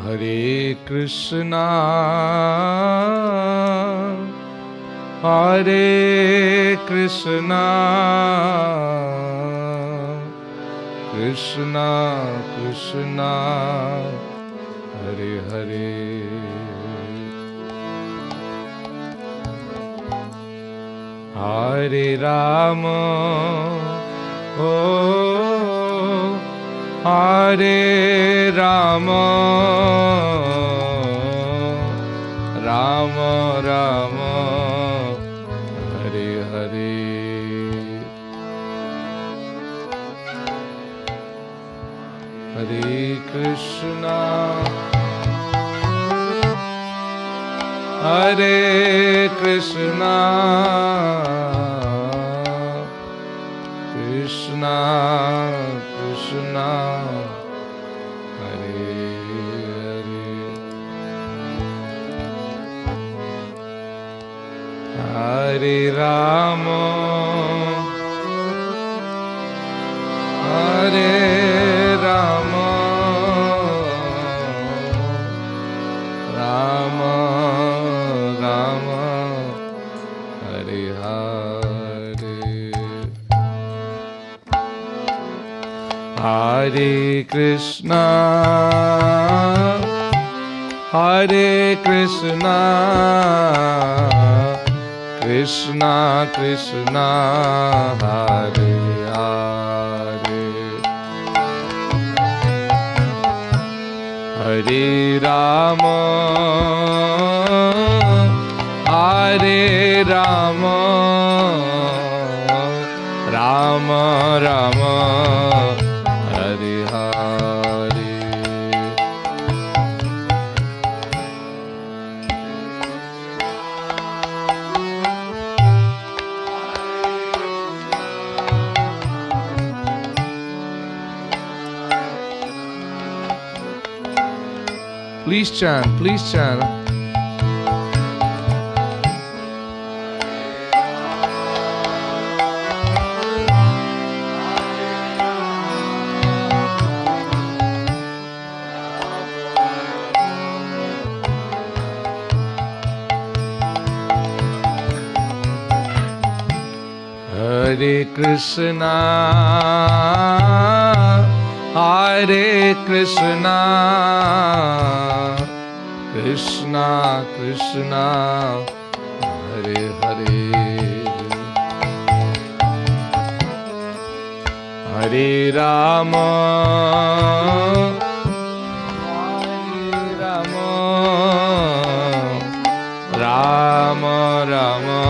Hare Krishna, Hare Krishna, Krishna Krishna, Hare Hare. Hare Rama, oh Hare Rama, Rama Rama, Hare Hare. Hare Krishna, Hare Krishna, Krishna Krishna, Hare Hare. Hare Rama, Hare Rama, Rama Rama, Hare Hare. Hare Krishna, Hare Krishna, Krishna Krishna, Hare Hare. Hare Rama, Hare Rama, Rama Rama, Hare Hare. Please chant, please chant. Hare Krishna, Hare Krishna, Krishna Krishna, Hare Hare. Hare Rama, Hare Rama, Rama Rama,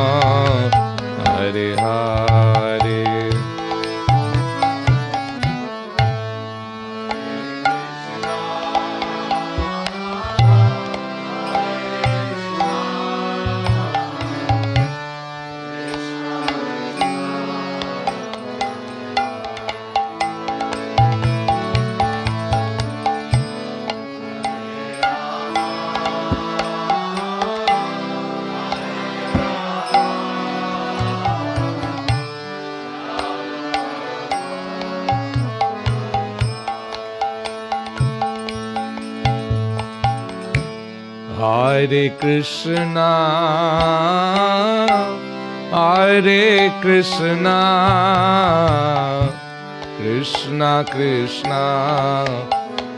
Hare Hare. Hare Krishna, Hare Krishna, Krishna Krishna,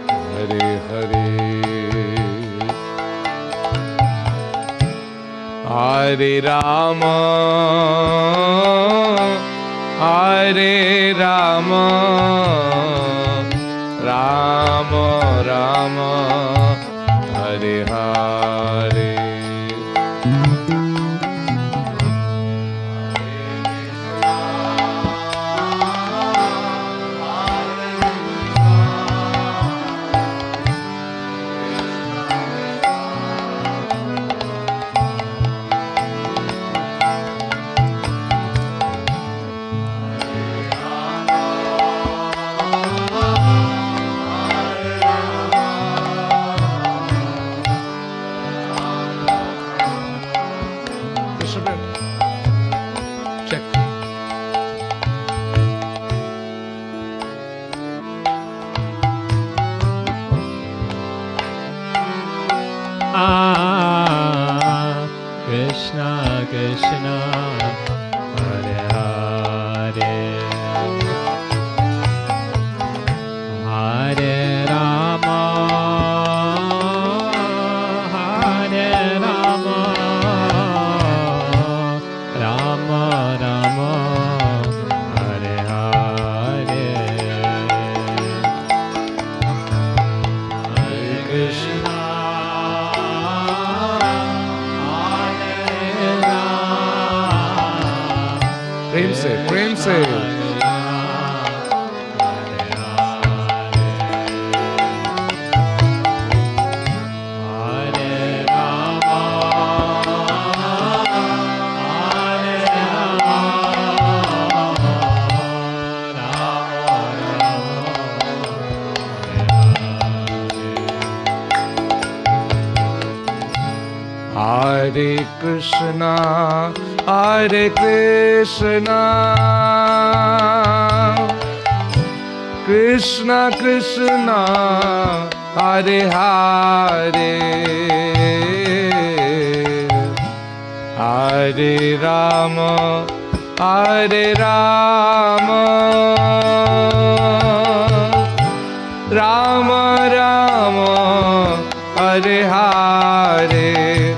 Hare Hare. Hare Rama, Hare Rama, Rama Rama, Hare Hare. प्रेम से Hare Krishna, Hare Krishna, Krishna Krishna, Hare Hare, Hare Rama, Hare Rama, Rama Rama, Hare Hare.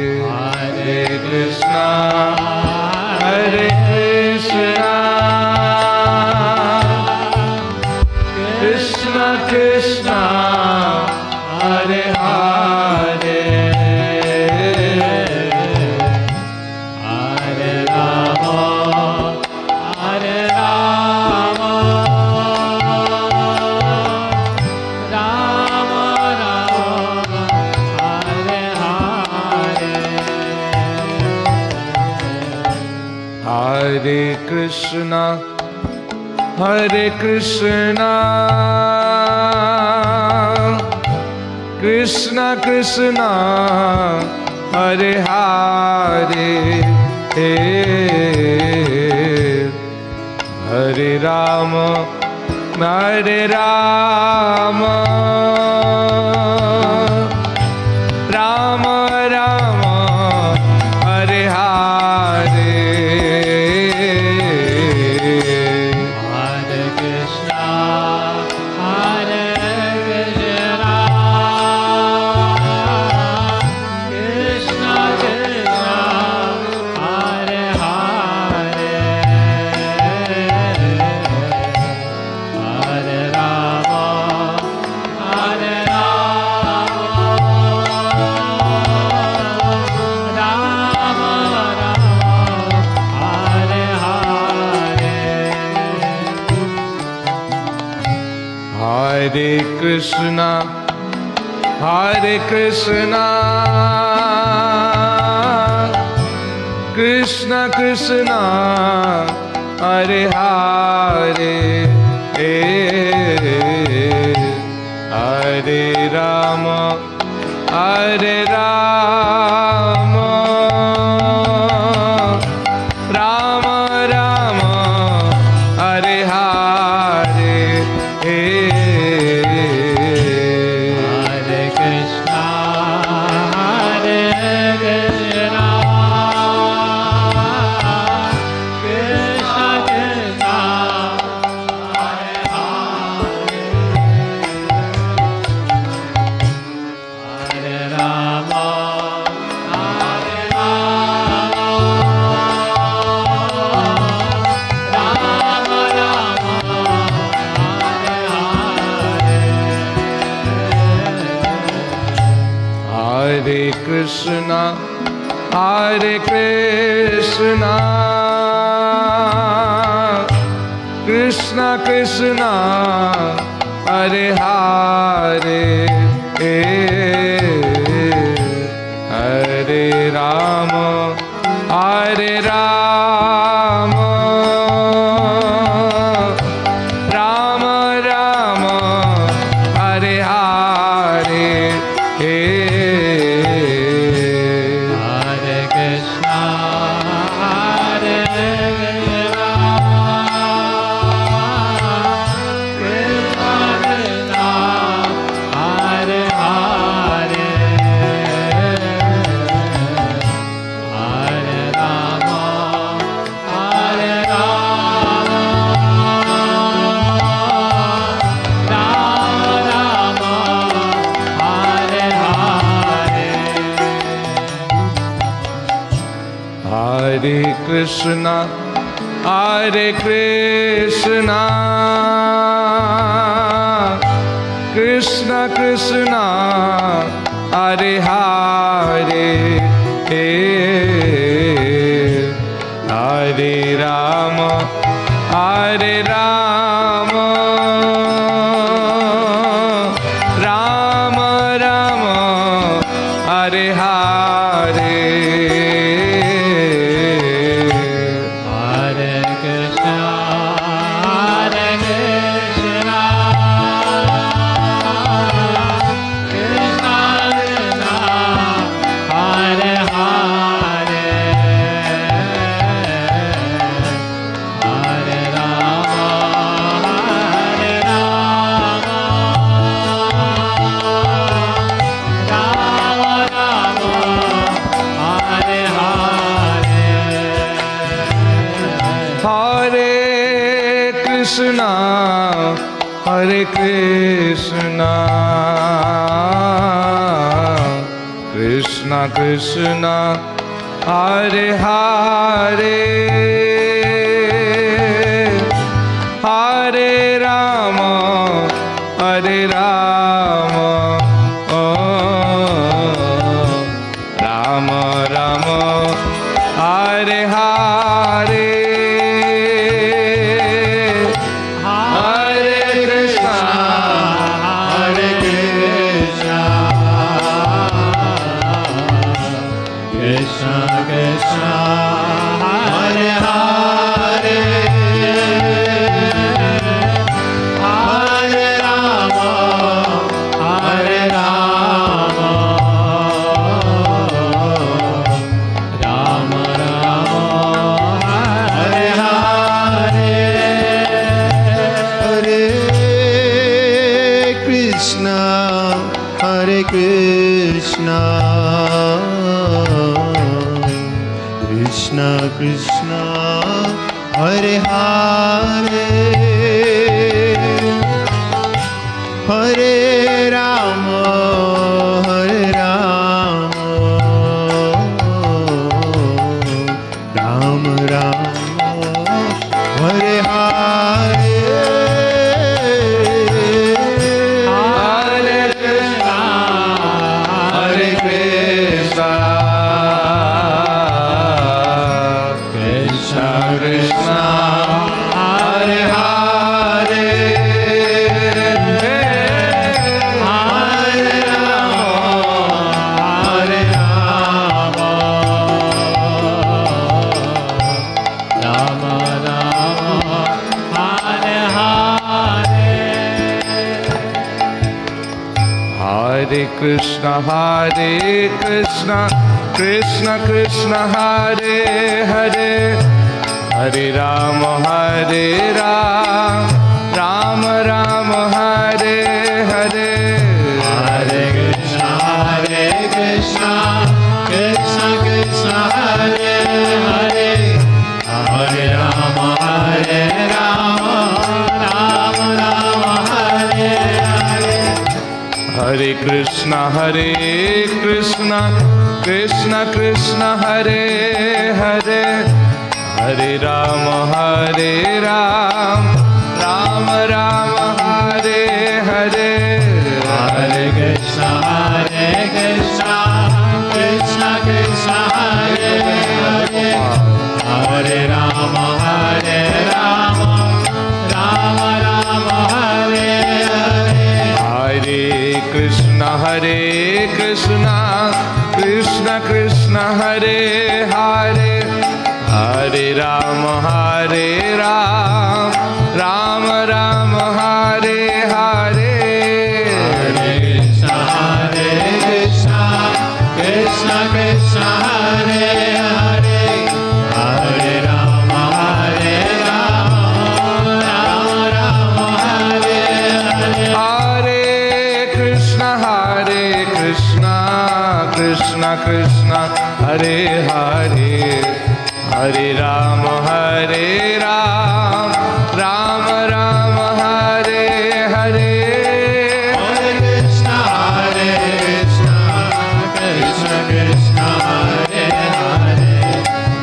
Krishna, Hare Hare, Hare Rama, Hare Rama, Rama Rama, Hare Hare, Hare Krishna, Hare Krishna, Krishna Krishna, Hare Hare, Hare Rama, Hare Rama, Rama Rama, Hare Hare. Hare Krishna, Hare Krishna, Krishna Krishna, Hare Hare, Hare Rama, Hare Rama, Rama Rama, Hare Hare. Hare Krishna, Hare Krishna, Krishna Krishna, Hare Hare, Hare Rama, Hare Rama, Rama Rama, Hare Hare. Hare Krishna, Hare Krishna, Krishna Krishna, Hare Hare, Hare Rama, Rama Rama, Hare Hare, Hare Krishna, Hare Krishna, Krishna Krishna, Hare Hare, Hare Rama, Hare Rama, Rama Rama, Hare Hare. Hare Krishna, Hare Krishna, Krishna Krishna, Hare Hare, Hare Rama, Hare Rama, Rama Rama, Hare Hare, Hare Krishna, Hare Krishna, Krishna Krishna, Hare Hare, Hare Rama, Hare Rama, Rama Rama, Hare Hare. Hare Krishna, Hare Krishna, Krishna Krishna, Hare Hare, Hare Rama, Hare Rama, Rama Rama, Hare Hare. Hare Krishna, Hare Krishna, Krishna Krishna, Hare Hare, Hare Rama, Hare Rama, Rama Rama, Hare Hare. Hare Krishna, Hare Krishna, Krishna Krishna, Hare Hare, Hare Rama, Hare Rama, Rama Rama, Hare Hare, Hare Krishna, Hare Krishna, Krishna Krishna, Hare Hare, Hare Rama, Hare Rama, Rama Rama, Hare Hare. Hare Krishna, Hare Krishna, Krishna Krishna, Hare Hare, Hare Rama, Hare Rama, Rama Rama, Hare Hare, Hare Krishna, Hare Krishna, Krishna Krishna, Hare Hare, Hare Rama, Hare Rama, Rama Rama, Hare Hare. Hare Krishna, Hare Krishna, Krishna Krishna, Hare Hare, Hare Rama, Hare Rama, Rama Rama, Hare Hare, Hare Krishna, Hare Krishna, Krishna Krishna, Hare Hare, Hare Rama, Hare Rama, Rama Rama, Hare Hare. Hare Krishna, Hare Krishna, Krishna Krishna, Hare Hare, Hare Rama, Hare Rama, Rama Rama, Hare Hare, Hare Krishna, Hare Krishna, Krishna Krishna, Hare Hare,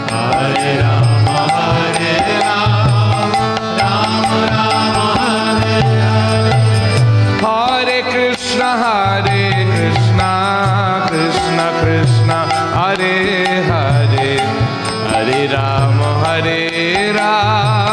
Hare Rama, Hare Rama, Rama Rama, Hare Hare. Hare Krishna, Hare Krishna, Krishna Krishna, Hare Hare, Hare Rama, Hare Rama,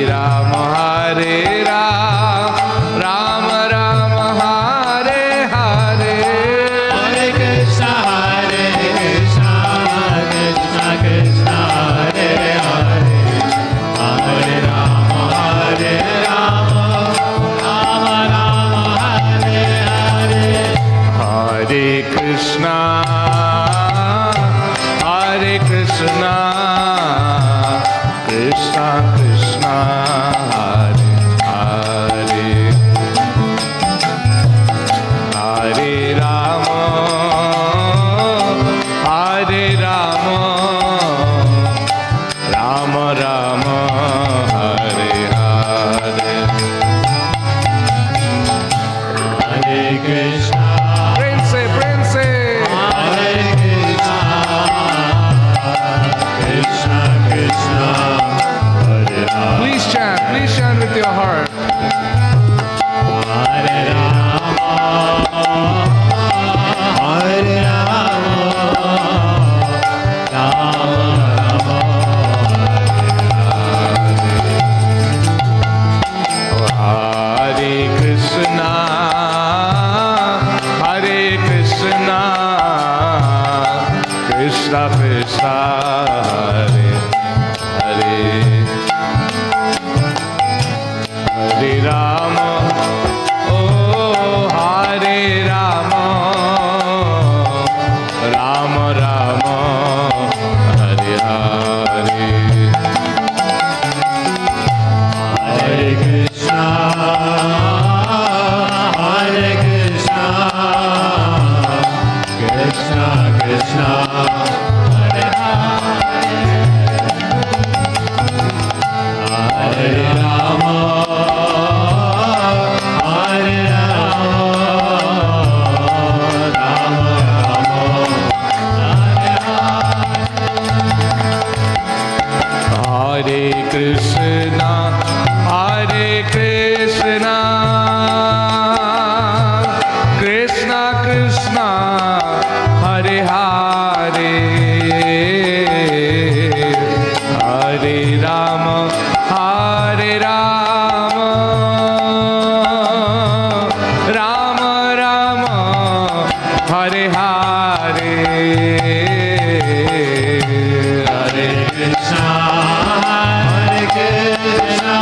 Ram, Hare Ram, Ram Ram, Hare Hare. Hare Krishna, Krishna Krishna, Hare Hare, Hare Rama, Hare Rama, Rama Rama, Hare Hare. Hare Krishna, Krishna Krishna, Hare Hare, Hare Rama, Hare Rama, Rama Rama, Hare Hare. Hare Krishna, Prince, Hare Krishna, Krishna Krishna, Hare Hare. please chant with your heart. Hare Rama, Hare Rama, Rama Hare Krishna, Krishna Krishna, Hare Hare, Hare Rama, oh Hare Rama, Rama Rama, Hare Hare. Hare Krishna, Hare Krishna, Krishna Krishna, Hare Hare, Hare Rama, Hare Rama, Rama Rama, Hare Hare. Hare Krishna, Krishna Krishna, Hare Hare, Hare Rama, Hare Rama, Rama Rama, Hare Hare, Hare Krishna, Hare Krishna,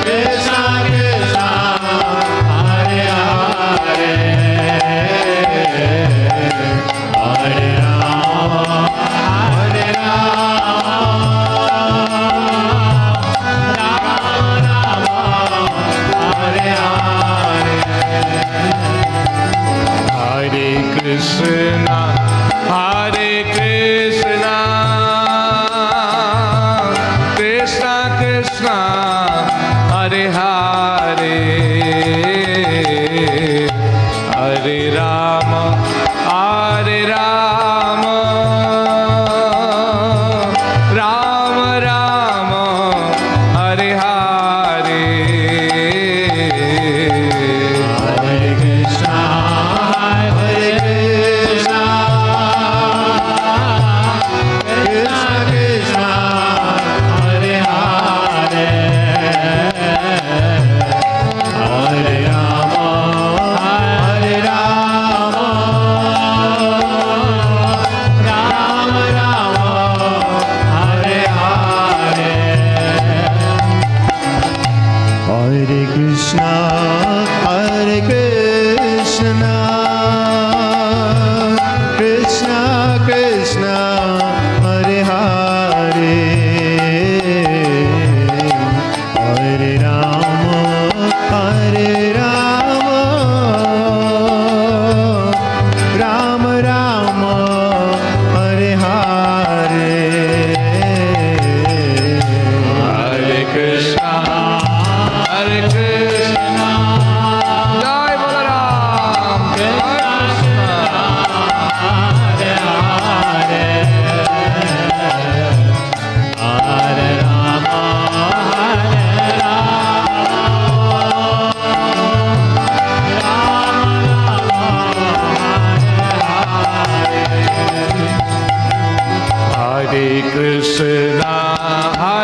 Krishna Krishna, Hare Hare, Hare Rama, Hare Rama, Rama Rama, Hare Hare. Hare Krishna, Krishna Krishna, Hare Hare, Hare Rama, Hare Rama, Rama Rama, Hare Hare. Hare Krishna, Hare Krishna, Krishna Krishna, Hare Hare,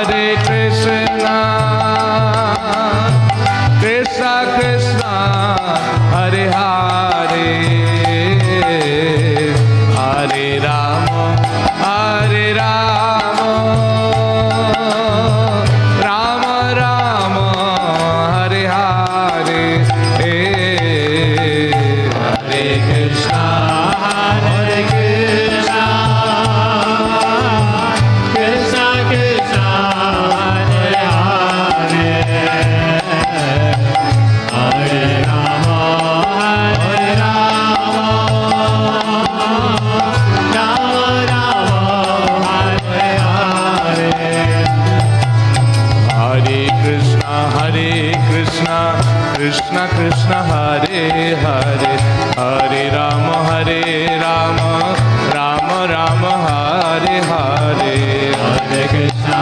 Hare Krishna, Krishna Krishna, Hare Hare, Hare Rama, Hare Rama, Rama Rama, Hare Hare, Hare Krishna, Hare Krishna, Krishna Krishna, Hare Hare, Hare Rama, Hare Rama, Rama Rama, Hare Hare. Hare Krishna, Krishna Krishna, Hare Hare, Hare Rama, Rama Rama, Hare Hare. Hare Krishna,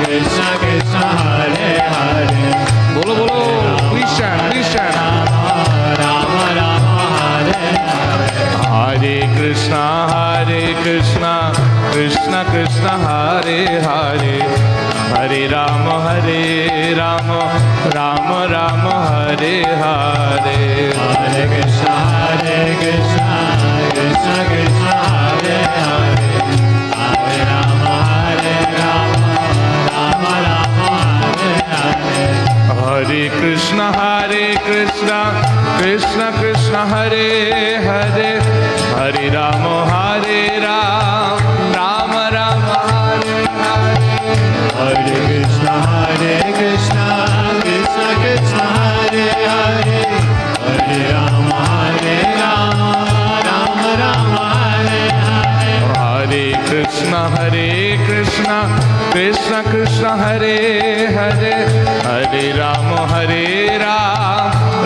Krishna Krishna, Hare Hare. Bolo bolo, please chant, please chant. Rama Rama, Hare Hare. Hare Krishna, Krishna Krishna, Hare Hare, Hare Rama, Rama Rama, Hare Hare. Hare Krishna, Krishna Krishna, Hare Hare. Hare Rama, Rama Rama, Hare Hare. Hare Krishna, Krishna Krishna, Hare Hare, Hare Rama, Rama Rama, Hare Hare. Hare Krishna, Krishna Krishna, Hare Hare. Hare Rama, Rama Rama, Hare Hare. Hare Krishna, Krishna Krishna, Hare Hare, Hare Rama,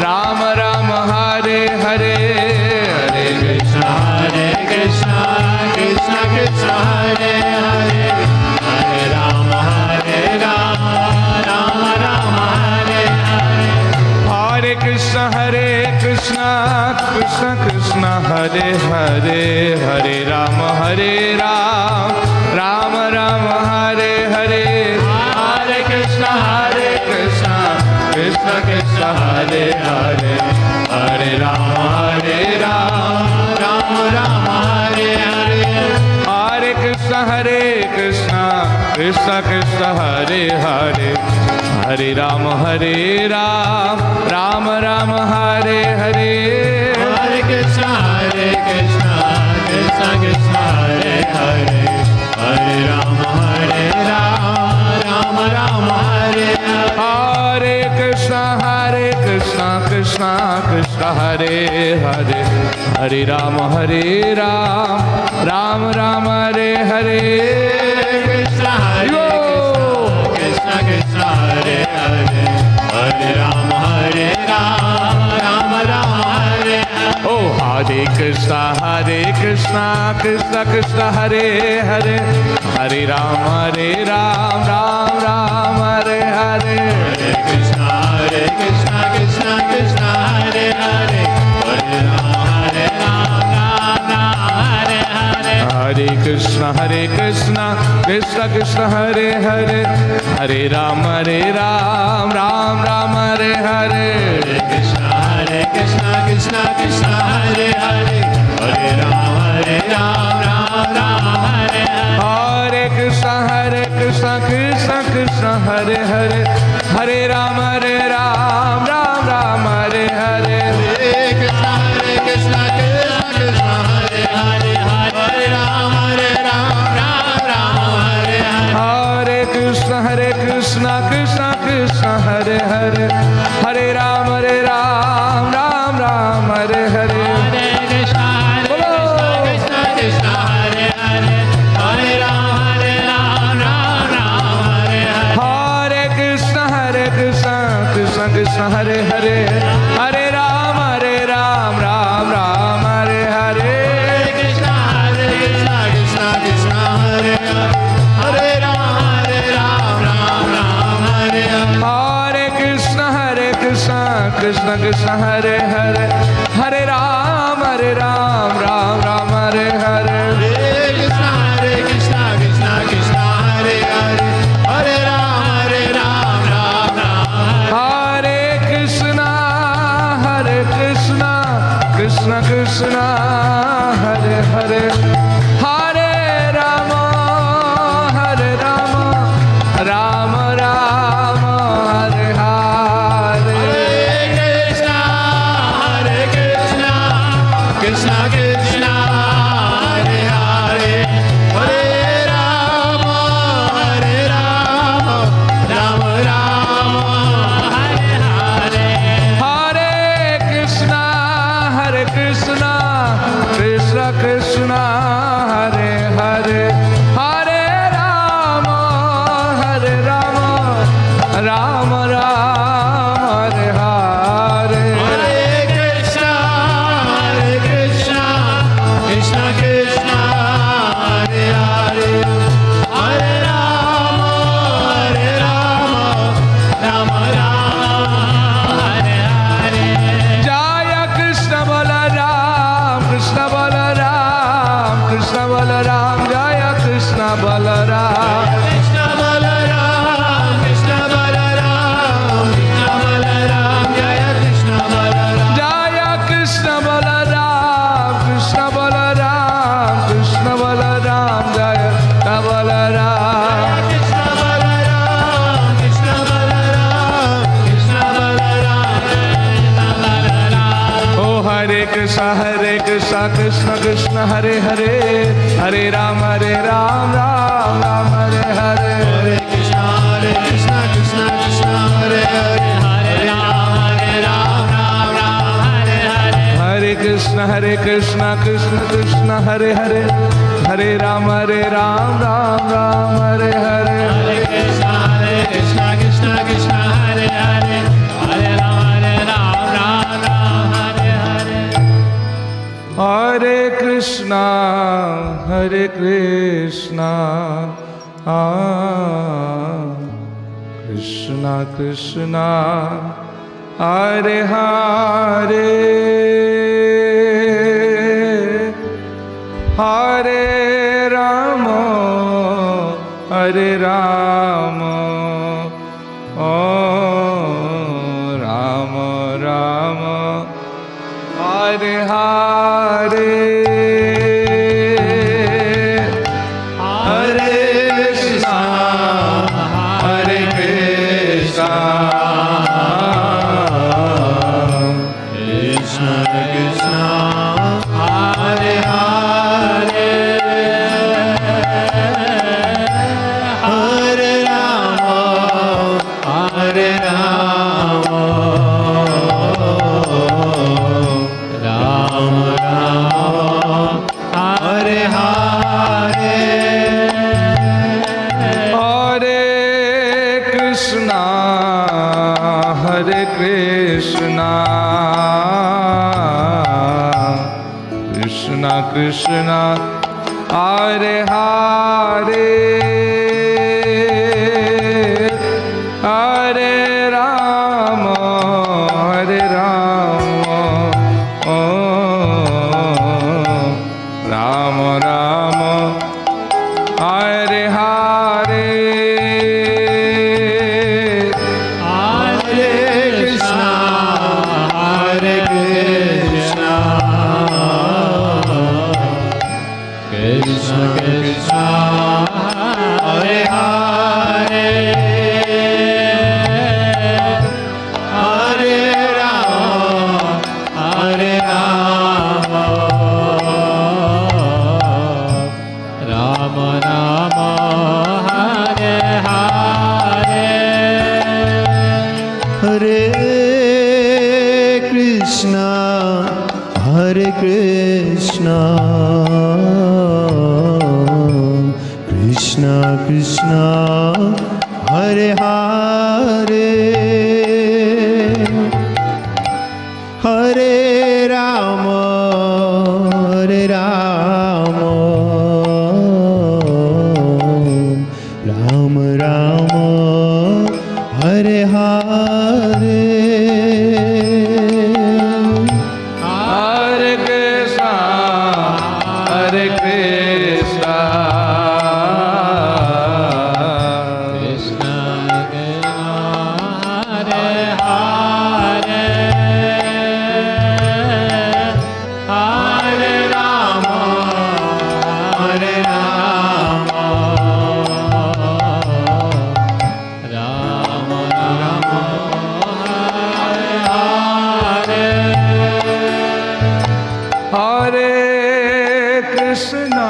Rama Rama, Hare Hare. Hare Krishna, Krishna Krishna, Hare Hare. Hare Rama, Rama Rama, Hare Hare. Hare Krishna, Krishna Krishna, Hare Hare, Hare Rama, Rama Rama, Hare Hare. Hare Krishna, Krishna Krishna, Hare Hare, Hare Rama, Rama Rama, Hare Hare. Hare Krishna, Krishna Krishna, Hare Hare, Hare Rama, Rama Rama, Hare Hare. Hare Krishna, Krishna Krishna, Hare Hare. Hare Rama, Rama Rama, Hare Hare. Hare Krishna, Krishna Krishna, Hare Hare, Hare Rama, Rama Rama, Hare Hare. Krishna, Krishna Krishna, Hare Hare. Hare Rama, Rama Rama, Hare Hare. Oh, Hare Krishna, Krishna Krishna, Hare Hare, Hare Rama, Rama Rama, Hare Hare. Hare Krishna, Krishna Krishna, Hare Hare. Hare Rama, Rama Hare Hare. Hare Krishna, Krishna Krishna, Hare Hare, Hare Rama, Rama Hare Hare. Hare Krishna, Krishna Krishna, Hare Hare. Hare Rama, Rama Hare Hare. Hare Krishna, Krishna Krishna, Hare Hare, Hare Rama, Rama Hare Hare. Hare Krishna, Krishna Krishna, Hare Hare. Hare Rama, Rama Hare Hare. Hare Krishna, Krishna Krishna, Hare Hare, Hare Rama, Rama Hare Hare. Hare Krishna, Krishna Krishna, Hare Hare. Hare Rama, Rama Hare Hare. Hare Krishna, Krishna Krishna, Hare Hare, Hare Rama, Rama Hare Hare. Hare Krishna, Krishna Krishna, Hare Hare. Hare Rama, Rama Hare Hare. Hare Krishna, Krishna Krishna, Hare Hare, Hare Rama, Rama Hare Hare. Hare Krishna, Krishna Krishna, Hare Hare Krishna Krishna Krishna Hare Hare Hare Ram Ram Ram Hare Hare Hare Krishna Krishna Krishna Hare Hare Hare Ram Ram Hare Hare Hare Krishna Krishna Krishna Hare Hare Hare Ram Ram Hare Hare Hare Krishna Krishna Krishna Hare Hare Hare Ram Ram Hare Hare Hare Krishna Krishna Krishna Hare Hare Hare Rama Oh Rama Rama Hare Hare Hare Krishna Krishna Krishna Hare Hare Hare Rama Rama Hare Hare Hare Krishna Krishna Krishna Hare Hare Hare Rama Oh Rama Rama Hare Hare Hare Krishna Krishna Krishna Hare Hare Hare Rama Rama Rama Hare Hare Hare Krishna Krishna Krishna Hare Hare Hare Rama Rama Rama Hare Hare Hare Krishna Krishna Hare Hare Hare Rama Rama Hare Hare Hare Krishna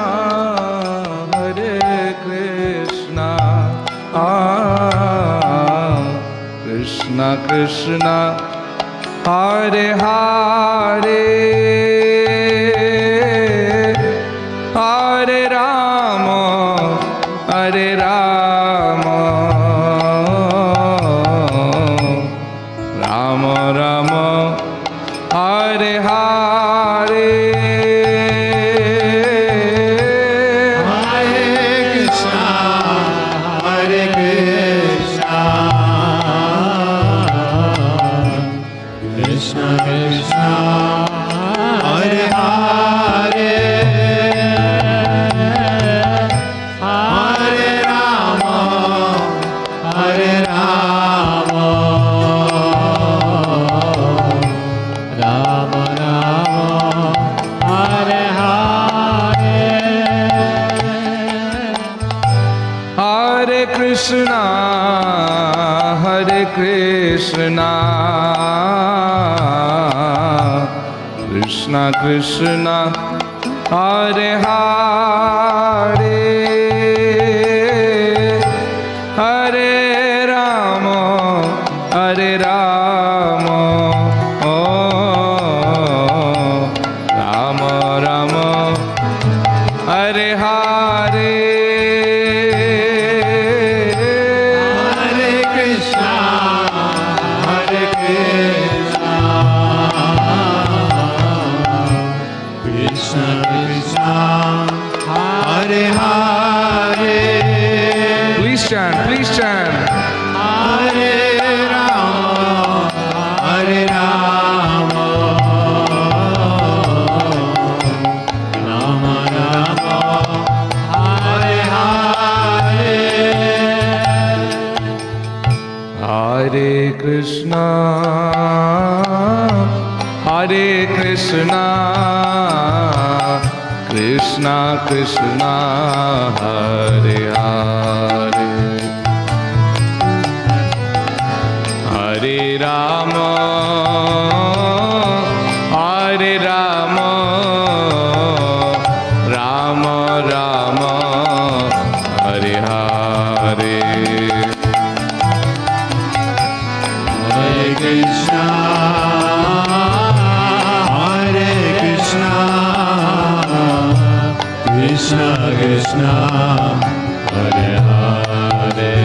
Krishna Krishna Hare Hare Hare Rama Rama Rama Hare Hare Hare Krishna Krishna Krishna Hare Hare Hare Rama Rama Hare Hare Hare Krishna Krishna Krishna Krishna Hare Hare Hare Rama Hare Rama Rama Rama Hare Hare Hare Krishna, Hare Krishna, Krishna Krishna, Hare Hare. Please chant, please chant. Hare Rama, Hare Rama, Rama Rama, Hare Hare. Hare Krishna, Hare Krishna, Krishna Krishna, Hare Hare, Hare Rama, Hare Rama, Rama Rama, Hare Hare. Hare Krishna, Hare Krishna, Krishna Krishna, Hare Hare,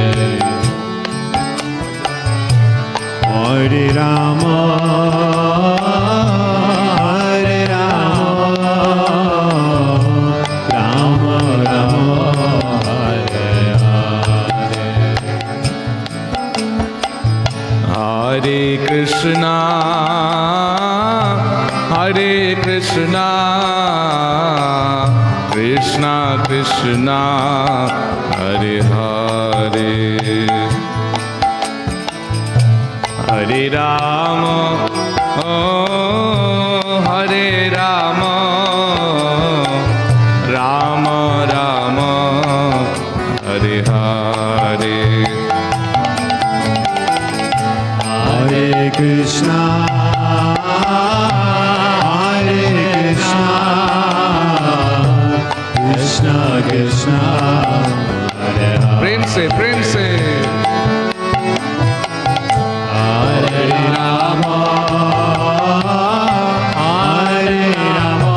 Hare Rama, Hare Rama, Rama Rama, Hare Hare. Hare Krishna, Hare Krishna, Krishna Krishna, Hare Hare, Hare Rama, Hare Rama, Rama Rama, Hare Hare. Hare Krishna, Hare Krishna, Krishna Krishna, Hare Hare. प्रेम से Hare Rama, Hare Rama,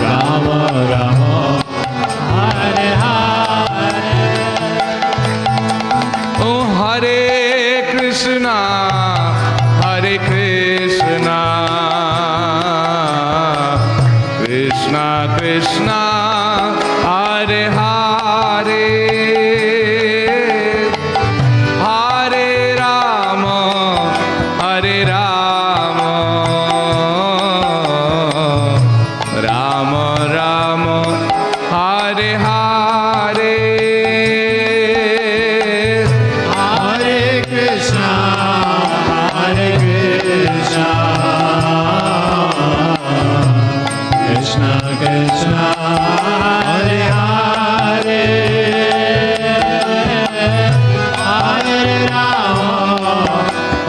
Rama Rama, Hare Hare. Oh Hare Krishna, Hare Krishna, Krishna Krishna, Hare Hare, Hare Rama, Hare Rama, Rama Rama, Hare Hare. Hare Krishna, Hare Krishna, Krishna Krishna, Hare Hare, Hare Rama,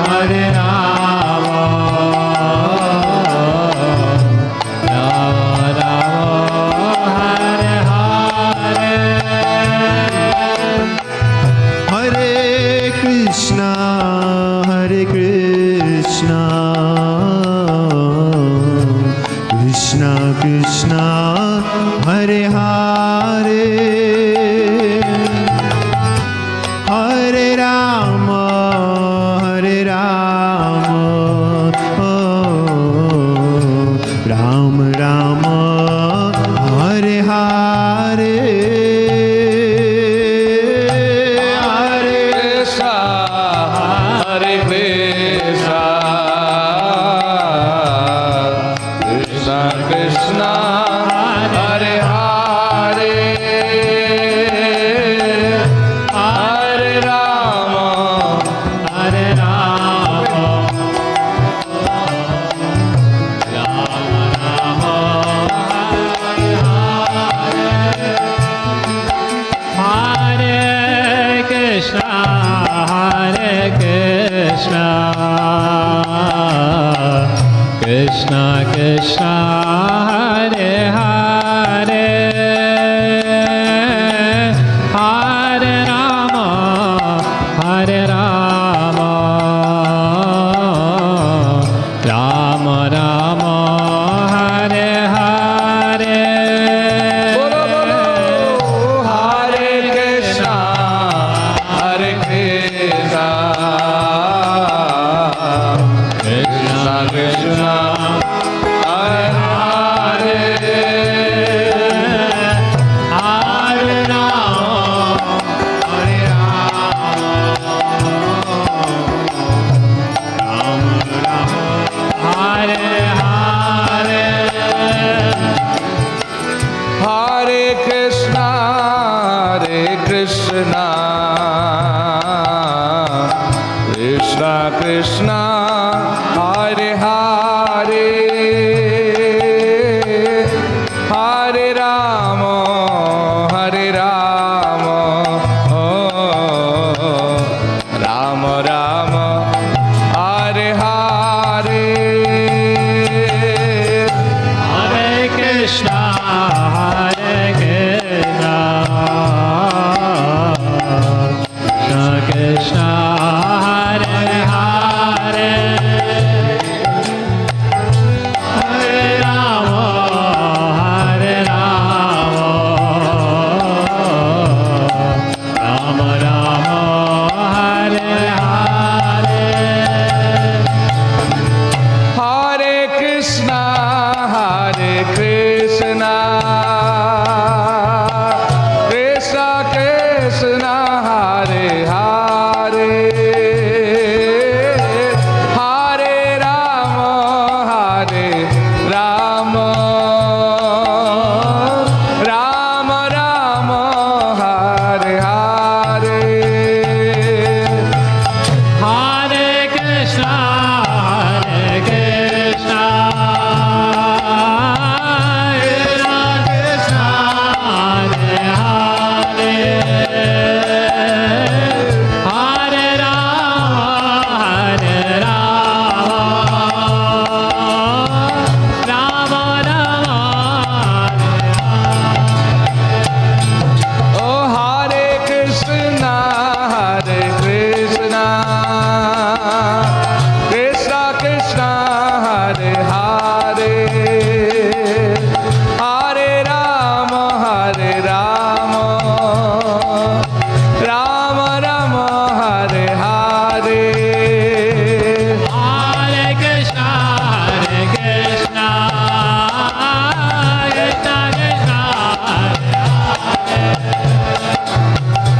Hare Rama, Rama Rama, Hare Hare. Hare Krishna, Hare Krishna, Krishna Krishna, Hare Hare, Hare Rama, Hare Rama, Rama Rama, Hare Hare. Hare Krishna, Krishna Krishna, Hare Hare, Hare Rama, Hare Rama, Rama Rama, Hare Hare. Hare Krishna, Hare Krishna, Krishna Hare Hare Hare Rama Hare Rama Rama Rama Hare Hare बोलो बोलो हरे कृष्णा हरे Krishna Krishna Krishna Hare Hare Hare Rama Hare Hare Hare हरे कृष्णा कृष्णा कृष्णा हरे हरे हरे राम ओ Ram Ram Hare Hare Hare Krishna Hare Krishna Krishna Krishna Hare Hare Hare Rama Hare Rama Rama Rama Hare Hare हरे Krishna Krishna Krishna Hare Hare Hare Ram Ram Ram Ram Hare Hare Hare Krishna Hare Krishna Krishna Krishna Hare Hare Hare Rama Rama ओ हरे Krishna Krishna Krishna Hare Hare Hare Ram Ram Ram Hare Hare Hare Krishna Hare Krishna Krishna Krishna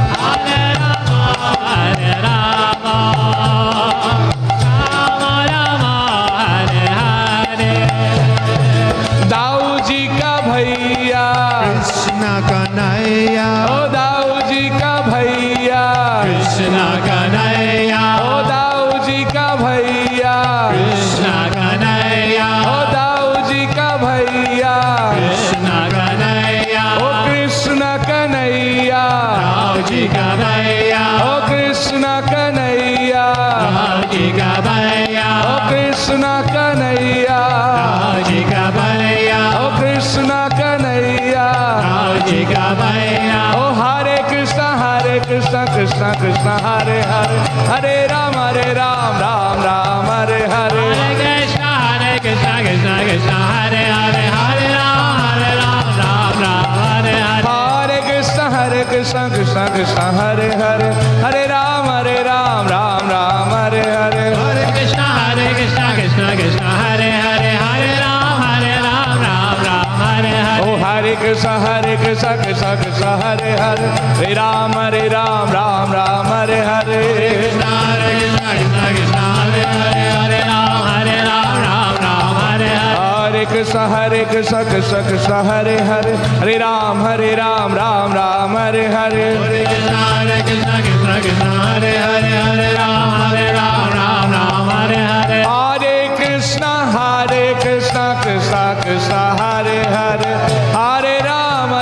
Hare Rama Hare Rama Rama Rama Hare Hare Dau ji का भैया कृष्ण कन्हैया ओ दाऊ जी का भैया Krishna Kanhaiya ओ दाऊ जी का भैया Krishna Kanhaiya ओ दाऊ जी का भैया Krishna Kanhaiya O Krishna Kanhaiya Rao ji ka bhaiya O Krishna Kanhaiya Rao ji ka bhaiya O Krishna Kanhaiya Rao ji ka bhaiya O Krishna Kanhaiya Rao ji ka bhaiya O Hare Krishna Krishna Krishna Hare Hare Hare Ram Ram Ram Hare Hare Hare Krishna Krishna Krishna Hare Hare Hare Ram Ram Hare Hare Hare Krishna Krishna Krishna Hare Hare Hare Ram Ram Hare Hare Hare Krishna Krishna Krishna Hare Hare Hare Ram Ram Hare Hare O Hare Krishna Krishna Krishna Hare Hare Hare Ram Ram Hare Hare Krishna Krishna Krishna Hare Hare Hare Ram Hare Hare Hare Krishna Krishna Hare Hare Hare Ram Ram Hare Hare Hare Krishna Krishna Krishna Hare Hare Hare Ram Hare Hare Hare Krishna Krishna Krishna Hare Hare Hare Ram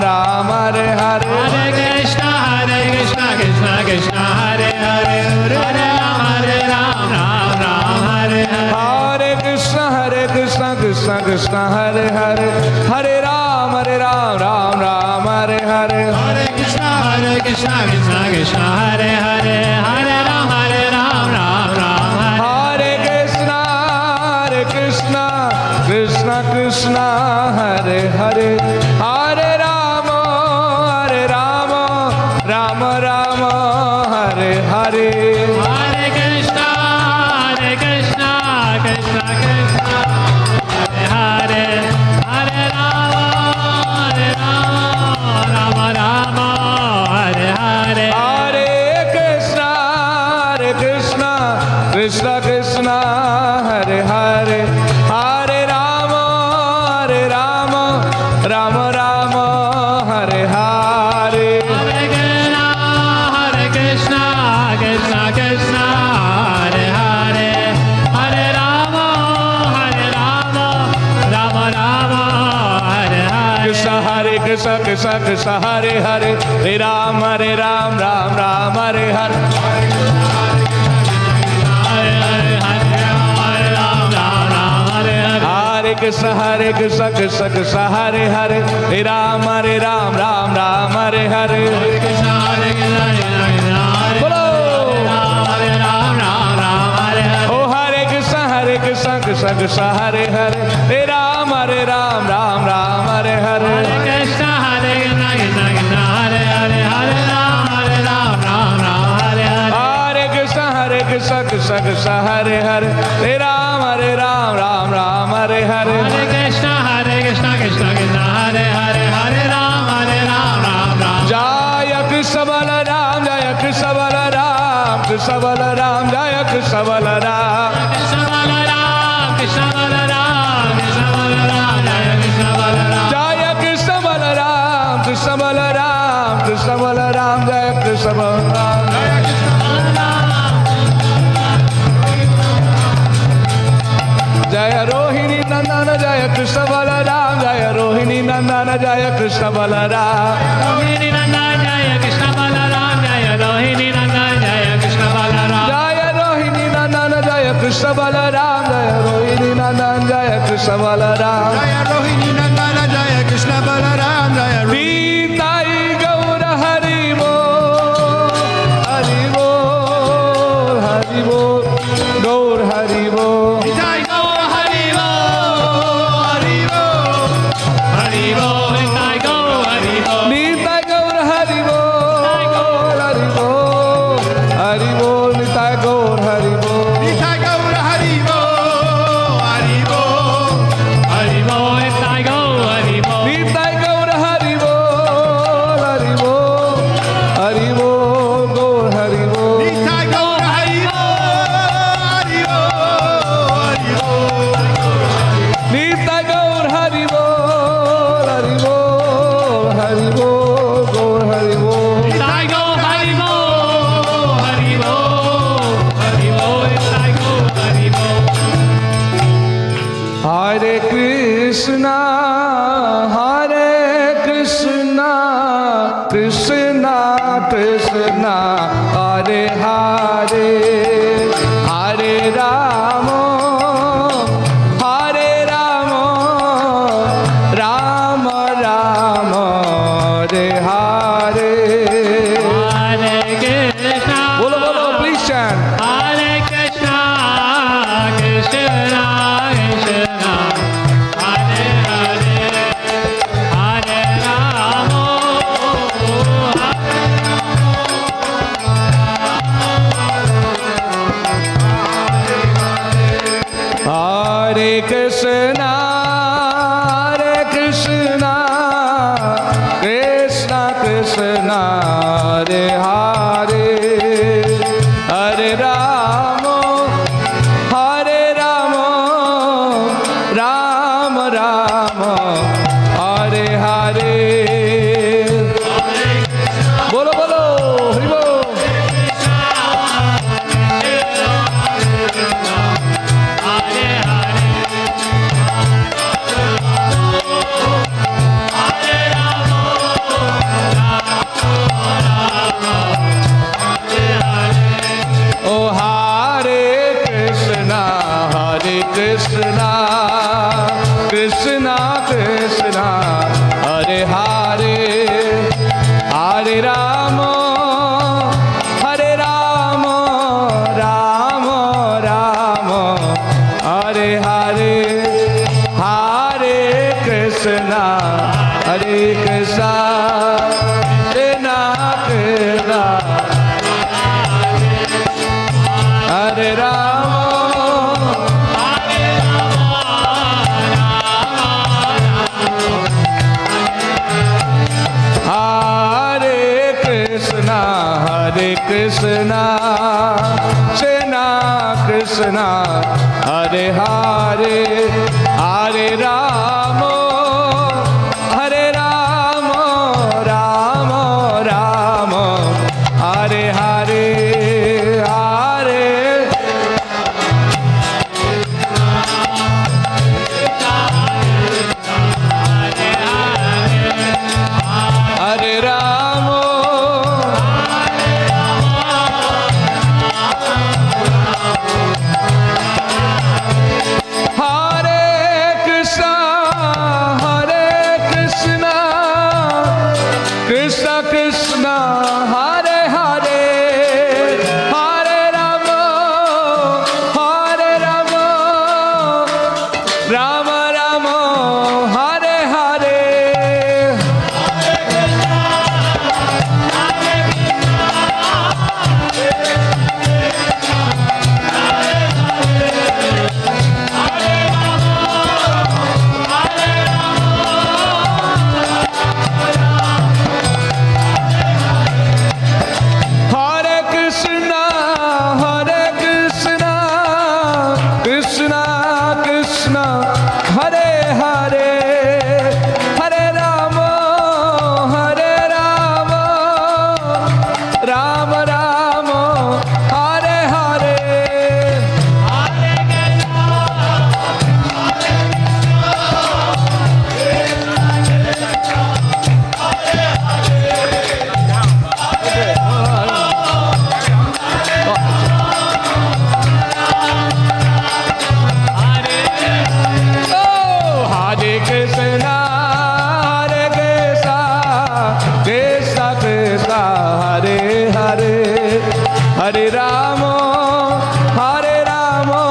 Ram Hare Hare Hare Krishna Krishna Krishna Hare Hare Hare Ram Ram Hare Hare Hare Krishna Krishna Hare Hare Hare Ram Ram Ram Hare Hare Hare Krishna Krishna Krishna Hare Hare Hare Ram Ram Ram Hare Krishna Krishna Krishna Hare Hare Hare Ram Ram Ram Hare Hare Hare Krishna Krishna Krishna Hare Hare Hare Ram Ram Hare Hare Hare Krishna Krishna Krishna Hare Hare Hare Ram Ram Hare Hare Hare Krishna Krishna Krishna Hare Hare Hare Ram Ram Hare Hare Krishna Hare Krishna Krishna Krishna Hare Hare Hare Ram Ram Hare Hare Hare Krishna Krishna Krishna Hare Hare Hare Ram Hare Hare Bolo Oh Hare Krishna Krishna Krishna Hare Hare Hare Ram Hare Hare Krishna Hare Krishna Krishna Hare Hare Hare Ram Hare Hare Krishna Krishna Krishna Hare Hare Hare Ram Jaya Krishna Balaram Jaya Krishna Balaram Krishna Balaram Jaya Krishna Balaram Krishna Balaram Krishna Balaram Krishna Balaram Jaya Krishna Balaram Jaya Krishna Balaram Krishna Balaram Krishna Balaram Jaya Krishna Balaram Jaya Rohini Nandana Jaya Krishna Balaram Jaya Rohini Nandana Jaya Krishna Balaram Rohini Nandana Jaya Krishna Balaram Jaya Rohini Nandana Jaya Krishna Balaram Jaya Rohini Nandana Jaya Krishna Balaram Jaya Rohini Nandana Jaya Krishna Balaram Jaya Rohini Nandana Jaya Krishna Balaram Jaya Nitai Gaura Hari Bol Gaur Hari Bol Jai Gaur Hari Bol Hari Bol Hari Bol Nitai Gaur Hari Bol Nitai Gaur Hari Bol Hari Bol Nitai Gaur Hari Bol Jai Gaur Hari Bol Hari Bol Hari Bol Nitai Gaur Hari Bol Nitai Gaur Hari Bol Hari Bol Hari Bol Gaur Hari Bol Jai Gaur Hari Bol Hari Bol Nitai Gaur Hari Bol Hari Bol Hari Bol Gaur Hari Bol Nitai Gaur Hari Bol Hari Bol Hari Bol Nitai Gaur Hari Bol Hare Krishna Krishna Krishna Hare Hare Hare Rama Rama Rama Hare Hare Hare Krishna Bolo bolo please chant Hare Krishna Krishna Krishna Hare Hare Hare Rama Hare Krishna Krishna Krishna Hare Hare Hare Rama Rama Rama Hare Hare Bolo bolo Hari Bol Ram, Hare Ram, Ram Ram, Hare Hare, Hare Krishna, Hare Krishna, Krishna Krishna, Hare Ram, Hare Krishna, Hare Krishna, Krishna Krishna, Hare Hare, Hare Rama, Hare Rama, Rama Rama, Hare Hare, Hare Hare Rama, Hare Krishna, Hare Krishna, Krishna Krishna, Hare Hare, Hare Rama, Hare Rama, Rama Rama, Hare Hare. Hare Krishna, Hare Krishna, Krishna Krishna, Hare Hare, Hare Rama, Hare Rama, Rama Rama, Hare Hare. Oh, Hare Krishna, Hare Krishna, Krishna Krishna, Hare Hare, Hare Rama, Hare Rama,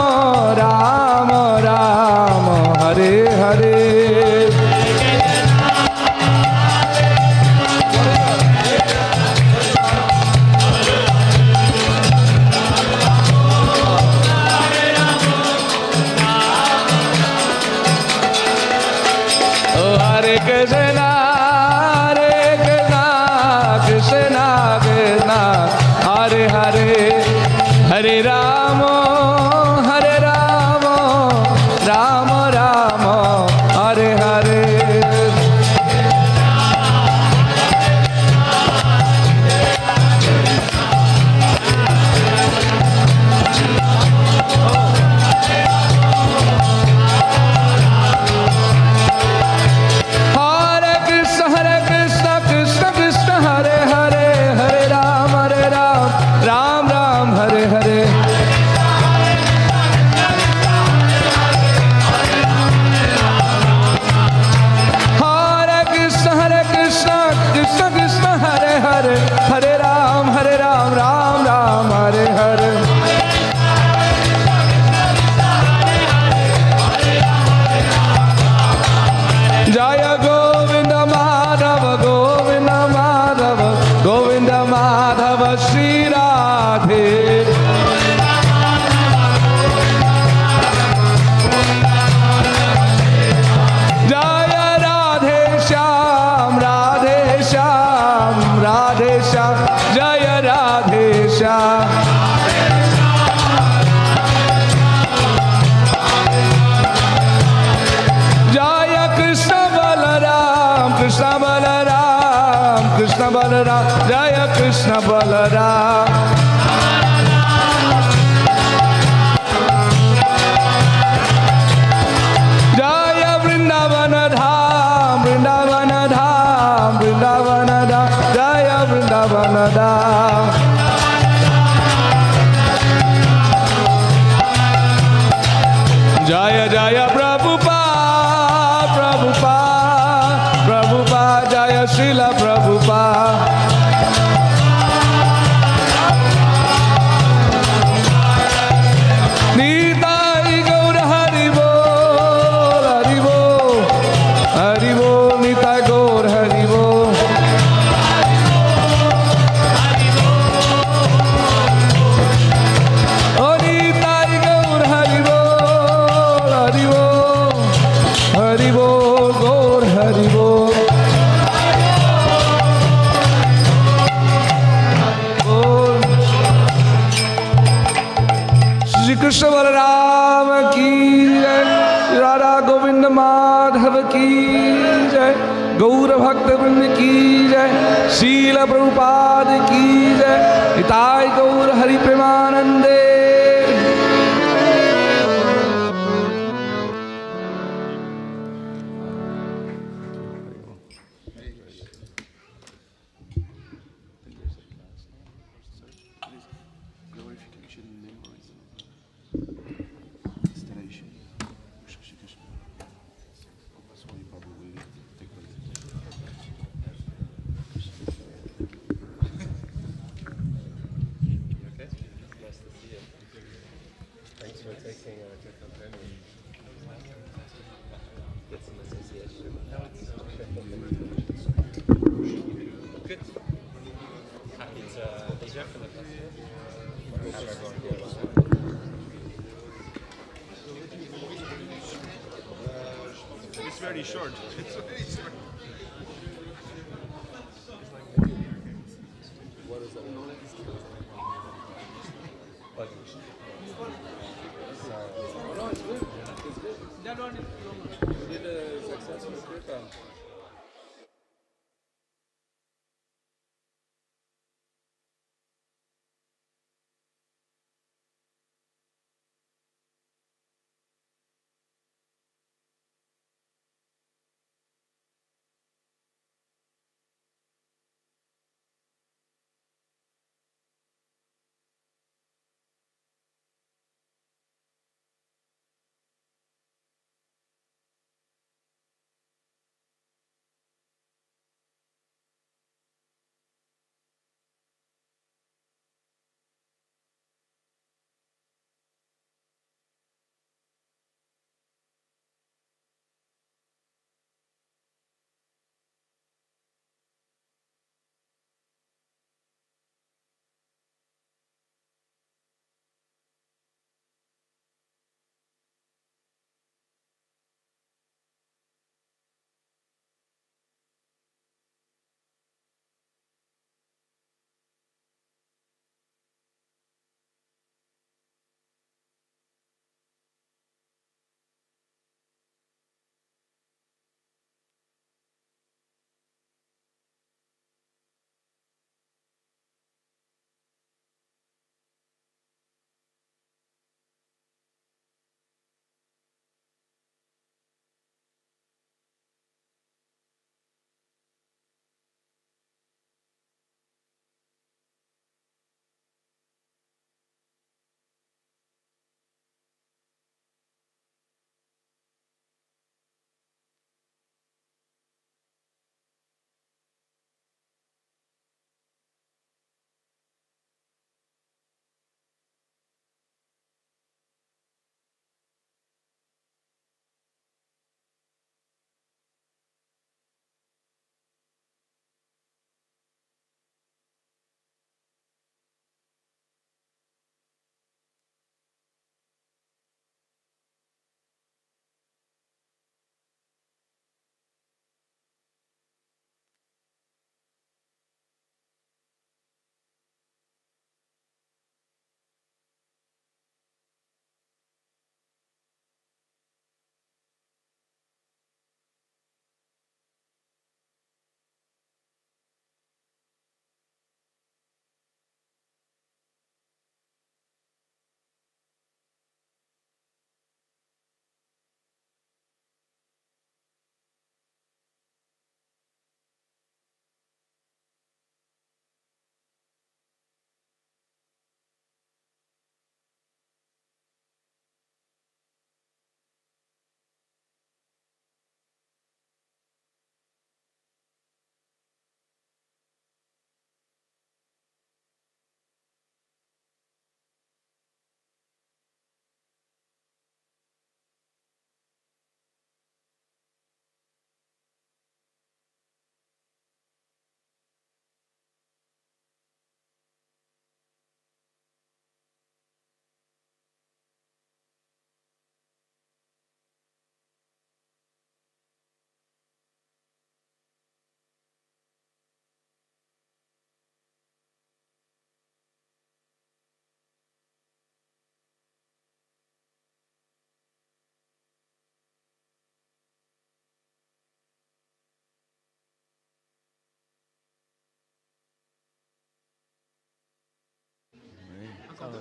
Rama Rama, Hare Hare. Oh, Hare Krishna, Hare Krishna, Krishna Krishna, Hare Hare, Hare Rama, Hare Rama, Rama Rama, Hare Hare. Hare Krishna, Krishna Krishna, Hare Hare, Hare Ram, Ram Ram, Hare Hare. Hare Krishna, Krishna Krishna, Hare Hare, Hare Ram, Ram Ram, Hare Hare. Jaya Govinda Madhava, Govinda Madhava, Govinda Madhava, Shri Radhe. Jaya Radhe Shyam, Radhe Shyam, Radhe Shyam, Jaya Radhe Shyam. Jaya Krishna Balaram, Krishna Balaram, Krishna Balaram, Jaya Krishna Balaram. Jaya Vrindavana Dham, Vrindavana Dham, Vrindavana Dham, Jaya Vrindavana Dham. Jaya Jaya Prabhupada, Prabhupada, Prabhupada, Jaya Srila Prabhupada. Krishna Balram की जय, राधा गोविंद माधव की जय, गौर भक्त वृंद की जय, शील प्रभुपाद की जय, निताय गौर हरि प्रेमानंदे। It's very short. It's very short.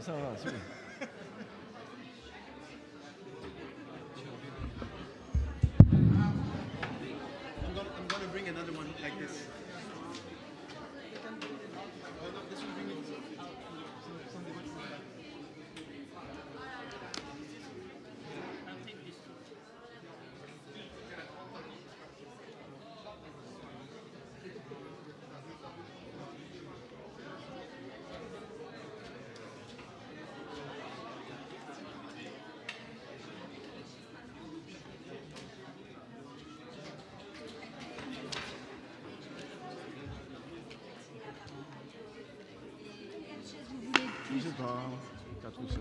ça va, c'est bien. I'm gonna bring another one like this. Oh, no, this will bring it. Je sais pas, 4 ou 5.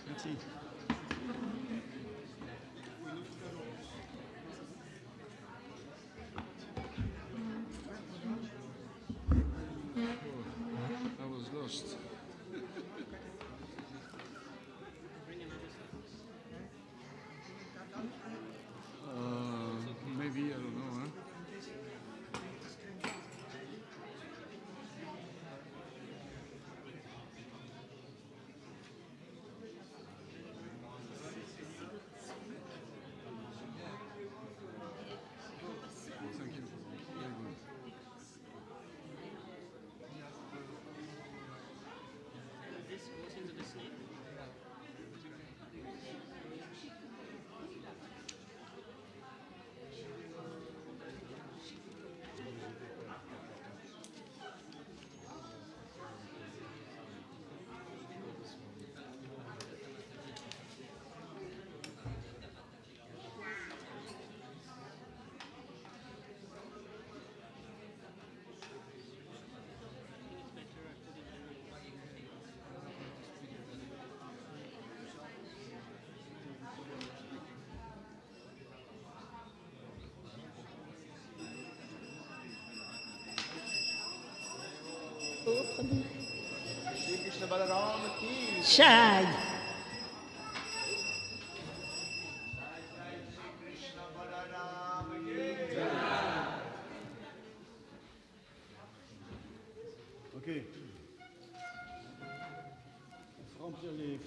Merci. Shai. Ok. Faut remplir les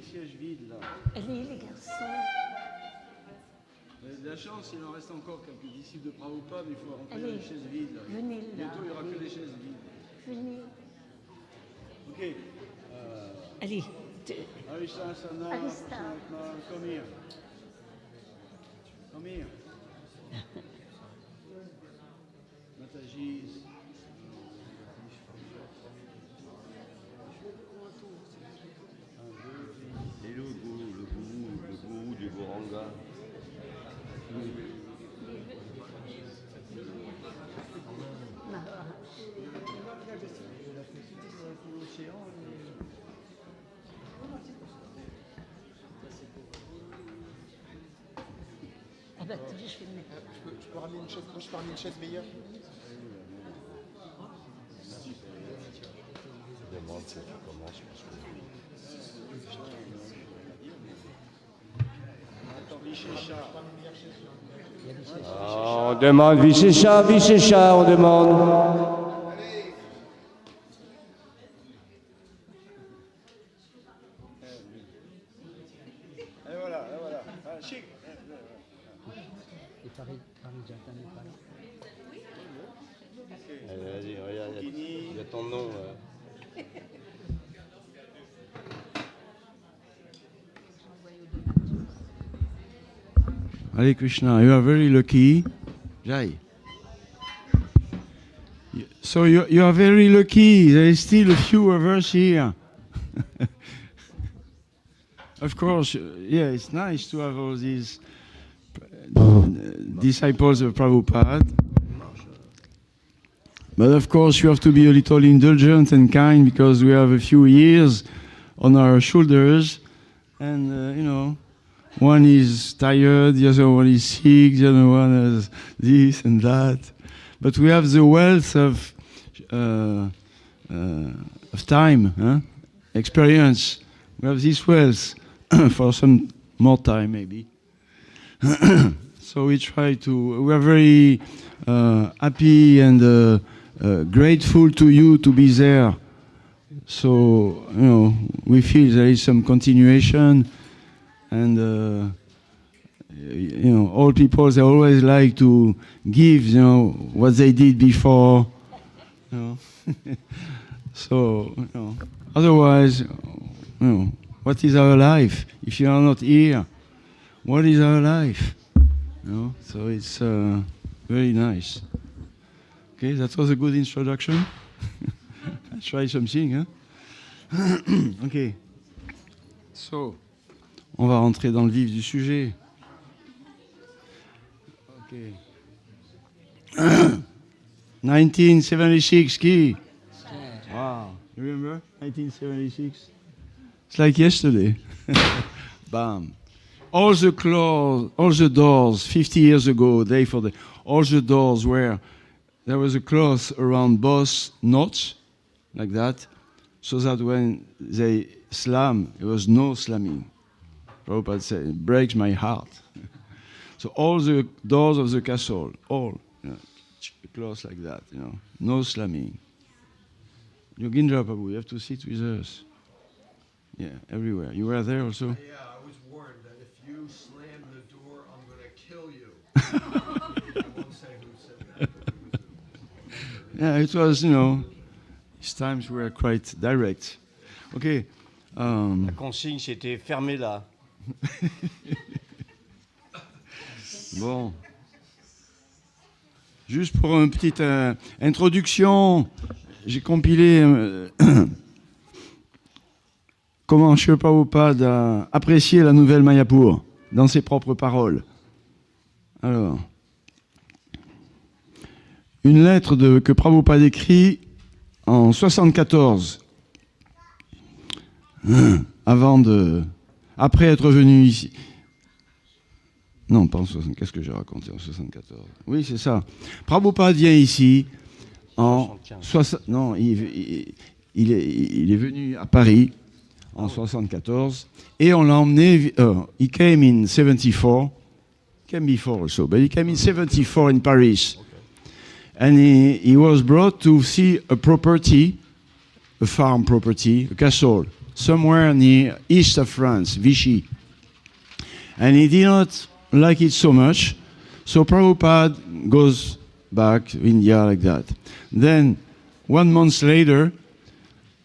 sièges vides là. Allez, les garçons. Vous avez de la chance, il en reste encore quelques disciples de Prabhupada, mais il faut remplir Allez, les chaises vides. Là. venez là. Bientôt, il n'y aura que des chaises vides. Venez. Ok. Allez. Aristasana, Arista. come here. Come here. Mataji. Et le gourou du Goranga. Ah bah attendez, je vais le mettre. Je peux ramener une chaise, moi je peux ramener une chaise meilleure. Je demande si tu commences parce que... Ah, on demande Vishesha, Vishesha, on demande. Et voilà, et voilà. Ah, chic. Allez, vas-y, regarde, il y a ton nom. Hare Krishna, you are very lucky. Jai. So you are very lucky. There is still a few of us here. Of course, yeah, it's nice to have all these disciples of Prabhupada. But of course, you have to be a little indulgent and kind because we have a few years on our shoulders. And, you know, one is tired, the other one is sick, the other one has this and that. But we have the wealth of time, experience. We have this wealth for some more time, maybe. So we are very happy and grateful to you to be there. So, you know, we feel there is some continuation. And, you know, all people, they always like to give, you know, what they did before. You know. So, you know, otherwise, you know, what is our life? If you are not here, what is our life? You know, so it's very nice. Okay, that was a good introduction. Let's try something, huh? Okay. So, on va rentrer dans le vif du sujet. Okay. 1976, Key. Wow. You remember 1976? It's like yesterday. Bam. All the doors, 50 years ago, day for day, all the doors where there was a cloth around both knots, like that, so that when they slam, there was no slamming. Prabhupada said, it breaks my heart. So all the doors of the castle, all, you know, closed like that, you know, no slamming. Yogendra Prabhu, you have to sit with us. Yeah, everywhere. You were there also? Yeah, I was warned that if you slam the door, I'm going to kill you. I won't say who said that. Yeah, it was, you know, these times were quite direct. Okay. La consigne, c'était fermé là. Bon. Juste pour une petite introduction, j'ai compilé comment Srila Prabhupada a apprécié la nouvelle Mayapur dans ses propres paroles. Alors, une lettre que Prabhupada écrit en 74, après être venu ici. Non, pas en 74, qu'est-ce que j'ai raconté en 74? Oui, c'est ça. Prabhupada vient ici en 60. Non, il est venu à Paris en 74. Et on l'a emmené, he came in 74, came before also, but he came in 74 in Paris. And he was brought to see a property, a farm property, a castle, somewhere near east of France, Vichy. And he did not like it so much, so Prabhupada goes back to India like that. Then, 1 month later,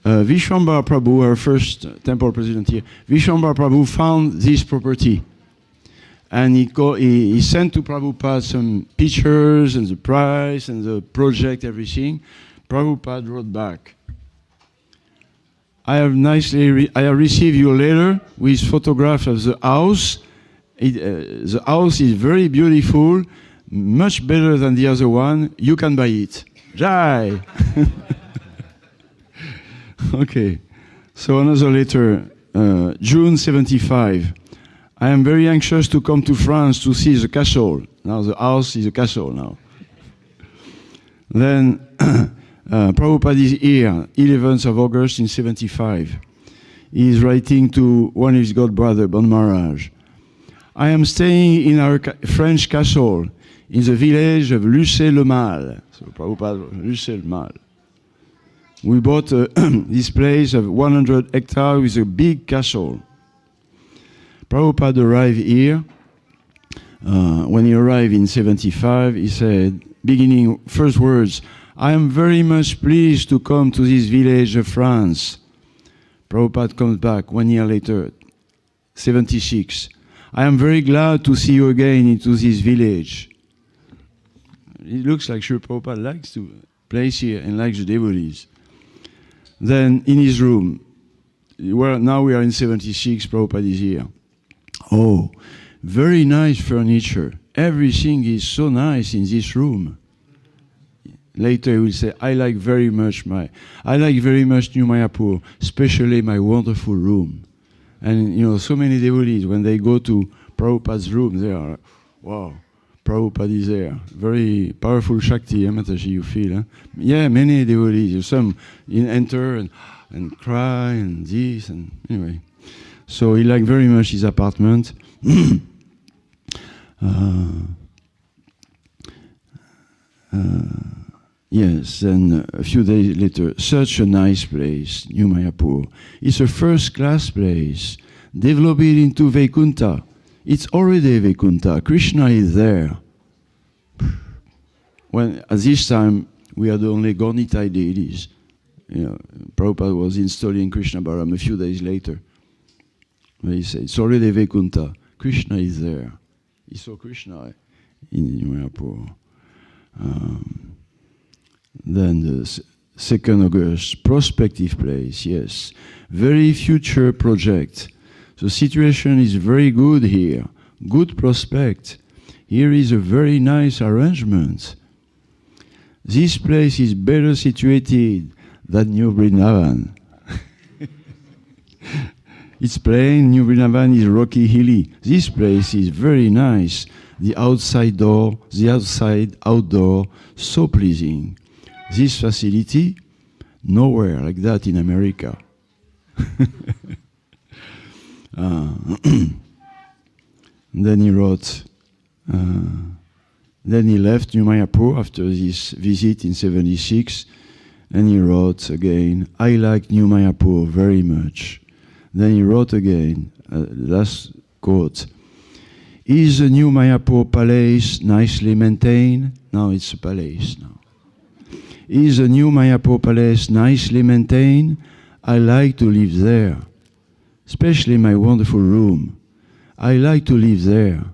Vishwambara Prabhu, our first temple president here, Vishwambara Prabhu found this property. And he sent to Prabhupada some pictures and the price and the project, everything. Prabhupada wrote back, I have received your letter with photograph of the house. The house is very beautiful, much better than the other one. You can buy it. Jai! Okay, so another letter, June 75. I am very anxious to come to France to see the castle. Now the house is a castle now. Then Prabhupada is here, 11th of August in 75. He is writing to one of his godbrother, Bon Maharaj. I am staying in our French castle in the village of Lucé-le-Mal. So Prabhupada, Lucé-le-Mal. We bought this place of 100 hectares with a big castle. Prabhupada arrived here. When he arrived in 75, he said, beginning first words, I am very much pleased to come to this village of France. Prabhupada comes back 1 year later, 76. I am very glad to see you again into this village. It looks like Srila Prabhupada likes to place here and likes the devotees. Then in his room, now we are in 76, Prabhupada is here. Oh, very nice furniture. Everything is so nice in this room. Later he will say, I like very much New Mayapur, especially my wonderful room. And you know, so many devotees, when they go to Prabhupada's room, they are, wow, Prabhupada is there. Very powerful Shakti, Mataji, you feel. Huh? Yeah, many devotees. Some enter and cry and this, and anyway. So he liked very much his apartment. Yes, and a few days later, such a nice place, New Mayapur. It's a first-class place, developed into Vaikunta. It's already Vaikunta. Krishna is there. When at this time we had only Gaunitai deities. You know, Prabhupada was installing Krishna Balarama a few days later. He said, it's already Vaikunta. Krishna is there. He saw Krishna in Mayapur. Then the 2nd August, prospective place, yes. Very future project. The situation is very good here. Good prospect. Here is a very nice arrangement. This place is better situated than New Vrindavan. It's plain, New Vrindavan is rocky, hilly. This place is very nice. The outside, outdoor, so pleasing. This facility, nowhere like that in America. Then he wrote, then he left New Mayapur after this visit in 76, and he wrote again, I like New Mayapur very much. Then he wrote again, last quote, is the New Mayapur palace nicely maintained? Now it's a palace now. Is the New Mayapur palace nicely maintained? I like to live there, especially my wonderful room. I like to live there.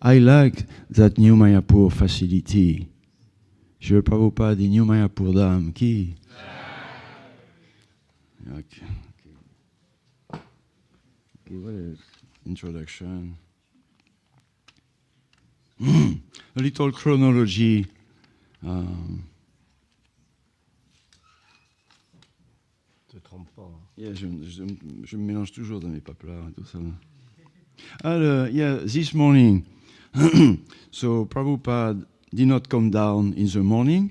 I like that New Mayapur facility. Je Prabhupada in New Mayapur Dham ki. Okay. Okay, what is introduction? A little chronology. Te trompe pas. Hein. Yeah, je me mélange toujours dans mes paplards et tout ça. Yeah, this morning, so Prabhupada did not come down in the morning,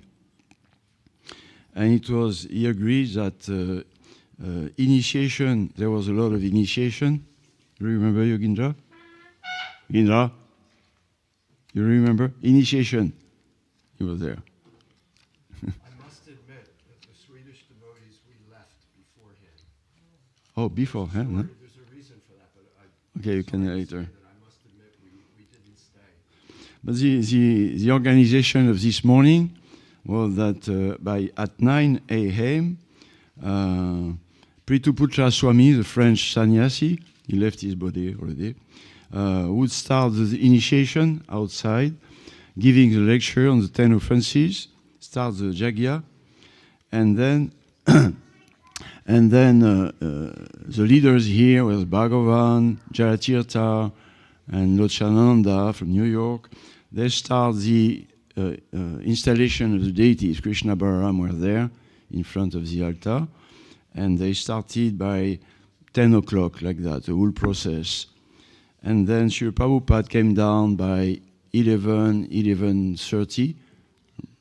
and he agreed that initiation. There was a lot of initiation. You remember Yogindra? Yogindra? You remember? Initiation. He was there. I must admit that the Swedish devotees, we left beforehand. Oh, beforehand, huh? There's a reason for that, but Okay, you can later. I must admit we didn't stay. But the organization of this morning was that at 9 a.m., Prituputra Swami, the French sannyasi, he left his body already, would start the initiation outside, giving the lecture on the 10 offenses, start the Jagya, and then the leaders here was Bhagavan, Jaratirtha, and Lochananda from New York. They start the installation of the deities. Krishna, Balarama were there in front of the altar, and they started by 10 o'clock, like that, the whole process. And then Srila Prabhupada came down by 11:30.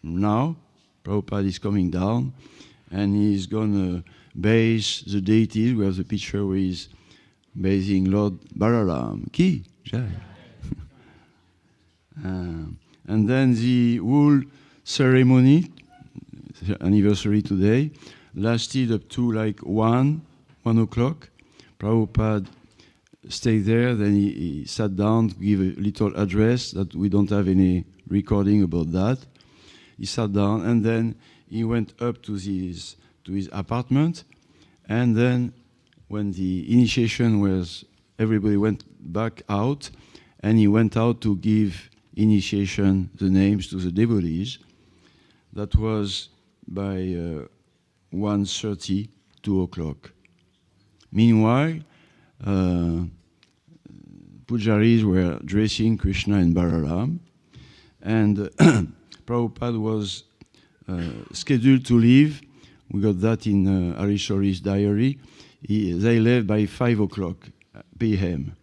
Now, Prabhupada is coming down, and he's going to base the deities. We have the picture with basing Lord Balarama. Ki Jai. And then the whole ceremony, the anniversary today, lasted up to like 1 o'clock. Prabhupada stayed there, then he sat down to give a little address that we don't have any recording about that. He sat down, and then he went up to his apartment, and then when the initiation was, everybody went back out, and he went out to give initiation, the names to the devotees. That was by 1:30, 2 o'clock. Meanwhile, pujaris were dressing Krishna and Balaram, and Prabhupada was scheduled to leave. We got that in Arishori's diary. They left by 5 o'clock p.m.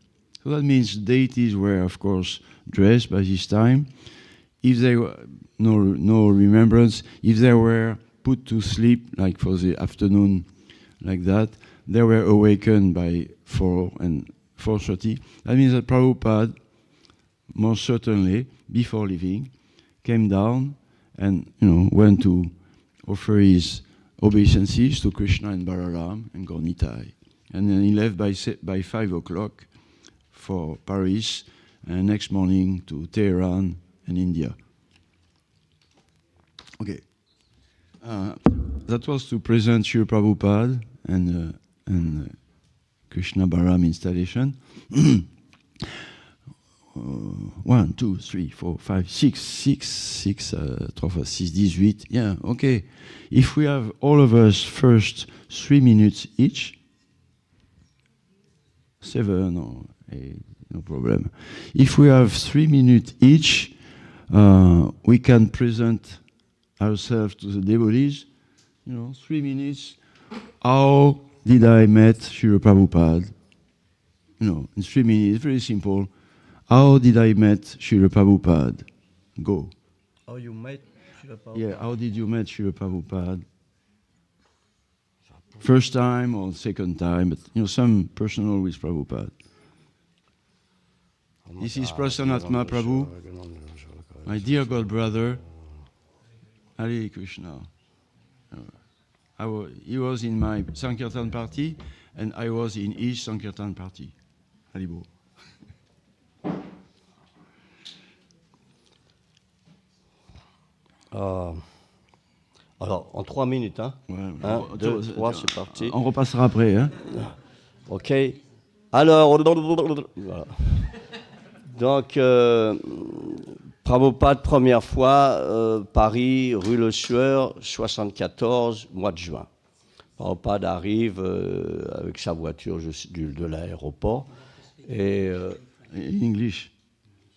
So that means deities were, of course, dressed by this time. If they were no remembrance, if they were put to sleep, like for the afternoon, like that, they were awakened by 4 and 4:30. That means that Prabhupada, most certainly, before leaving, came down and went to offer his obeisances to Krishna and Balaram and Gornitai. And then he left by 5 o'clock for Paris, and next morning to Tehran and India. Okay. That was to present Srila Prabhupada and Krishna Balaram installation. 1, 2, 3, 4, 5, 6, 3 fois 6, 18. Yeah, okay. If we have all of us first 3 minutes each, 7 or 8, no problem. If we have 3 minutes each, we can present ourselves to the devotees. 3 minutes. How did I met Srila Prabhupada? In 3 minutes, very simple. How did I met Srila Prabhupada? Go. How you met Srila Prabhupada? Yeah, how did you met Srila Prabhupada? First time or second time, but some personal with Prabhupada. This is Prasanatma Prabhu, my dear God brother, Hare Krishna. He was in my Sankirtan party, and I was in his Sankirtan party. Haribo. Alors, en 3 minutes, hein? Ouais, 1, 2, 3, c'est parti. On repassera après, hein? Ok. Alors, voilà. Donc, Prabhupada, première fois, Paris, rue Le Sueur, 74, mois de juin. Prabhupada arrive avec sa voiture de l'aéroport. Et, In English.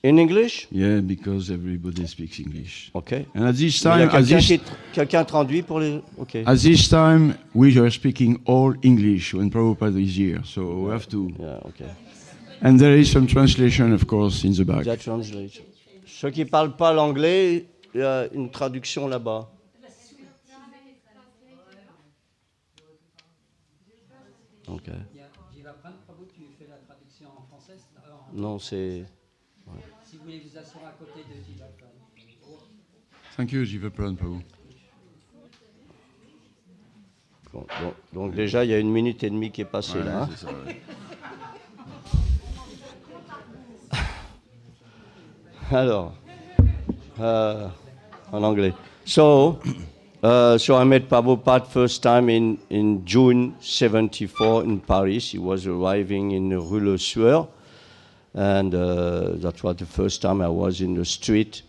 in English? Yeah, because everybody speaks English. Ok. And at this Il y a time, quelqu'un traduit pour les... Ok. at this time, we are speaking all English when Prabhupada is here, so we have to. Yeah, ok. And there is some translation, of course, in the back. That translation. Ceux qui ne parlent pas l'anglais, il y a une traduction là-bas. Ok. Il y a Jivaprant, Prabhu, tu fais la traduction en français? Non, c'est... Si vous voulez vous asseoir à côté de Jivaprant. Thank you, Jivaprant Prabhu. Donc déjà, il y a 1 minute et demie qui est passée là. Hein. C'est ça, ouais. Alors, en anglais. So I met Prabhupada first time in June 74 in Paris. He was arriving in Rue Le Sueur, and that was the first time I was in the street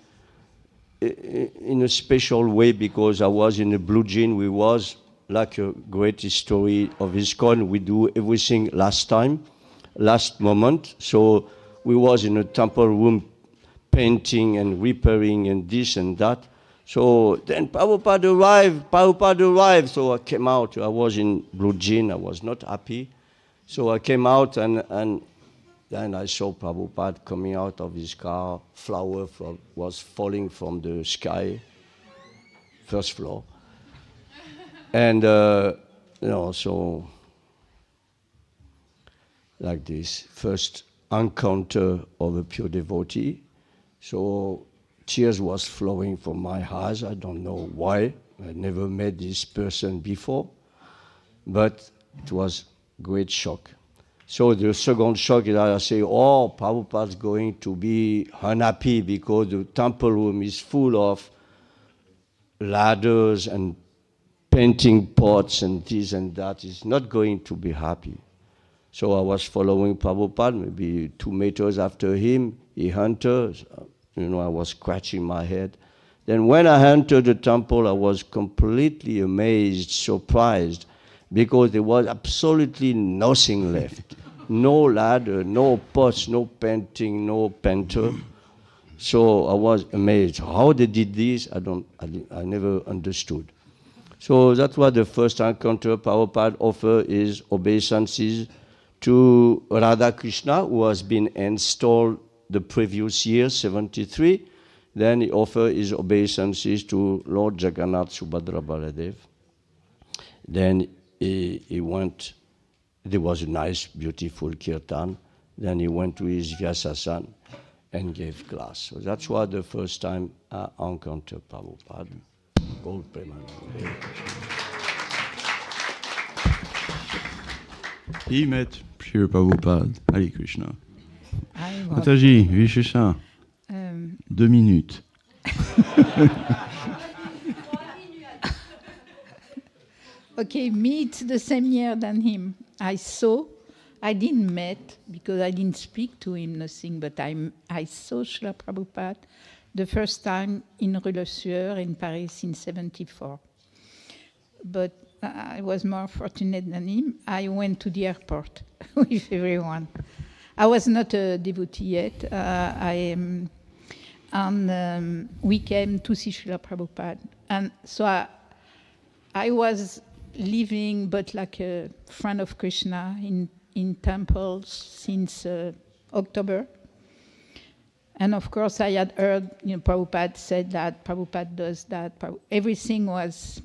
in a special way because I was in a blue jean. We was like a great history of ISKCON. We do everything last moment. So we was in a temple room painting and repairing and this and that. So then Prabhupada arrived. So I came out. I was in blue jean. I was not happy. So I came out and then I saw Prabhupada coming out of his car. Flower was falling from the sky, first floor. And, so like this, first encounter of a pure devotee. So tears was flowing from my eyes. I don't know why. I never met this person before. But it was great shock. So the second shock is that I say, Prabhupada's going to be unhappy because the temple room is full of ladders and painting pots and this and that. He's not going to be happy. So I was following Prabhupada, maybe 2 meters after him. He entered. I was scratching my head. Then when I entered the temple, I was completely amazed, surprised, because there was absolutely nothing left. No ladder, no pots, no painting, no painter. So I was amazed. How they did this, I never understood. So that was the first encounter. Prabhupada offered his obeisances to Radha Krishna, who has been installed the previous year, 73. Then he offered his obeisances to Lord Jagannath Subhadra Baladev. Then he went, there was a nice, beautiful kirtan. Then he went to his Vyasasan and gave class. So that's why the first time I encountered Prabhupada. Gold Premanand. He met Sri Prabhupada. Hare Krishna. I was, Mataji, Vishesha. 2 minutes. okay, me, it's the same year than him. I didn't meet because I didn't speak to him, nothing, but I saw Srila Prabhupada the first time in Rue Le Sueur in Paris in 74. But I was more fortunate than him. I went to the airport with everyone. I was not a devotee yet. We came to see Srila Prabhupada. And so I was living, but like a friend of Krishna in temples since October. And of course, I had heard, Prabhupada said that, Prabhupada does that. Everything was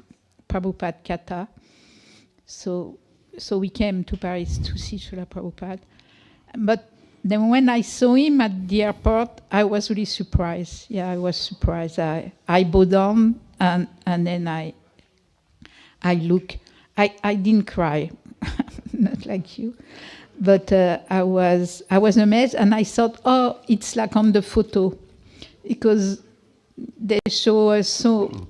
Prabhupada Kata. So we came to Paris to see Srila Prabhupada. But then when I saw him at the airport, I was really surprised. Yeah, I was surprised. I bowed down and then I look. I didn't cry, not like you. But I was amazed, and I thought, it's like on the photo, because they show us so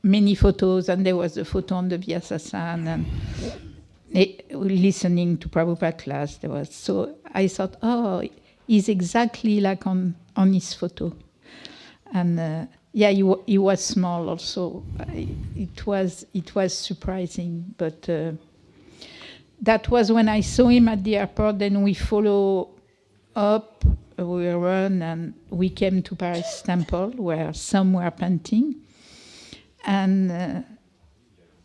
many photos, and there was a photo on the Vyasasan, and listening to Prabhupada class. So I thought, he's exactly like on his photo, and he was small also. It was surprising, but. That was when I saw him at the airport. Then we follow up, we run, and we came to Paris Temple where some were painting. And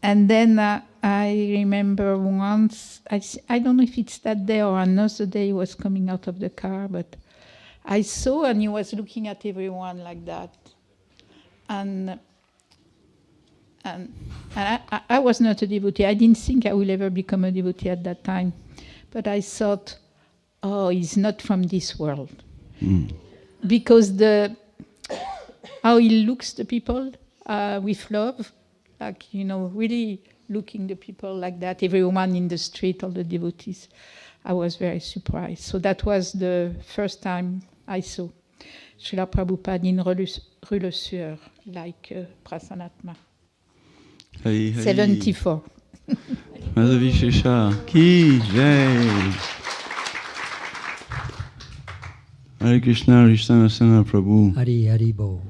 then I remember once, I don't know if it's that day or another day, he was coming out of the car, but I saw, and he was looking at everyone like that. And I was not a devotee. I didn't think I will ever become a devotee at that time. But I thought, oh, he's not from this world. Because how he looks the people with love, like, really looking the people like that, everyone in the street, all the devotees. I was very surprised. So that was the first time I saw Srila Prabhupada in Rue Le Sueur, like Prasanatma. Hari Hari. 74. Madhavishesha ki jai. Hare Krishna, Krishna Prabhu. Hari Hari Bo.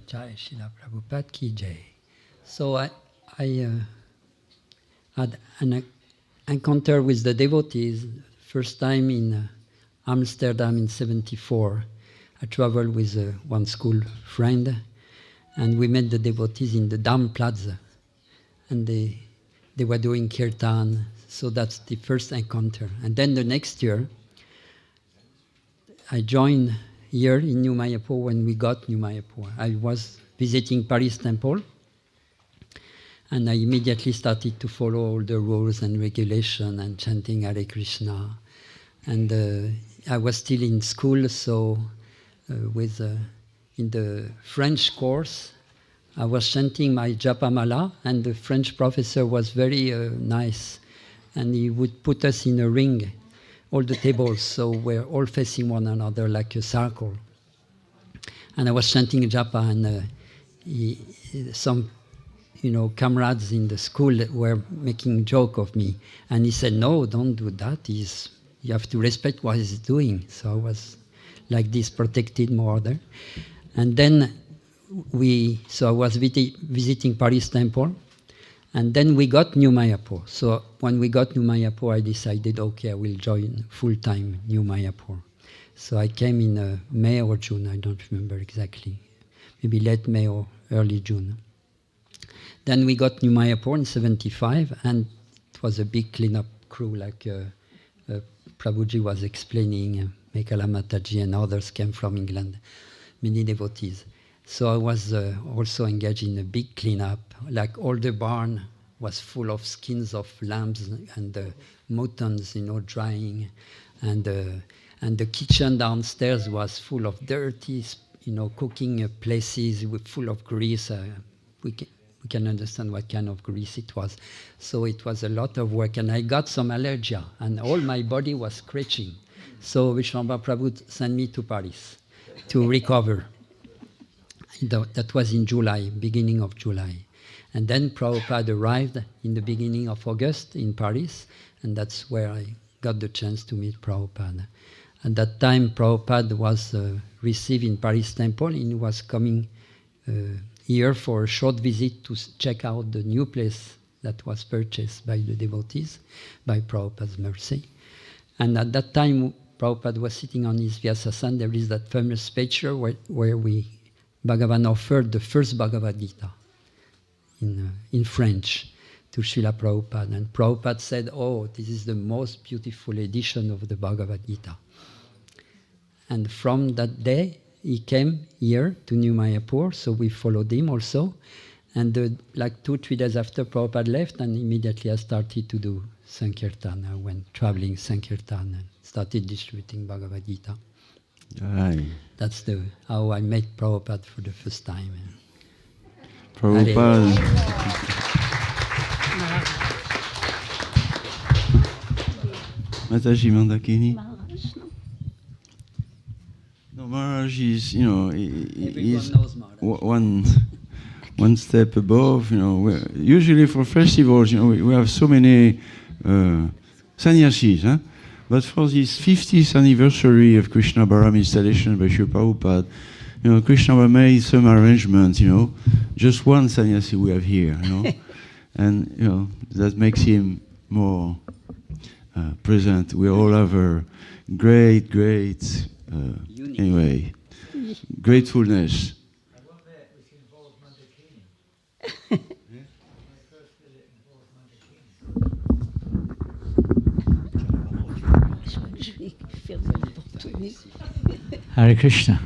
Jai Srila Prabhupada ki jai. So I had an encounter with the devotees first time in Amsterdam in 74. I traveled with one school friend, and we met the devotees in the Dam Plaza, and they were doing kirtan. So that's the first encounter. And then the next year, I joined here in New Mayapur when we got New Mayapur. I was visiting Paris Temple, and I immediately started to follow all the rules and regulations and chanting Hare Krishna. And I was still in school, so in the French course, I was chanting my Japamala, and the French professor was very nice, and he would put us in a ring, all the tables, so we're all facing one another like a circle. And I was chanting Japa, and some comrades in the school were making joke of me. And he said, no, don't do that. You have to respect what he's doing. So I was like this, protected more there. And then I was visiting Paris Temple. And then we got New Mayapur. So when we got New Mayapur, I decided, okay, I will join full-time New Mayapur. So I came in May or June, I don't remember exactly. Maybe late May or early June. Then we got New Mayapur in 75, and it was a big cleanup crew, like Prabhuji was explaining, Mekala Mataji and others came from England, many devotees. So I was also engaged in a big cleanup, like all the barn was full of skins of lambs and muttons, drying, and the kitchen downstairs was full of dirty, cooking places full of grease. We can understand what kind of grease it was. So it was a lot of work, and I got some allergy, and all my body was scratching. So Vishnamba Prabhu sent me to Paris to recover. That was in July, beginning of July. And then Prabhupada arrived in the beginning of August in Paris, and that's where I got the chance to meet Prabhupada. At that time, Prabhupada was received in Paris Temple, and he was coming here for a short visit to check out the new place that was purchased by the devotees, by Prabhupada's mercy. And at that time, Prabhupada was sitting on his Vyasasana. There is that famous picture where Bhagavan offered the first Bhagavad Gita in French to Srila Prabhupada. And Prabhupada said, oh, this is the most beautiful edition of the Bhagavad Gita. And from that day, he came here to New Mayapur, so we followed him also. And like 2-3 days after, Prabhupada left, and immediately I started to do Sankirtan. I went traveling Sankirtan and started distributing Bhagavad Gita. Aye. That's how I met Prabhupada for the first time. Prabhupada. Mataji Mandakini. No, Maharaj is, he's knows Maharaj. one step above. Usually for festivals, we have so many sannyasis, huh? But for this 50th anniversary of Krishna Balarama installation by Srila Prabhupada, Krishna made some arrangements, just one sannyasi we have here, and that makes him more present. We all have a great, anyway, gratefulness. I went there, it was involved Mandakini. My first visit involved Hare Krishna.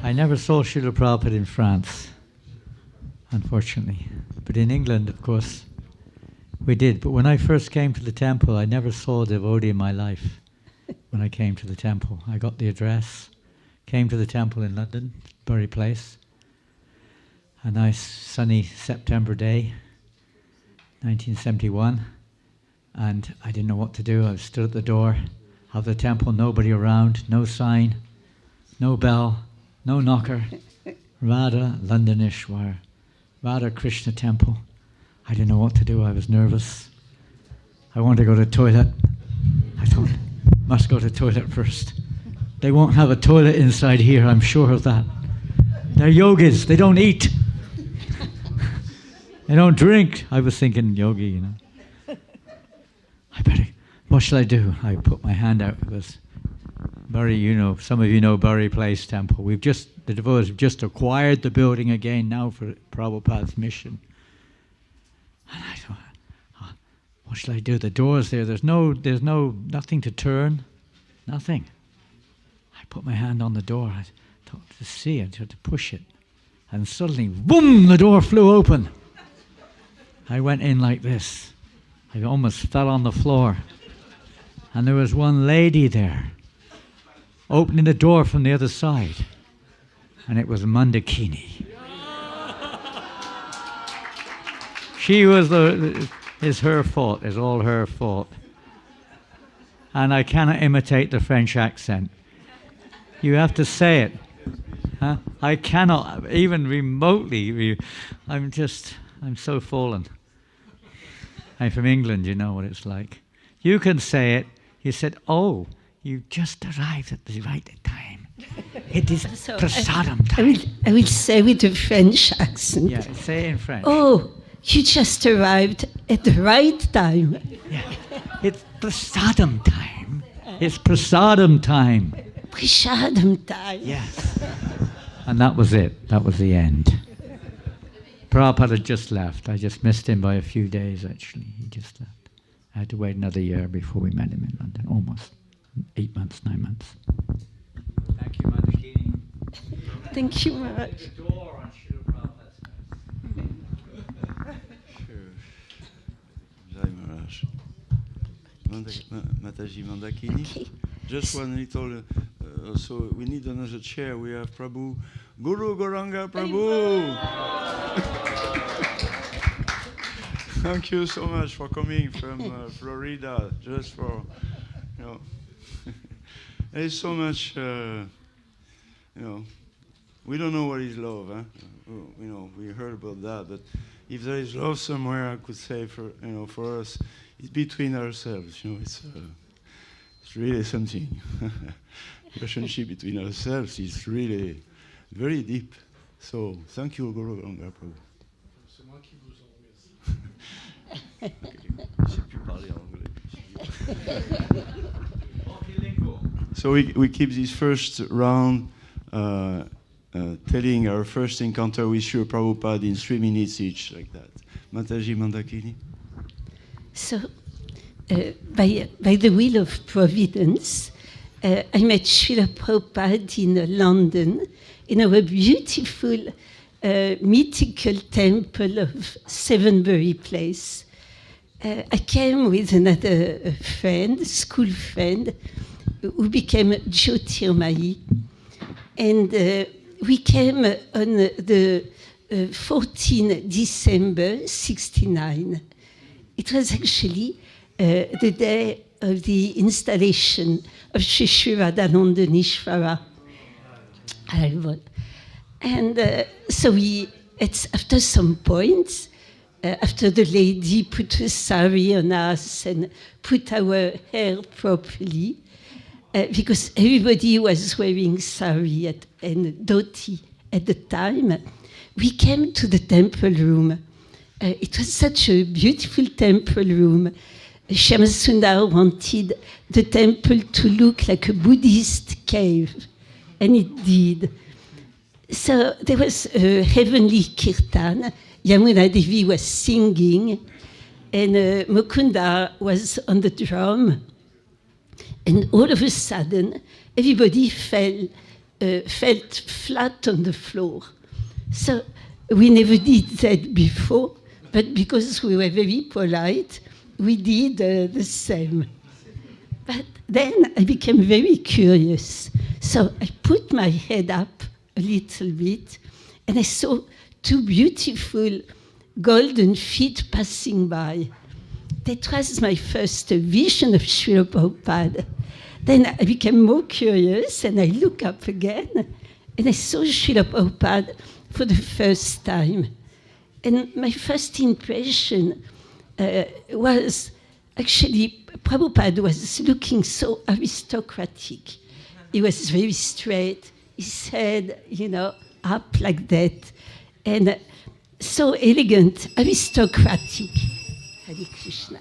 I never saw Srila Prabhupada in France. unfortunately. But in England, of course, we did. But when I first came to the temple, I never saw a devotee in my life. When I came to the temple, I got the address, came to the temple in London, Bury Place, a nice sunny September day, 1971, and I didn't know what to do. I stood at the door of the temple, nobody around, no sign, no bell, no knocker. Radha Londonishwar, Radha Krishna temple. I didn't know what to do. I was nervous. I wanted to go to the toilet. I thought, must go to the toilet first. They won't have a toilet inside here, I'm sure of that. They're yogis, they don't eat. They don't drink. I was thinking yogi, you know. What shall I do? I put my hand out. It was Bury, you know, some of you know Bury Place Temple. The devotees have just acquired the building again now for Prabhupada's mission. And I thought, what shall I do? The door's there. There's nothing to turn, nothing. I put my hand on the door. I thought to see it, to push it, and suddenly, boom! The door flew open. I went in like this. I almost fell on the floor, and there was one lady there, opening the door from the other side, and it was Mandakini. She was it's her fault, it's all her fault. And I cannot imitate the French accent. You have to say it. Huh? I cannot, even remotely, I'm so fallen. I'm from England, you know what it's like. You can say it, you said, oh, you just arrived at the right time. It is prasadam time. I will say with a French accent. Yeah, say it in French. Oh, you just arrived at the right time. Yeah. It's prasadam time. It's prasadam time. Prasadam time. Yes. And that was it. That was the end. Prabhupada had just left. I just missed him by a few days, actually. He just left. I had to wait another year before we met him in London. Almost 8 months, 9 months. Thank you, Mandakini. Thank you much. The door on Srila Prabhupada's Jai Maharaj. Mataji Mandakini. Okay. Just one little, so we need another chair. We have Prabhu, Guru Goranga Prabhu. Thank you so much for coming from Florida, just for, you know, there's so much, you know, we don't know what is love, huh? You know, we heard about that, but if there is love somewhere, I could say for, you know, for us, it's between ourselves, you know, it's really something. Relationship between ourselves is really very deep. So, thank you, Guru Ganga Prabhu. C'est moi qui vous en remercie. Je sais plus parler anglais. So we keep this first round telling our first encounter with Srila Prabhupada in 3 minutes each, like that. Mataji Mandakini. So, by the will of Providence, I met Srila Prabhupada in London, in our beautiful mythical temple of Sevenbury Place. I came with another friend, school friend, who became Jyotirmayi. And we came on the 14 December 69. It was actually the day of the installation of Shri Radhananda Nishvara. And so after some point, after the lady put a sari on us and put our hair properly, because everybody was wearing sari and dhoti at the time, we came to the temple room. It was such a beautiful temple room. Shyamasundar wanted the temple to look like a Buddhist cave, and it did. So there was a heavenly kirtan. Yamuna Devi was singing, and Mukunda was on the drum. And all of a sudden, everybody felt flat on the floor. So we never did that before, but because we were very polite, we did the same. But then I became very curious. So I put my head up a little bit, and I saw two beautiful golden feet passing by. That was my first vision of Srila Prabhupada. Then I became more curious, and I looked up again, and I saw Srila Prabhupada for the first time. And my first impression was actually Prabhupada was looking so aristocratic. He was very straight, his head, up like that, and so elegant, aristocratic. Hare Krishna.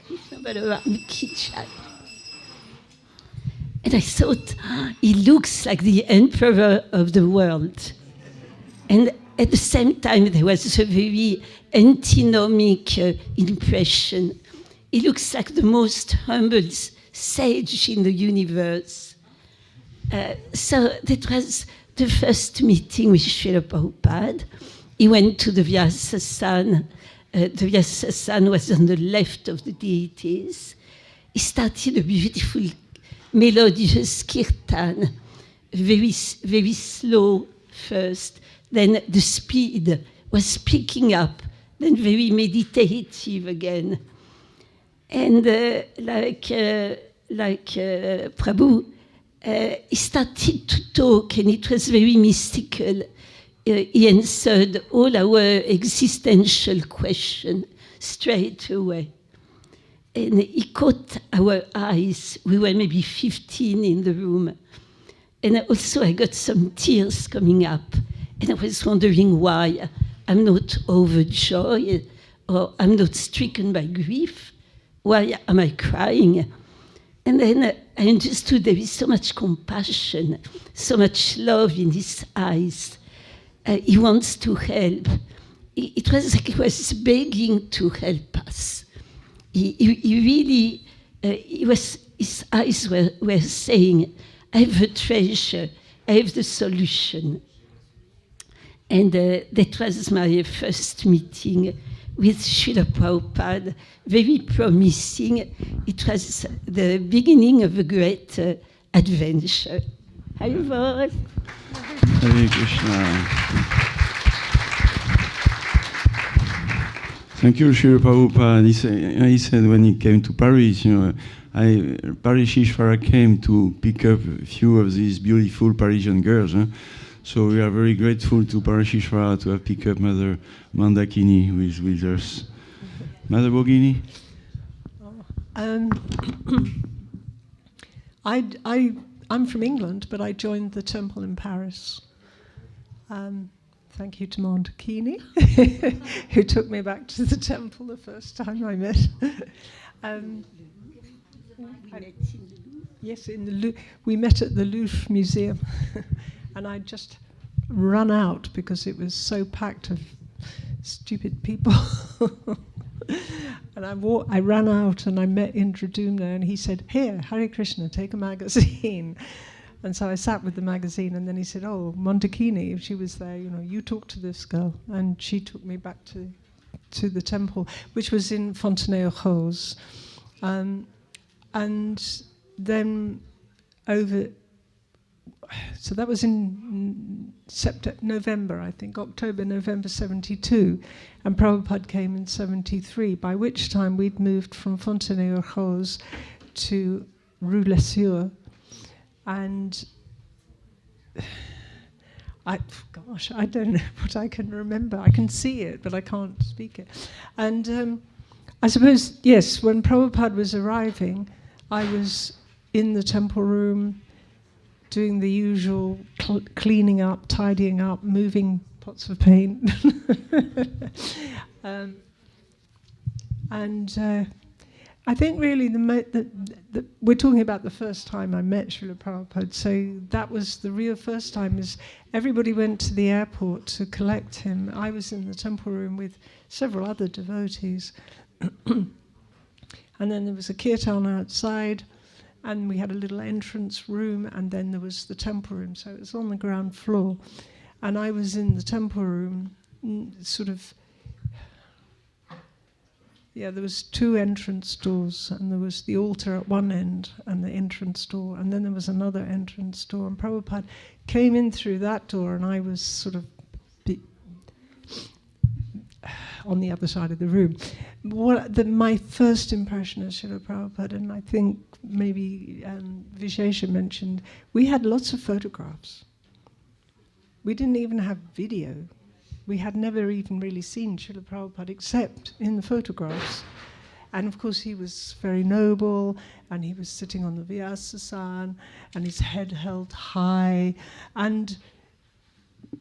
Krishna Balarama Ki Jai. And I thought, he looks like the emperor of the world. And at the same time, there was a very antinomic impression. He looks like the most humble sage in the universe. So that was the first meeting with Srila Prabhupada. He went to the Vyasa-san. The Vyasa-san was on the left of the deities. He started a beautiful, melodious kirtan, very, very slow first. Then the speed was picking up, then very meditative again. And like Prabhu, he started to talk, and it was very mystical. He answered all our existential questions straight away. And he caught our eyes. We were maybe 15 in the room. And also I got some tears coming up. And I was wondering why I'm not overjoyed or I'm not stricken by grief. Why am I crying? And then I understood there is so much compassion, so much love in his eyes. He wants to help. It was like he was begging to help us. He really, his eyes were saying, I have a treasure, I have the solution. And that was my first meeting with Srila Prabhupada, very promising. It was the beginning of a great adventure. Hare Krishna. Thank you, Srila Prabhupada. He said when he came to Paris, Parishishvara came to pick up a few of these beautiful Parisian girls. So we are very grateful to Parishishvara to have picked up Mother Mandakini with us. Mother Bogini? I'm from England, but I joined the temple in Paris. Thank you to Mandakini, who took me back to the temple the first time I met. Yes, we met at the Louvre Museum. And I just ran out because it was so packed of stupid people. And I ran out and I met Indra there, and he said, "Here, Hare Krishna, take a magazine." And so I sat with the magazine, and then he said, "Oh, Mandakini, she was there, you talk to this girl." And she took me back to the temple, which was in Fontenay-aux-Roses. And then so that was in November, I think, November 72. And Prabhupada came in 73, by which time we'd moved from Fontenay-aux-Roses to Rue Lessure. And I don't know what I can remember. I can see it, but I can't speak it. And I suppose, yes, when Prabhupada was arriving, I was in the temple room doing the usual cleaning up, tidying up, moving pots of paint. I think really we're talking about the first time I met Srila Prabhupada, so that was the real first time. Is everybody went to the airport to collect him. I was in the temple room with several other devotees. And then there was a kirtan outside, and we had a little entrance room, and then there was the temple room, so it was on the ground floor. and I was in the temple room, sort of. Yeah, there was 2 entrance doors, and there was the altar at one end and the entrance door, and then there was another entrance door. And Prabhupada came in through that door, and I was sort of on the other side of the room. My first impression of Srila Prabhupada, and I think maybe Vishesha mentioned, we had lots of photographs. We didn't even have video. We had never even really seen Srila Prabhupada except in the photographs. And of course he was very noble, and he was sitting on the Vyasasana, and his head held high. And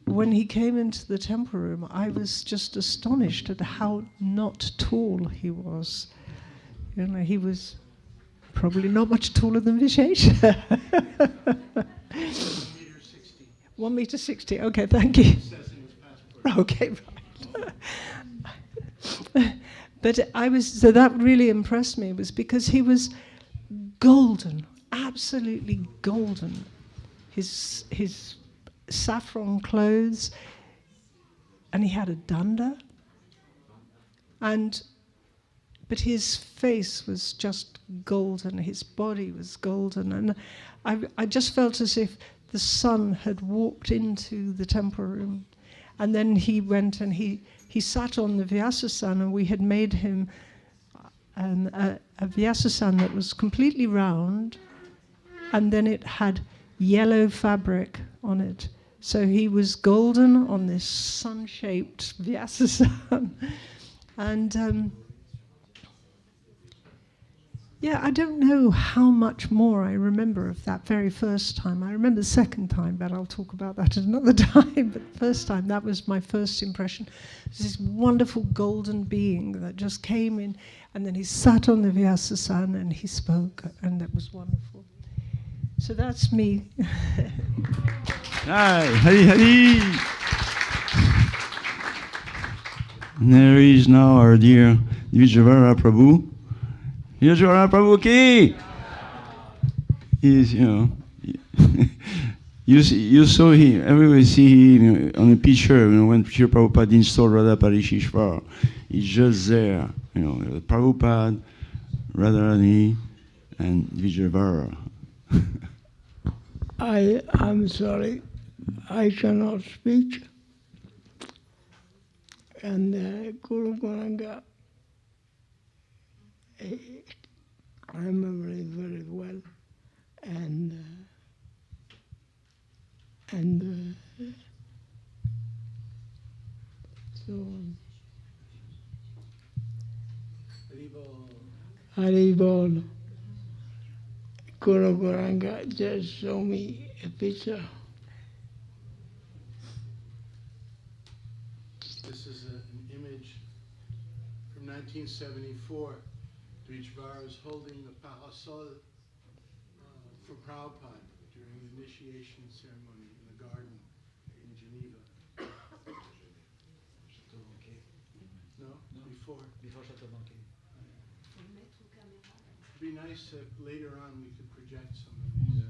when he came into the temple room, I was just astonished at how not tall he was. You know, he was probably not much taller than Vishesha. 1 meter 60. Okay, thank you. Okay, right. But so that really impressed me, was because he was golden, absolutely golden. His saffron clothes, and he had a danda, but his face was just golden, his body was golden, and I just felt as if the sun had walked into the temple room. And then he went and he sat on the Vyasasana, and we had made him a Vyasasana that was completely round, and then it had yellow fabric on it. So he was golden on this sun-shaped Vyasasana. And yeah, I don't know how much more I remember of that very first time. I remember the second time, but I'll talk about that at another time. But the first time, that was my first impression. This wonderful golden being that just came in, and then he sat on the Vyasasana and he spoke, and that was wonderful. So that's me. Hi, Hari Hari. And there is now our dear Vijayavara Prabhu. Vijayavara Prabhu ki! He's, you know, you saw him, everybody see him on a picture, you know, when Srila Prabhupada installed Radha Parishishvar. He's just there, you know, Prabhupada, Radharani, and Vijayavara. I am sorry, I cannot speak. And Guru Goranga, I remember it very well. And so Haribol. Guru Goranga just showed me a picture. This is an image from 1974. Vijayavara is holding the parasol for Prabhupada during the initiation ceremony in the garden in Geneva. No? Before? It'd be nice if later on we could project some of these.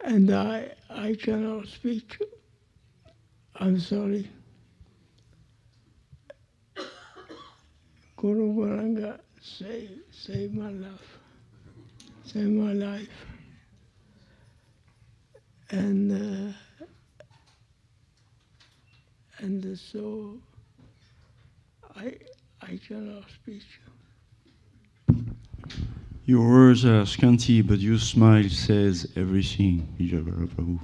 And I cannot speak. I'm sorry. Guru Goranga save my life. Save my life. And so I cannot speak. Your words are scanty, but your smile says everything, Vijayavara Prabhu.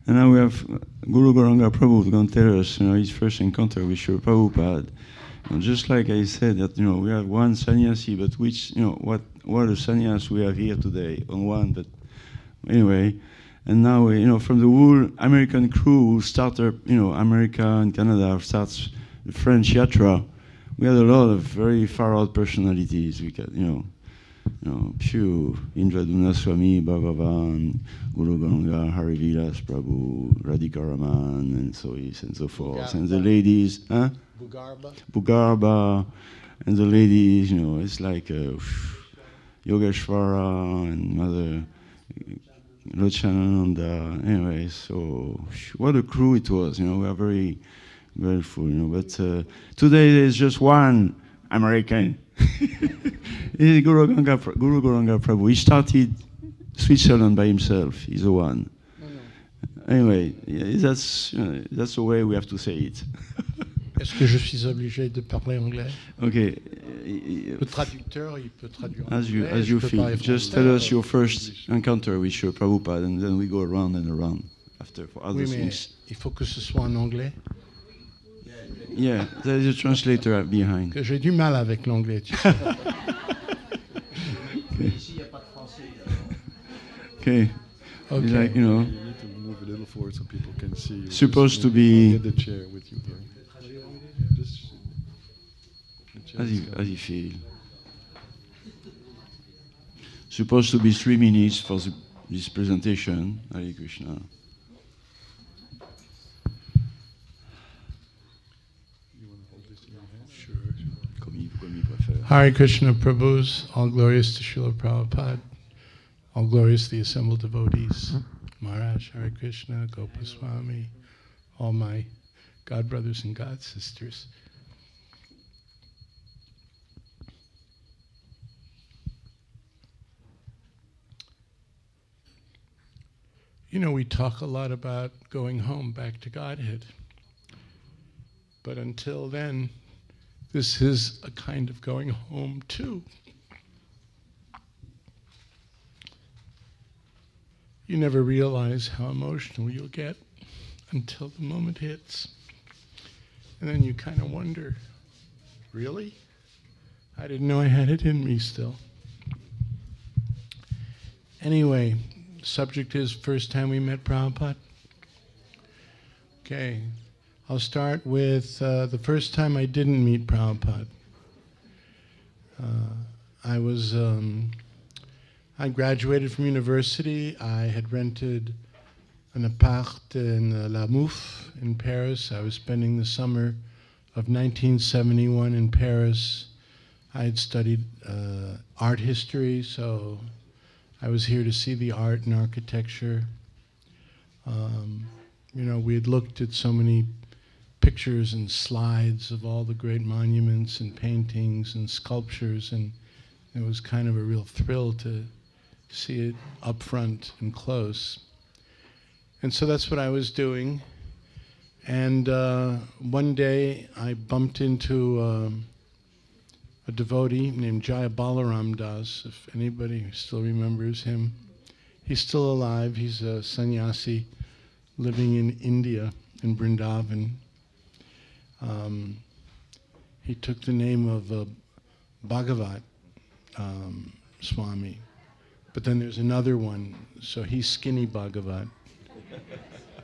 And now we have Guru Goranga Prabhu going to tell us, you know, his first encounter with Srila Prabhupada. And just like I said, that, you know, we have one sannyasi, but which, you know, what a sannyas we have here today on one, but anyway. And now, you know, from the whole American crew who started, you know, America and Canada starts the French Yatra, we had a lot of very far out personalities. We got, you know, phew, Indraduna Swami, Bhagavan, Guru Ganga, Hari Vilas Prabhu, Radhika Raman, and so on and so forth. And the ladies, Bugarba, and the ladies, it's like Yogeshvara and Mother Lochananda. Anyway, so what a crew it was. We are very grateful. But today there's just one American. Guru Goranga Prabhu. He started Switzerland by himself. He's the one. Anyway, that's the way we have to say it. Est-ce que je suis obligé de parler anglais? Okay. Le traducteur, il peut traduire en As anglais. you feel. Just tell us your first encounter with your Prabhupada, and then we go around and around after for other Oui, mais things. il faut que ce soit en anglais. Yeah, there is a translator behind. Que j'ai du mal avec l'anglais, tu sais. Okay. Okay. Like, You need to move a little forward so people can see you. Supposed Just to be- Get the chair with you here. Just the chair As is you feel. Supposed to be 3 minutes for this presentation. Hare Krishna. You want to hold this in your hand? Sure. Comme il préfère. Hare Krishna Prabhus, all glorious to Srila Prabhupada, all glorious to the assembled devotees, Maharaj, Hare Krishna, Gopaswami, all my God brothers and God sisters. We talk a lot about going home back to Godhead. But until then, this is a kind of going home too. You never realize how emotional you'll get until the moment hits. And then you kind of wonder, really? I didn't know I had it in me still. Anyway, subject is first time we met Prabhupada. Okay, I'll start with the first time I didn't meet Prabhupada. I graduated from university. I had rented an appart in La Mouffe in Paris. I was spending the summer of 1971 in Paris. I had studied art history, so I was here to see the art and architecture. We had looked at so many pictures and slides of all the great monuments and paintings and sculptures, and it was kind of a real thrill to see it up front and close. And so that's what I was doing. And one day I bumped into a devotee named Jaya Balaram Das, if anybody still remembers him. He's still alive. He's a sannyasi living in India, in Vrindavan. He took the name of Bhagavat Swami. But then there's another one, so he's Skinny Bhagavat.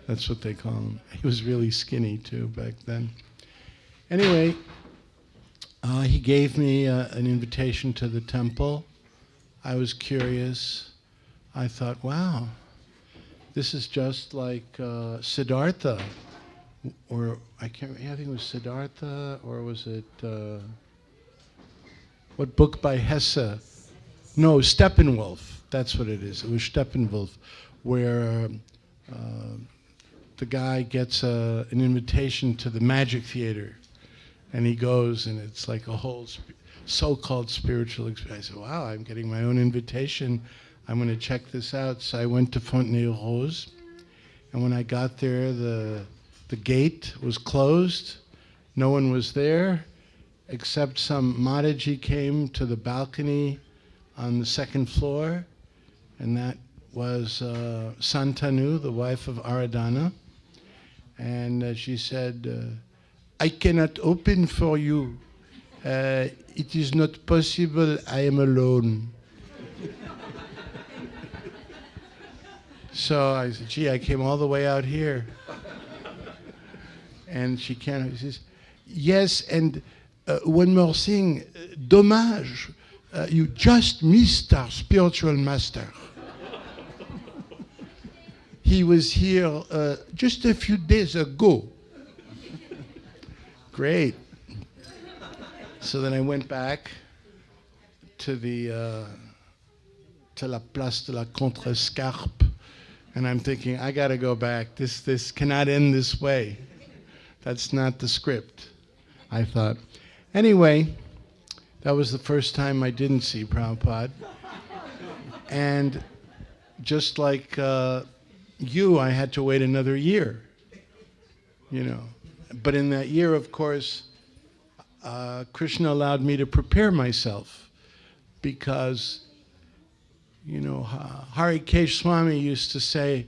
That's what they call him. He was really skinny too back then. Anyway, he gave me an invitation to the temple. I was curious. I thought, wow, this is just like Siddhartha, or I think it was Siddhartha, or was it, what book by Hesse? No, Steppenwolf, that's what it is. It was Steppenwolf, where the guy gets an invitation to the Magic Theater, and he goes, and it's like a whole so-called spiritual experience. I said, wow, I'm getting my own invitation. I'm going to check this out. So I went to Fontenay-aux-Roses, and when I got there, the gate was closed. No one was there, except some Mataji came to the balcony on the second floor, and that was Santanu, the wife of Aradhana. And she said, I cannot open for you. It is not possible, I am alone. So I said, gee, I came all the way out here. And she says, yes, and one more thing, dommage, You just missed our spiritual master. He was here just a few days ago. Great. So then I went back to the to la place de la Contrescarpe, and I'm thinking, I got to go back. This cannot end this way. That's not the script, I thought. Anyway, that was the first time I didn't see Prabhupada. And just like you, I had to wait another year, you know. But in that year, of course, Krishna allowed me to prepare myself because, you know, Hari Kesh Swami used to say,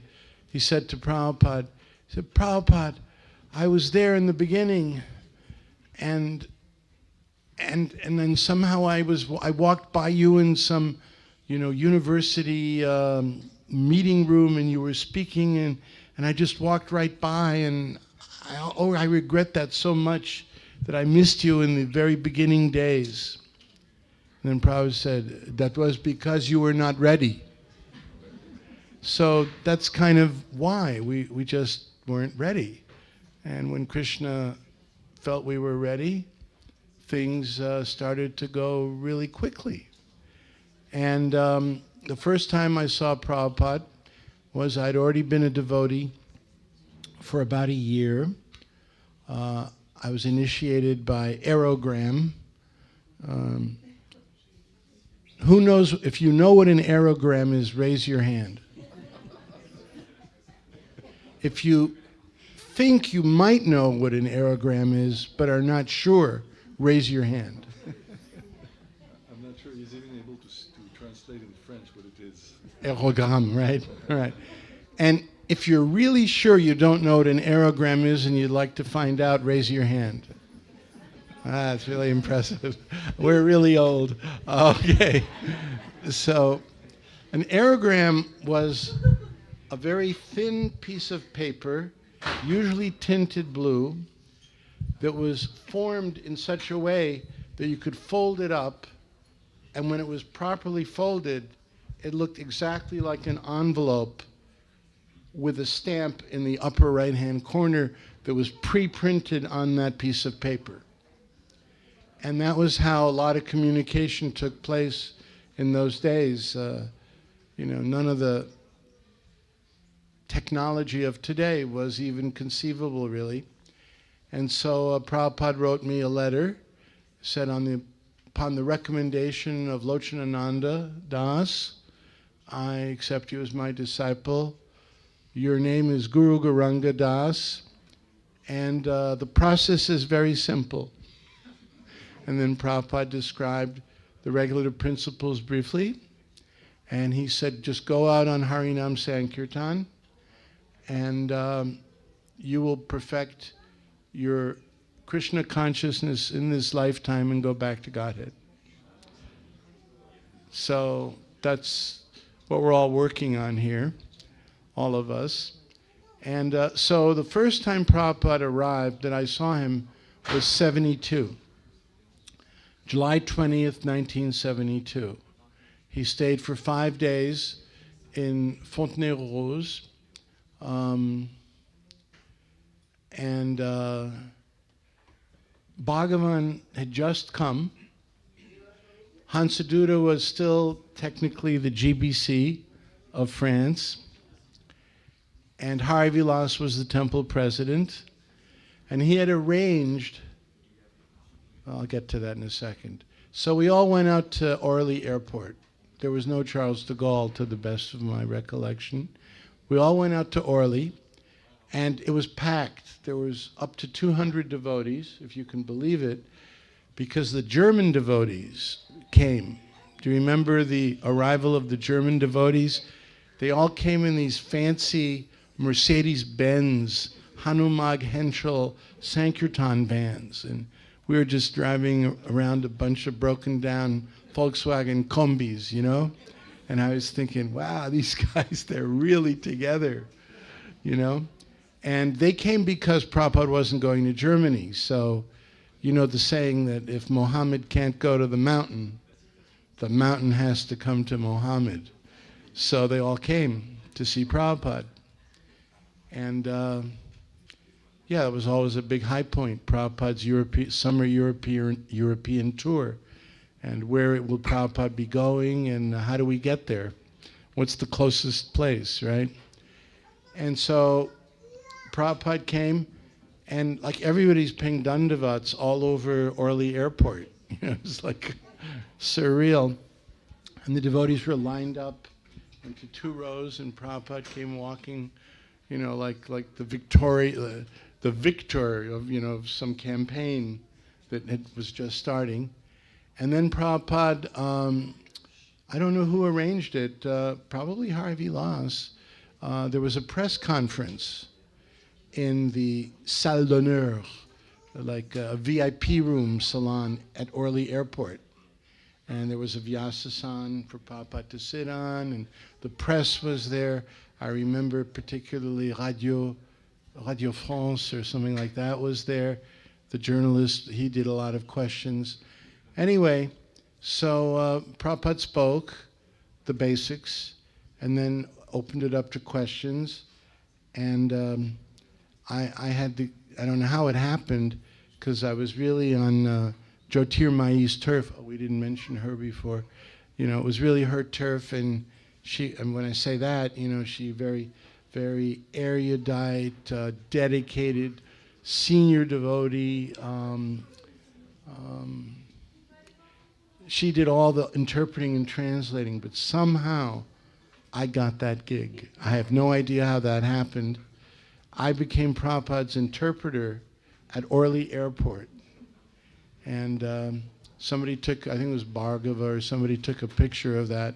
he said to Prabhupada, he said, Prabhupada, I was there in the beginning, and then somehow I walked by you in some, you know, university meeting room, and you were speaking, and I just walked right by, and I regret that so much, that I missed you in the very beginning days. And then Prabhupada said, that was because you were not ready. So that's kind of why we just weren't ready. And when Krishna felt we were ready, things started to go really quickly. And the first time I saw Prabhupada was I'd already been a devotee for about a year. I was initiated by aerogram. Who knows, if you know what an aerogram is, raise your hand. If you think you might know what an aerogram is, but are not sure, raise your hand. I'm not sure he's even able to translate in French what it is. Aerogram, right? All right. And if you're really sure you don't know what an aerogram is and you'd like to find out, raise your hand. That's really impressive. We're really old. Okay. So an aerogram was a very thin piece of paper, usually tinted blue, that was formed in such a way that you could fold it up, and when it was properly folded, it looked exactly like an envelope with a stamp in the upper right-hand corner that was pre-printed on that piece of paper. And that was how a lot of communication took place in those days. You know, none of the technology of today was even conceivable, really. And so Prabhupada wrote me a letter, said upon the recommendation of Lochanananda Das, I accept you as my disciple. Your name is Guru Gauranga Das, and the process is very simple. And then Prabhupada described the regulative principles briefly, and he said, just go out on Harinam Sankirtan, and you will perfect your Krishna consciousness in this lifetime and go back to Godhead. So that's what we're all working on here, all of us. And so the first time Prabhupada arrived that I saw him was 72. July 20th, 1972. He stayed for 5 days in Fontenay-Rose, and Bhagavan had just come. Hansadutta was still technically the GBC of France, and Hari Vilas was the temple president, and he had arranged, I'll get to that in a second. So we all went out to Orly Airport. There was no Charles de Gaulle, to the best of my recollection. We all went out to Orly, and it was packed. There was up to 200 devotees, if you can believe it, because the German devotees came. Do you remember the arrival of the German devotees? They all came in these fancy Mercedes-Benz, Hanumag Henschel Sankirtan vans, and we were just driving around a bunch of broken down Volkswagen Kombis, you know? And I was thinking, wow, these guys, they're really together, you know? And they came because Prabhupada wasn't going to Germany. So, you know the saying that if Mohammed can't go to the mountain, the mountain has to come to Mohammed. So they all came to see Prabhupada. And yeah, it was always a big high point, Prabhupada's summer European tour. And where will Prabhupada be going, and how do we get there? What's the closest place, right? And so Prabhupada came, and like everybody's paying dandavats all over Orly Airport. It's like surreal. And the devotees were lined up into 2 rows, and Prabhupada came walking, like the victor of, of some campaign that was just starting. And then Prabhupada, I don't know who arranged it, probably Hari Vilas. There was a press conference in the salle d'honneur, like a VIP room salon at Orly Airport. And there was a Vyasasan for Prabhupada to sit on, and the press was there. I remember particularly Radio France or something like that was there. The journalist, he did a lot of questions. Anyway, so Prabhupada spoke the basics and then opened it up to questions. And I don't know how it happened, because I was really on Jyotirmayi's turf. Oh, we didn't mention her before. It was really her turf, and when I say that, she very, very erudite, dedicated, senior devotee. She did all the interpreting and translating, but somehow I got that gig. I have no idea how that happened. I became Prabhupada's interpreter at Orly Airport. And somebody took, I think it was Bhargava, or somebody took a picture of that.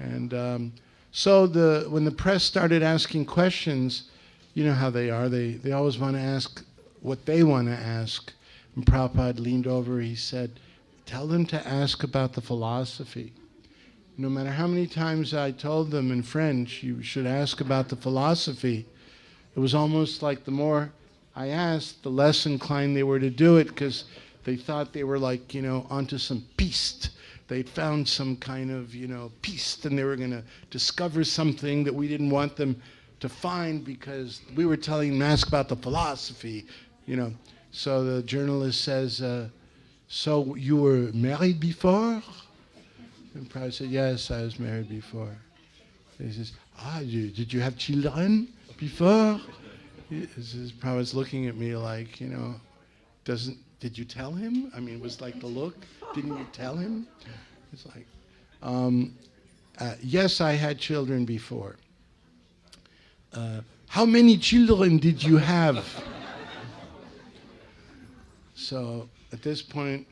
And so when the press started asking questions, you know how they are. They always want to ask what they want to ask. And Prabhupada leaned over, he said, tell them to ask about the philosophy. No matter how many times I told them in French, you should ask about the philosophy, it was almost like the more I asked, the less inclined they were to do it, because they thought they were like, onto some piste. They found some kind of, piste, and they were going to discover something that we didn't want them to find, because we were telling them to ask about the philosophy, So the journalist says, so you were married before? And Prabhupada said, yes, I was married before. He says, did you have children before? Prabhupada's looking at me like, did you tell him? I mean, it was like the look. Didn't you tell him? It's like, yes, I had children before. How many children did you have? So at this point,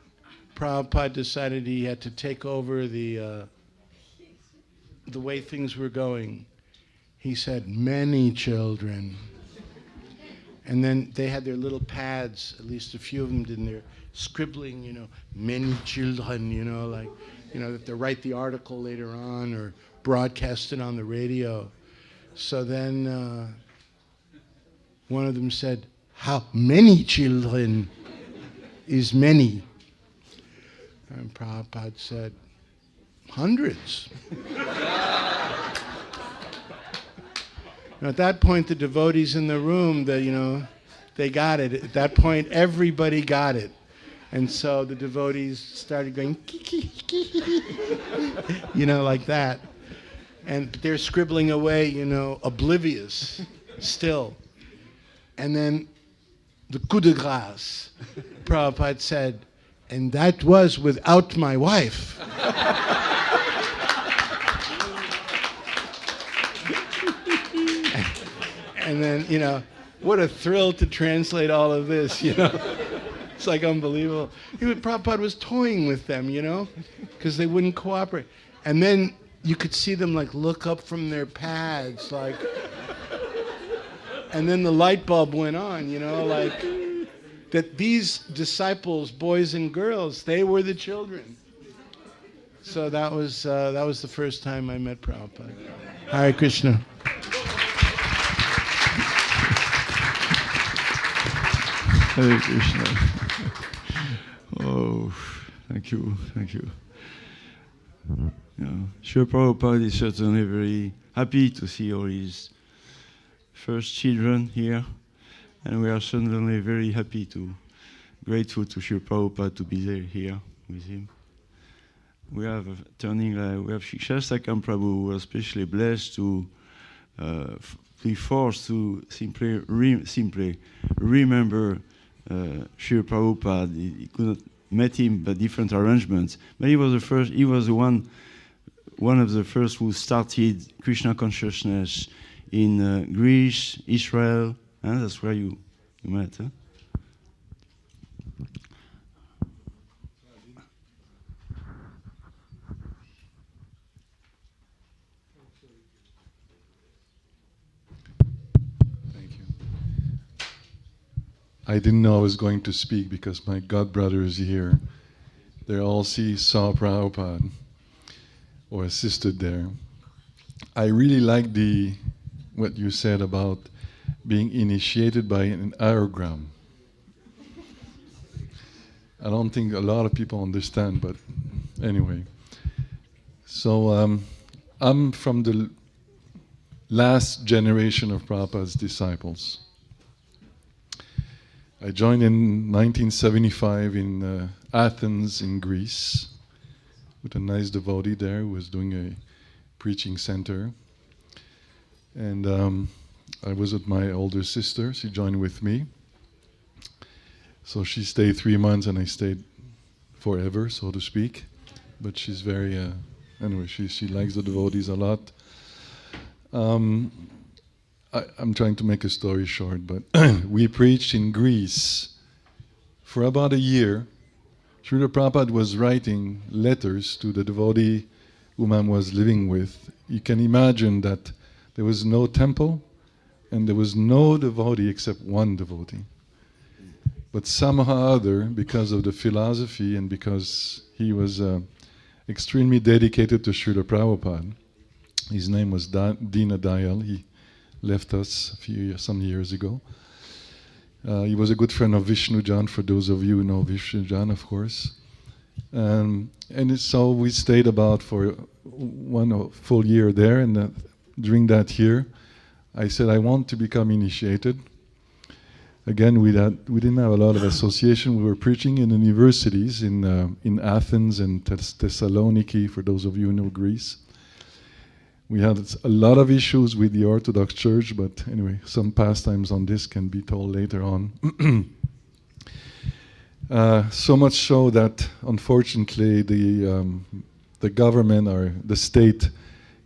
Prabhupada decided he had to take over the way things were going. He said, many children. And then they had their little pads, at least a few of them did, and they're scribbling, many children, like, that they write the article later on or broadcast it on the radio. So then one of them said, how many children is many? And Prabhupada said, hundreds. At that point, the devotees in the room, they got it. At that point, everybody got it. And so the devotees started going, like that. And they're scribbling away, oblivious still. And then the coup de grâce, Prabhupada said, and that was without my wife. And then, what a thrill to translate all of this, It's like unbelievable. Prabhupada was toying with them, because they wouldn't cooperate. And then you could see them look up from their pads, and then the light bulb went on, that these disciples, boys and girls, they were the children. So that was the first time I met Prabhupada. Hare Krishna. Hare Krishna. Oh, thank you. Srila Prabhupada is certainly very happy to see all his first children here, and we are certainly very happy grateful to Srila Prabhupada to be there here with him. We have we have Shastakam Prabhu, who was especially blessed to be forced to simply remember Srila Prabhupada. He could not met him by different arrangements, but he was the first. He was one of the first who started Krishna consciousness in Greece, Israel. That's where you met. Huh? I didn't know I was going to speak because my godbrother is here. They all saw Prabhupada or assisted there. I really like what you said about being initiated by an aerogram. I don't think a lot of people understand, but anyway. So I'm from the last generation of Prabhupada's disciples. I joined in 1975 in Athens in Greece with a nice devotee there who was doing a preaching center. And I was with my older sister. She joined with me. So she stayed 3 months and I stayed forever, so to speak. But she's very, anyway, she likes the devotees a lot. I'm trying to make a story short, but we preached in Greece for about a year. Srila Prabhupada was writing letters to the devotee whom I was living with. You can imagine that there was no temple and there was no devotee except one devotee. But somehow or other, because of the philosophy and because he was extremely dedicated to Srila Prabhupada, his name was Dina Dayal. He left us some years ago. He was a good friend of Vishnu Jan, for those of you who know Vishnu Jan, of course. And so we stayed about for 1 full year there, and during that year, I said, I want to become initiated. Again, we didn't have a lot of association. We were preaching in universities in Athens and Thessaloniki, for those of you who know Greece. We had a lot of issues with the Orthodox Church, but anyway, some pastimes on this can be told later on. So much so that, unfortunately, the government or the state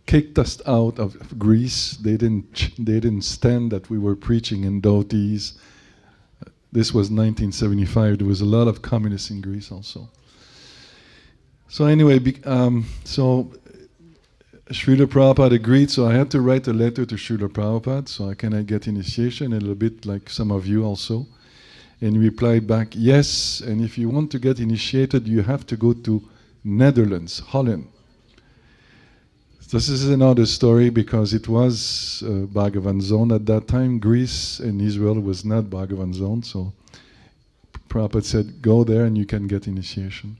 kicked us out of Greece. They didn't stand that we were preaching in dhotis. This was 1975. There was a lot of communists in Greece also. So anyway, Srila Prabhupada agreed, so I had to write a letter to Srila Prabhupada, so I can get initiation, a little bit like some of you also. And he replied back, yes, and if you want to get initiated, you have to go to Netherlands, Holland. This is another story because it was Bhagavan zone at that time. Greece and Israel was not Bhagavan zone, so Prabhupada said, go there and you can get initiation.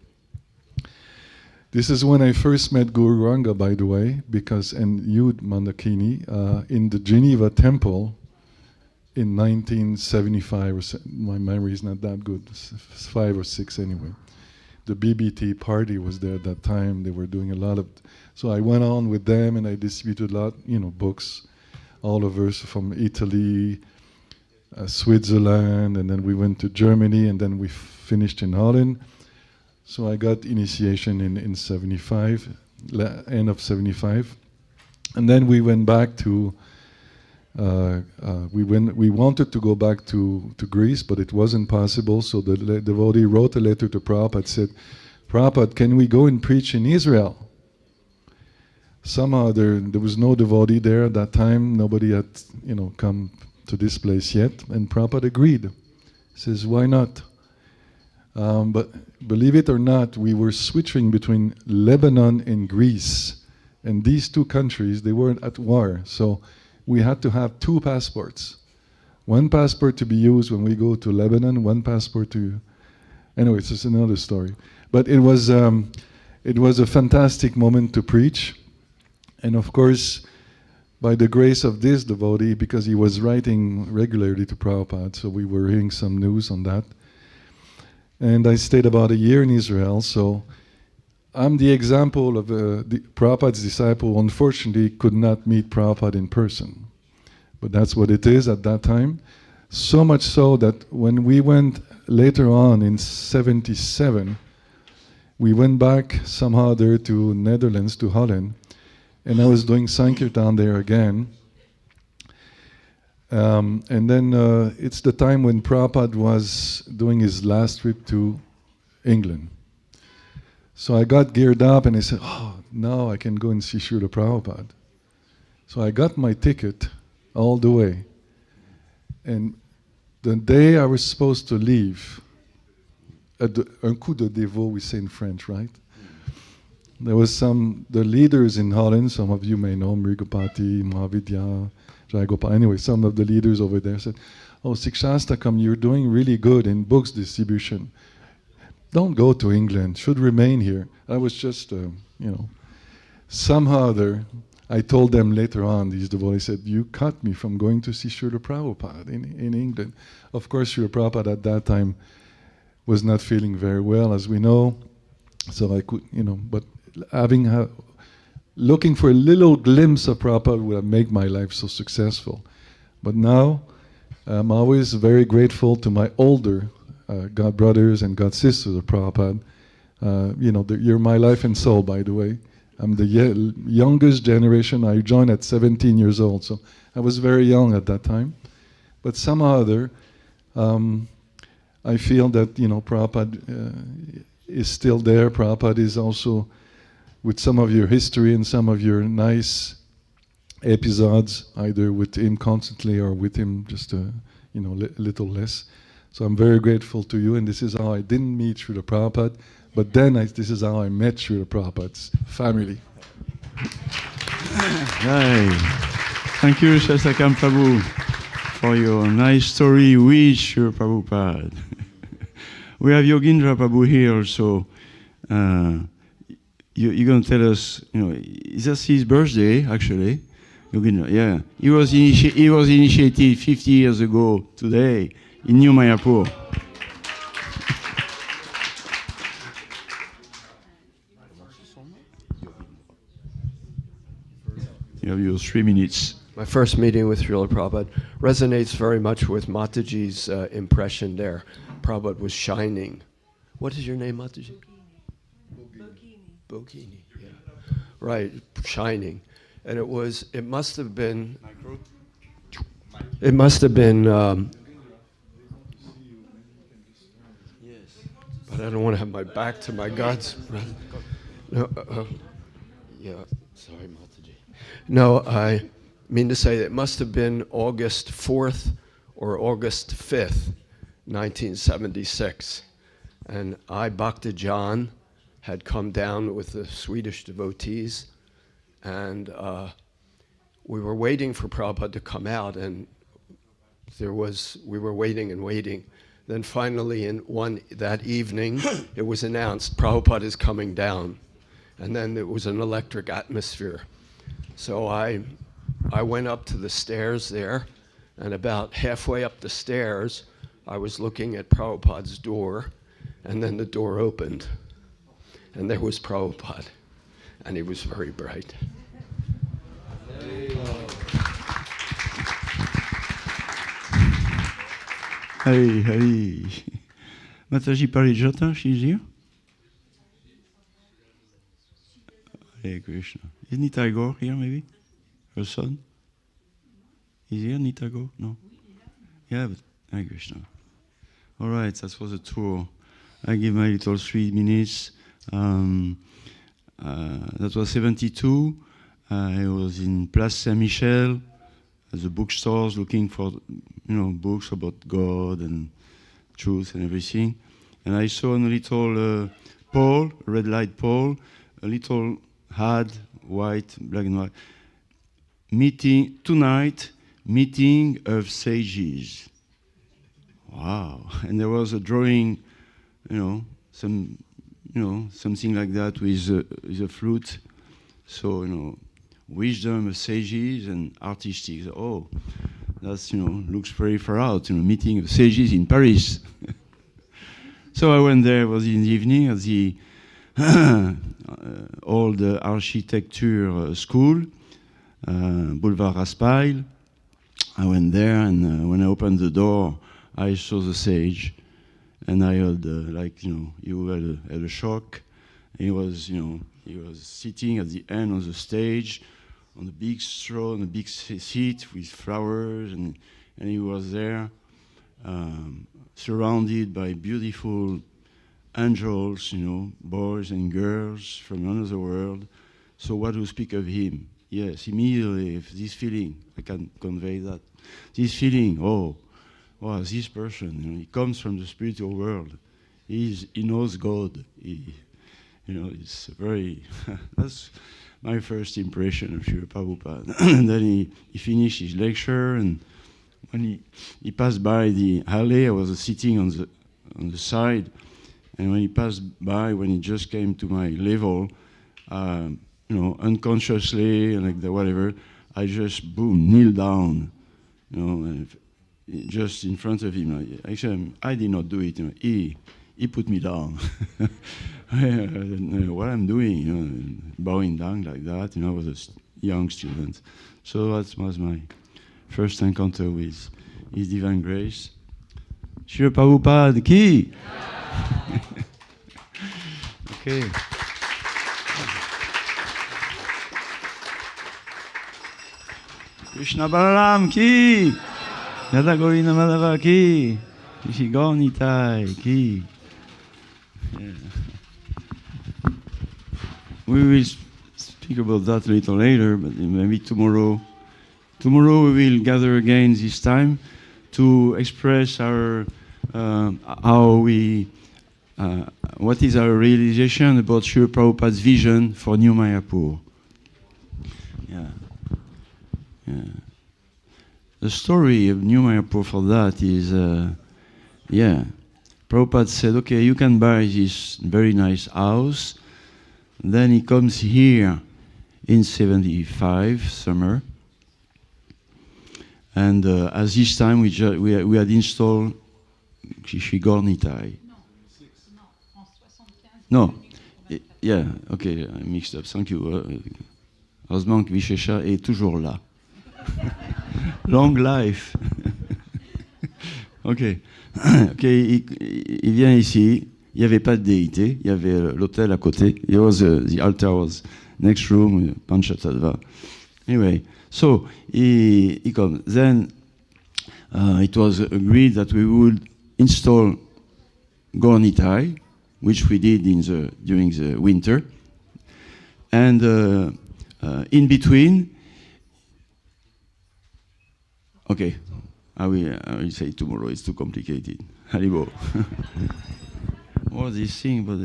This is when I first met Guru Ranga, by the way, and you, Mandakini, in the Geneva temple in 1975. My memory is not that good, 5 or 6 anyway. The BBT party was there at that time. They were doing a lot of... So I went on with them and I distributed a lot, books all over from Italy, Switzerland, and then we went to Germany, and then we finished in Holland. So I got initiation in 75, end of 75. And then we went back to, we wanted to go back to Greece, but it wasn't possible. So the devotee wrote a letter to Prabhupada, said, Prabhupada, can we go and preach in Israel? Somehow there was no devotee there at that time. Nobody had, come to this place yet. And Prabhupada agreed. He says, why not? But believe it or not, we were switching between Lebanon and Greece. And these two countries, they weren't at war. So we had to have 2 passports. 1 passport to be used when we go to Lebanon, 1 passport to... Anyway, it's just another story. But it was it was a fantastic moment to preach. And of course, by the grace of this devotee, because he was writing regularly to Prabhupada, so we were hearing some news on that. And I stayed about a year in Israel, so I'm the example of Prabhupada's disciple who unfortunately could not meet Prabhupada in person. But that's what it is at that time. So much so that when we went later on in 77, we went back somehow there to Netherlands, to Holland, and I was doing Sankirtan there again. And then it's the time when Prabhupada was doing his last trip to England. So I got geared up and I said, oh, now I can go and see Srila Prabhupada. So I got my ticket all the way. And the day I was supposed to leave, un coup de dévot, we say in French, right? There was the leaders in Holland, some of you may know, Mrigapati, Mahavidya, Jayagopal. Anyway, some of the leaders over there said, oh, Sikshastakam, you're doing really good in books distribution. Don't go to England, should remain here. I was just, somehow there, I told them later on, these devotees said, you cut me from going to see Srila Prabhupada in England. Of course, Srila Prabhupada at that time was not feeling very well, as we know. So I could, but looking for a little glimpse of Prabhupada would have made my life so successful. But now, I'm always very grateful to my older God brothers and God sisters of Prabhupada. You're my life and soul, by the way. I'm the youngest generation. I joined at 17 years old, so I was very young at that time. But somehow or other, I feel that, Prabhupada is still there. Prabhupada is also, with some of your history and some of your nice episodes, either with him constantly or with him just a little less. So I'm very grateful to you, and this is how I didn't meet Srila Prabhupada, but then this is how I met Srila Prabhupada's family. Hi. Thank you, Shastakam Prabhu, for your nice story with Srila Prabhupada. We have Yogindra Prabhu here also. You're going to tell us, is that his birthday, actually? Yogindra, yeah. He was initiated 50 years ago today in New Mayapur. You have your 3 minutes. My first meeting with Srila Prabhupada resonates very much with Mataji's impression there. Prabhupada was shining. What is your name, Mataji? Bokini, yeah. Right, shining. And it must have been, but I don't want to have my back to my gods. No, yeah, sorry, Mataji. No, I mean to say it must have been August 4th or August 5th, 1976. And Bhakta John had come down with the Swedish devotees, and we were waiting for Prabhupada to come out, and we were waiting and waiting. Then finally, that evening, it was announced, Prabhupada is coming down. And then there was an electric atmosphere. So I went up to the stairs there, and about halfway up the stairs, I was looking at Prabhupada's door, and then the door opened. And there was Prabhupada, and he was very bright. Hey. Mataji Parijata, she's here? Hare Krishna. Is Nitagore here, maybe? Her son? Is here, Nitagore? No? Yeah, but Hare Krishna. All right, that was a tour. I give my little 3 minutes. That was 72. I was in Place Saint-Michel at the bookstores looking for, books about God and truth and everything. And I saw a little pole, red light pole, a little had white, black and white. Meeting of sages. Wow. And there was a drawing, some something like that with a flute. So, wisdom of sages and artistic. Oh, that's, looks very far out, meeting of sages in Paris. So I went there, it was in the evening at the old architecture school, Boulevard Raspail. I went there, and when I opened the door, I saw the sage, and I heard, you had a shock. He was sitting at the end of the stage, on a big throne, a big seat with flowers, and he was there, surrounded by beautiful angels, boys and girls from another world. So what to speak of him? Yes, immediately, this feeling, I can convey that. This feeling, wow, this person, he comes from the spiritual world. He knows God. It's very, that's my first impression of Srila Prabhupada. And then he finished his lecture, and when he passed by the alley, I was sitting on the side, and when he passed by, when he just came to my level, unconsciously, and like whatever, I just, boom, kneel down, and just in front of him. Actually, I did not do it. He put me down. I didn't know what I'm doing, bowing down like that. I was a young student. So that was my first encounter with His Divine Grace. Srila Prabhupada ki! Okay. Krishna Balarama ki! Yada Govinda Madhava ki! ISKCON Nitai ki! Yeah. We will speak about that a little later, but maybe tomorrow. Tomorrow we will gather again this time to express our what is our realization about Srila Prabhupada's vision for New Mayapur. Yeah. The story of New Mayapur for that is, Prabhupada said, okay, you can buy this very nice house. Then he comes here in 75, summer. And at this time, we had installed Shigornitai. No. Yeah, okay, I mixed up. Thank you. Heureusement que Vishesha est toujours là. Long life. Ok. Ok, il vient ici. Il n'y avait pas de déité. Il y avait l'hôtel à côté. The altar was next room, Panchatattva. Anyway, so he comes. Then it was agreed that we would install Gornitai, which we did during the winter. And in between, okay, I will say tomorrow. It's too complicated. Haribo. What is this thing? But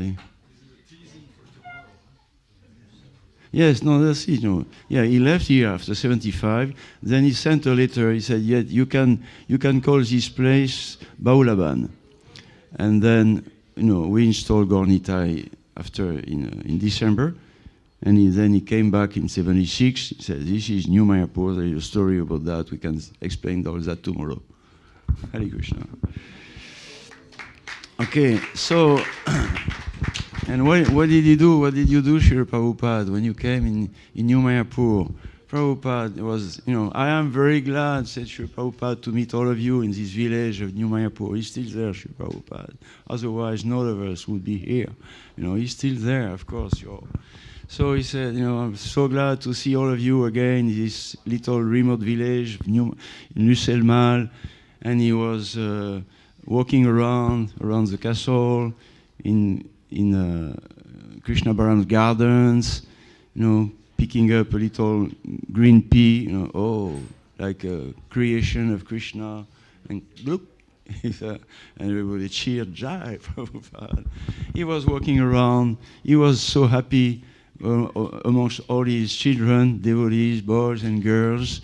yes, no, that's it. No, yeah, he left here after 75. Then he sent a letter. He said, "Yeah, you can call this place Baulaban." And then we installed Gornitai after in December. And then he came back in 76. He said, "This is New Mayapur. There is a story about that. We can explain all that tomorrow." Hare Krishna. Okay, so, and what did he do? What did you do, Srila Prabhupada, when you came in New Mayapur? Prabhupada was, I am very glad, said Srila Prabhupada, to meet all of you in this village of New Mayapur. He's still there, Srila Prabhupada. Otherwise, none of us would be here. He's still there, of course. So he said, I'm so glad to see all of you again in this little remote village in Lucelmal. And he was walking around the castle, in Krishna Balara's gardens, picking up a little green pea, like a creation of Krishna, and look, and everybody cheered, Jai Prabhupada. He was walking around, he was so happy amongst all his children, devotees, boys and girls,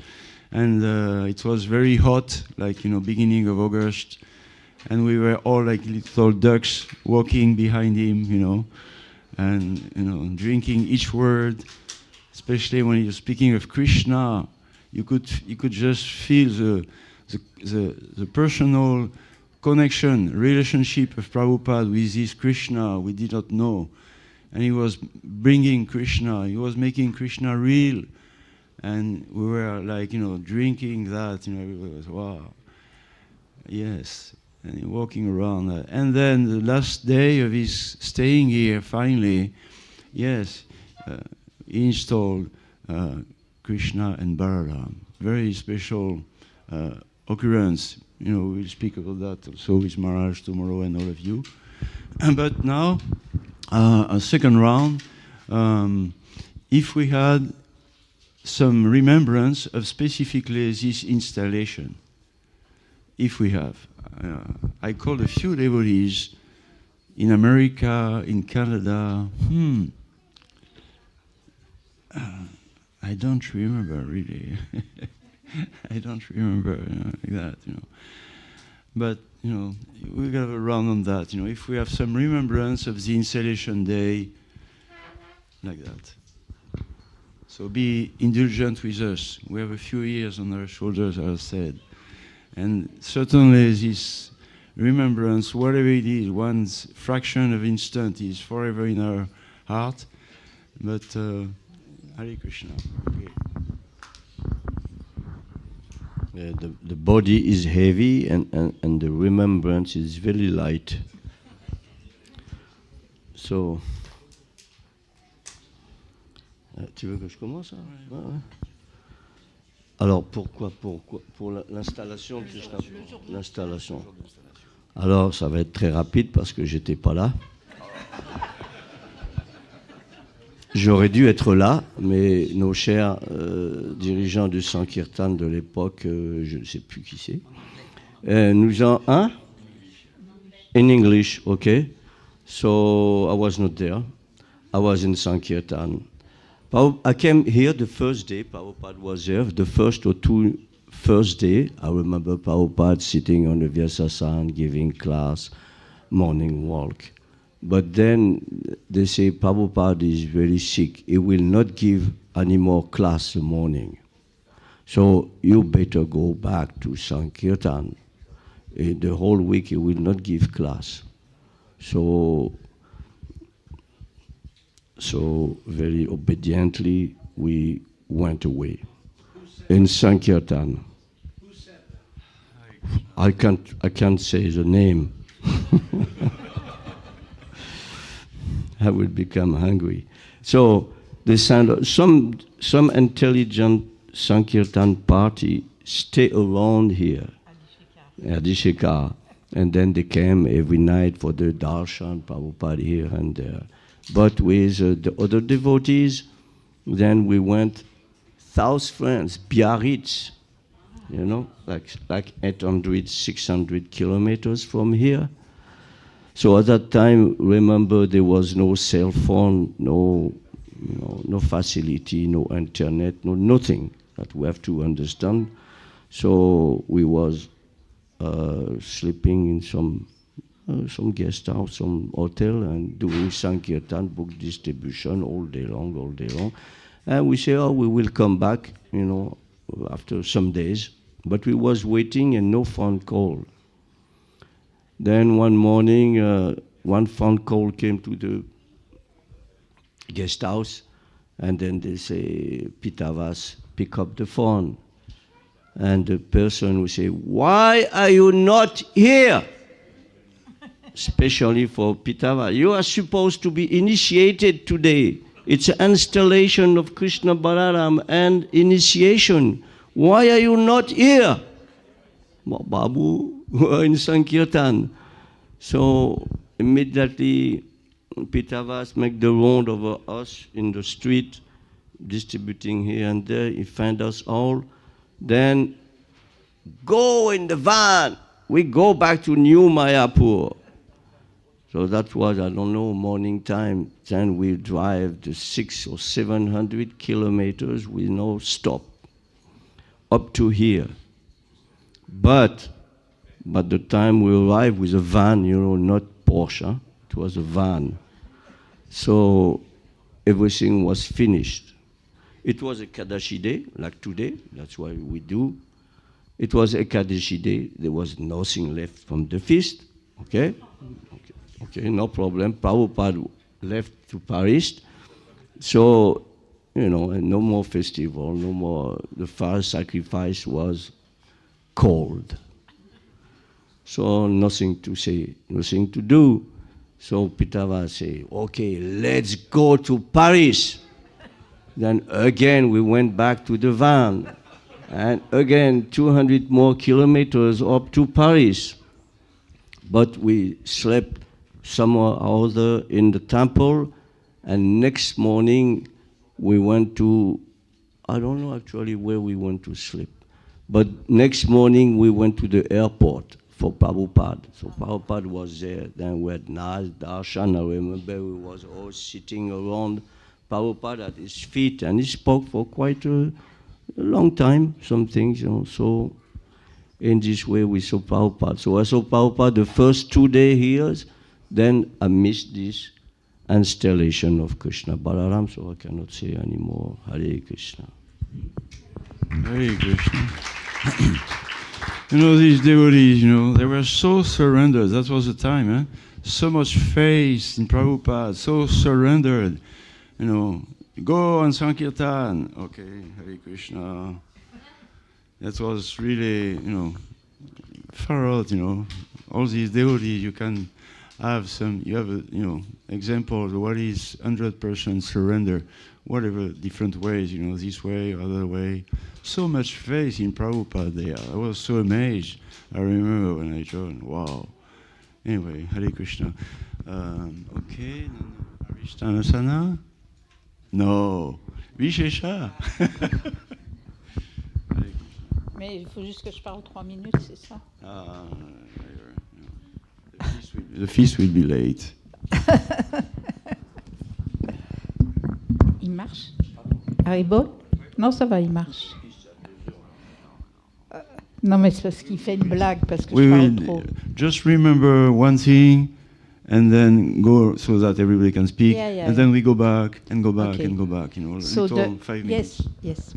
and it was very hot, like, beginning of August. And we were all like little ducks walking behind him, and drinking each word, especially when he was speaking of Krishna. You could just feel the personal connection, relationship of Prabhupada with this Krishna we did not know. And he was bringing Krishna, he was making Krishna real. And we were like, drinking that, everybody was, wow, yes. And walking around. And then the last day of his staying here, finally, yes, he installed Krishna and Balarama. Very special occurrence. We'll speak about that also with Maharaj tomorrow and all of you. But now, a second round, if we had some remembrance of specifically this installation, if we have. I called a few devotees in America, in Canada. I don't remember really. I don't remember like that, But we got a round on that. If we have some remembrance of the installation day, like that. So be indulgent with us. We have a few years on our shoulders, as I said. And certainly this remembrance, whatever it is, one fraction of instant is forever in our heart. But Hare Krishna. Okay. The body is heavy and the remembrance is very light. So, tu veux que je commence? Ouais. Alors pourquoi pour l'installation, l'installation. Alors ça va être très rapide parce que j'étais pas là. J'aurais dû être là, mais nos chers dirigeants du Sankirtan de l'époque, je ne sais plus qui c'est, nous ont... Hein? In English, okay. So I was not there. I was in Sankirtan. I came here the first day Prabhupada was there. The first day, I remember Prabhupada sitting on the Vyasasan, giving class, morning walk. But then they say Prabhupada is very sick. He will not give any more class in the morning. So you better go back to Sankirtan. The whole week he will not give class. So very obediently we went away. In Sankirtan. Who said that? I can't say the name. I would become hungry. So they send some intelligent Sankirtan party stay around here, Abhiseka, and then they came every night for the darshan, Prabhupada here and there. But with the other devotees, then we went South France, Biarritz, like 800, 600 kilometers from here. So at that time, remember, there was no cell phone, no facility, no internet, no nothing that we have to understand. So we was sleeping in some guest house, some hotel, and doing Sankirtan book distribution all day long. And we say, we will come back, after some days. But we was waiting and no phone call. Then one morning, one phone call came to the guest house, and then they say, Pitavas, pick up the phone. And the person will say, why are you not here? Especially for Pitava. You are supposed to be initiated today. It's an installation of Krishna Balarama and initiation. Why are you not here? Babu, in Sankirtan. So immediately Pitavas make the round over us in the street, distributing here and there. He found us all. Then go in the van. We go back to New Mayapur. So that was, I don't know, morning time. Then we drive the 600 or 700 kilometers with no stop up to here. But But the time we arrived with a van, not Porsche, huh? It was a van. So everything was finished. It was a Kadashi day, like today, that's why we do. It was a Kadashi day, there was nothing left from the feast, okay? Okay, no problem. Prabhupada left to Paris. So, and no more festival, no more, the fire sacrifice was cold. So nothing to say, nothing to do. So Pitava say, okay, let's go to Paris. Then again, we went back to the van. And again, 200 more kilometers up to Paris. But we slept somewhere or other in the temple. And next morning, we went to, I don't know actually where we went to sleep. But next morning, we went to the airport for Prabhupada. So Prabhupada was there. Then we had nice darshan. I remember we was all sitting around Prabhupada at his feet, and he spoke for quite a long time, some things, So in this way, we saw Prabhupada. So I saw Prabhupada the first 2 days here, then I missed this installation of Krishna Balaram, so I cannot say anymore. Hare Krishna. Hare Krishna. These devotees, they were so surrendered. That was the time, eh? So much faith in Prabhupada, so surrendered. Go on Sankirtan. Okay, Hare Krishna. That was really, far out, All these devotees, you can have example of what is 100% surrender, whatever different ways, this way, other way. So much faith in Prabhupada there. I was so amazed. I remember when I joined. Wow. Anyway, Hare Krishna. Okay. Arishtanasana? No. Vishesha. Mais il faut juste que je parle 3 minutes, c'est ça? The feast will be late. Il marche? Haribo? Non, ça va, il marche. Non, mais c'est parce qu'il fait une blague, parce que je parle trop. Just remember one thing, and then go so that everybody can speak, and then we go back and go back and go back. So until 5 minutes. Yes.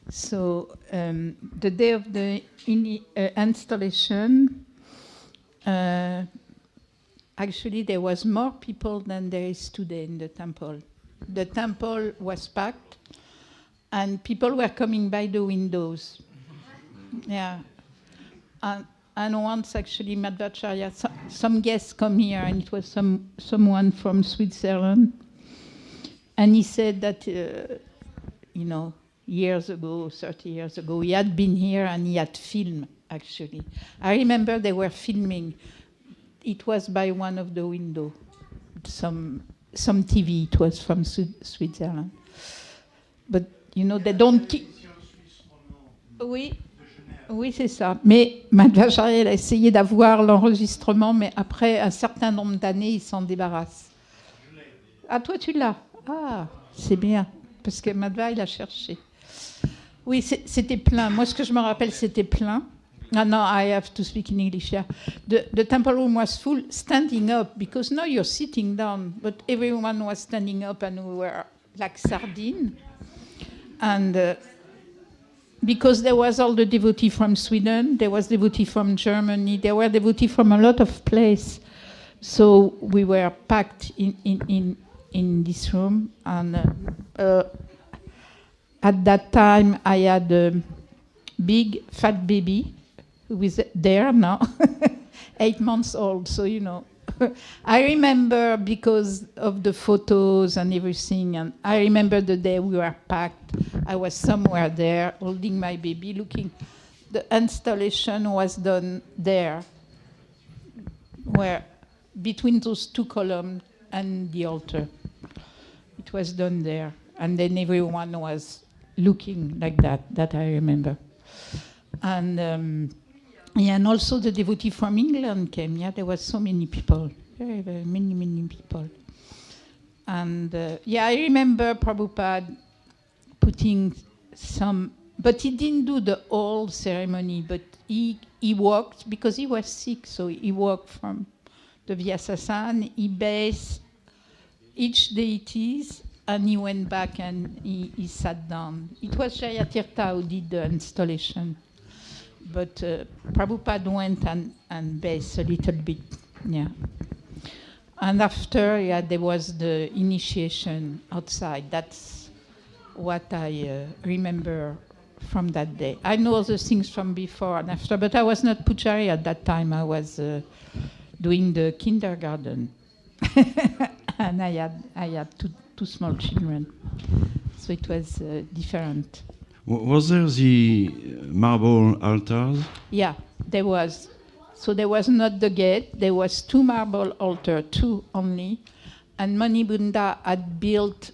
So the day of the installation, actually there was more people than there is today in the temple. The temple was packed, and people were coming by the windows. Yeah. And once actually Madhvacharya, some guests come here, and it was someone from Switzerland, and he said that, years ago, 30 years ago, he had been here and he had filmed, actually. I remember they were filming. It was by one of the windows, some TV, it was from Switzerland. But, they don't keep... Oui, c'est ça. Mais Madhvacharya a essayé d'avoir l'enregistrement, mais après un certain nombre d'années, il s'en débarrasse. Ah, toi, tu l'as? Ah, c'est bien, parce que Madhva, il a cherché. Oui, c'était plein. Moi, ce que je me rappelle, c'était plein. Ah, no, I have to speak in English, yeah. The temple room was full, standing up, because now you're sitting down, but everyone was standing up, and we were like sardines. And... because there was all the devotee from Sweden, there was devotee from Germany, there were devotee from a lot of places. So we were packed in this room. And at that time, I had a big fat baby who is there now, 8 months old. So, I remember because of the photos and everything, and I remember the day we were packed. I was somewhere there holding my baby, looking. The installation was done there, where between those 2 columns and the altar. It was done there. And then everyone was looking like that I remember. And also the devotee from England came. Yeah, there was so many people, very, very many people. And I remember Prabhupada putting some But he didn't do the whole ceremony, but he walked, because he was sick, so he walked from the Vyasasana, he based each deities, and he went back and he sat down. It was Jayatirtha who did the installation, but Prabhupada went and based a little bit, yeah. And after, yeah, there was the initiation outside. That's what I remember from that day. I know other things from before and after, but I was not Pujari at that time. I was doing the kindergarten. And I had two small children. So it was different. Was there the marble altars? Yeah, there was. So there was not the gate. There was 2 marble altars, 2 only. And Manibunda had built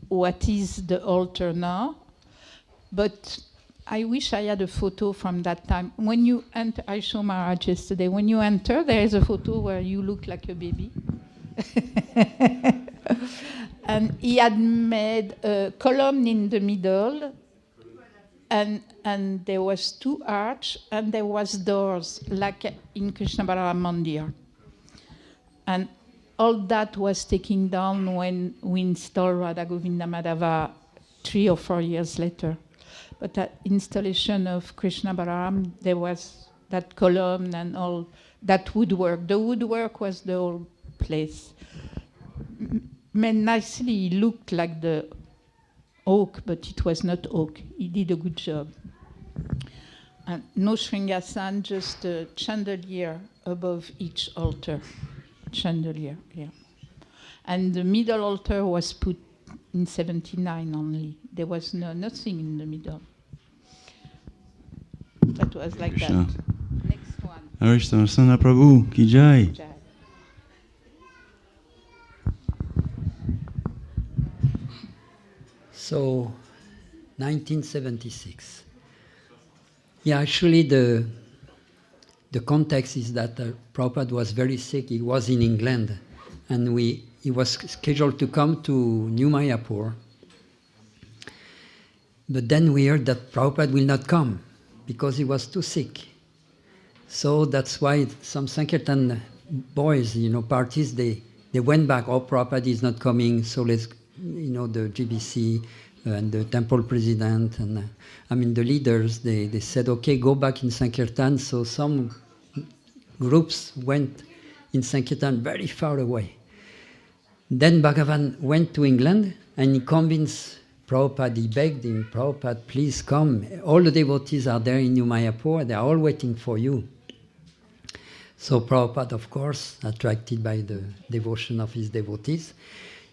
what is the altar now. But I wish I had a photo from that time. When you enter, I showed Maharaj yesterday, when you enter, there is a photo where you look like a baby. And he had made a column in the middle, and there was 2 arches, and there was doors, like in Krishna Balarama Mandir. And all that was taken down when we installed Radha Govinda Madhava 3 or 4 years later. But at installation of Krishna Balaram, there was that column and all that woodwork. The woodwork was the whole place. Made nicely, it looked like the oak, but it was not oak. He did a good job. And no Shringasan, just a chandelier above each altar. Chandelier, yeah. And the middle altar was put in 79 only. There was nothing in the middle. That was like Krishna. that. Next one. Harishtana Prabhu, Ki Jai. Jai. So, 1976. Yeah, actually the context is that Prabhupada was very sick. He was in England, and he was scheduled to come to New Mayapur. But then we heard that Prabhupada will not come because he was too sick. So that's why some Sankirtan boys, parties, they went back. Oh, Prabhupada is not coming, so let's, the GBC and the temple president and the leaders, they said, okay, go back in Sankirtan. So some groups went in Sankirtan very far away. Then Bhagavan went to England and he convinced Prabhupada, he begged him, Prabhupada, please come. All the devotees are there in New Mayapur, they are all waiting for you. So Prabhupada, of course, attracted by the devotion of his devotees,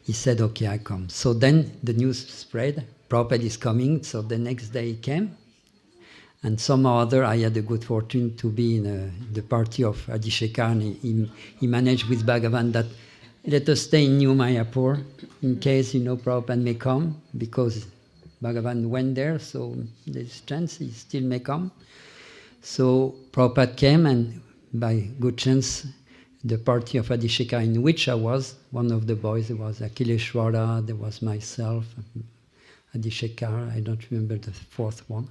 he said, okay, I come. So then the news spread, Prabhupada is coming, so the next day he came. And somehow or other, I had the good fortune to be in the party of Abhiseka, and he managed with Bhagavan that let us stay in New Mayapur in case, Prabhupada may come, because Bhagavan went there, so there's a chance he still may come. So Prabhupada came, and by good chance, the party of Abhisheka, in which I was, one of the boys, there was Akileshwara, there was myself, Abhisheka, I don't remember the 4th one.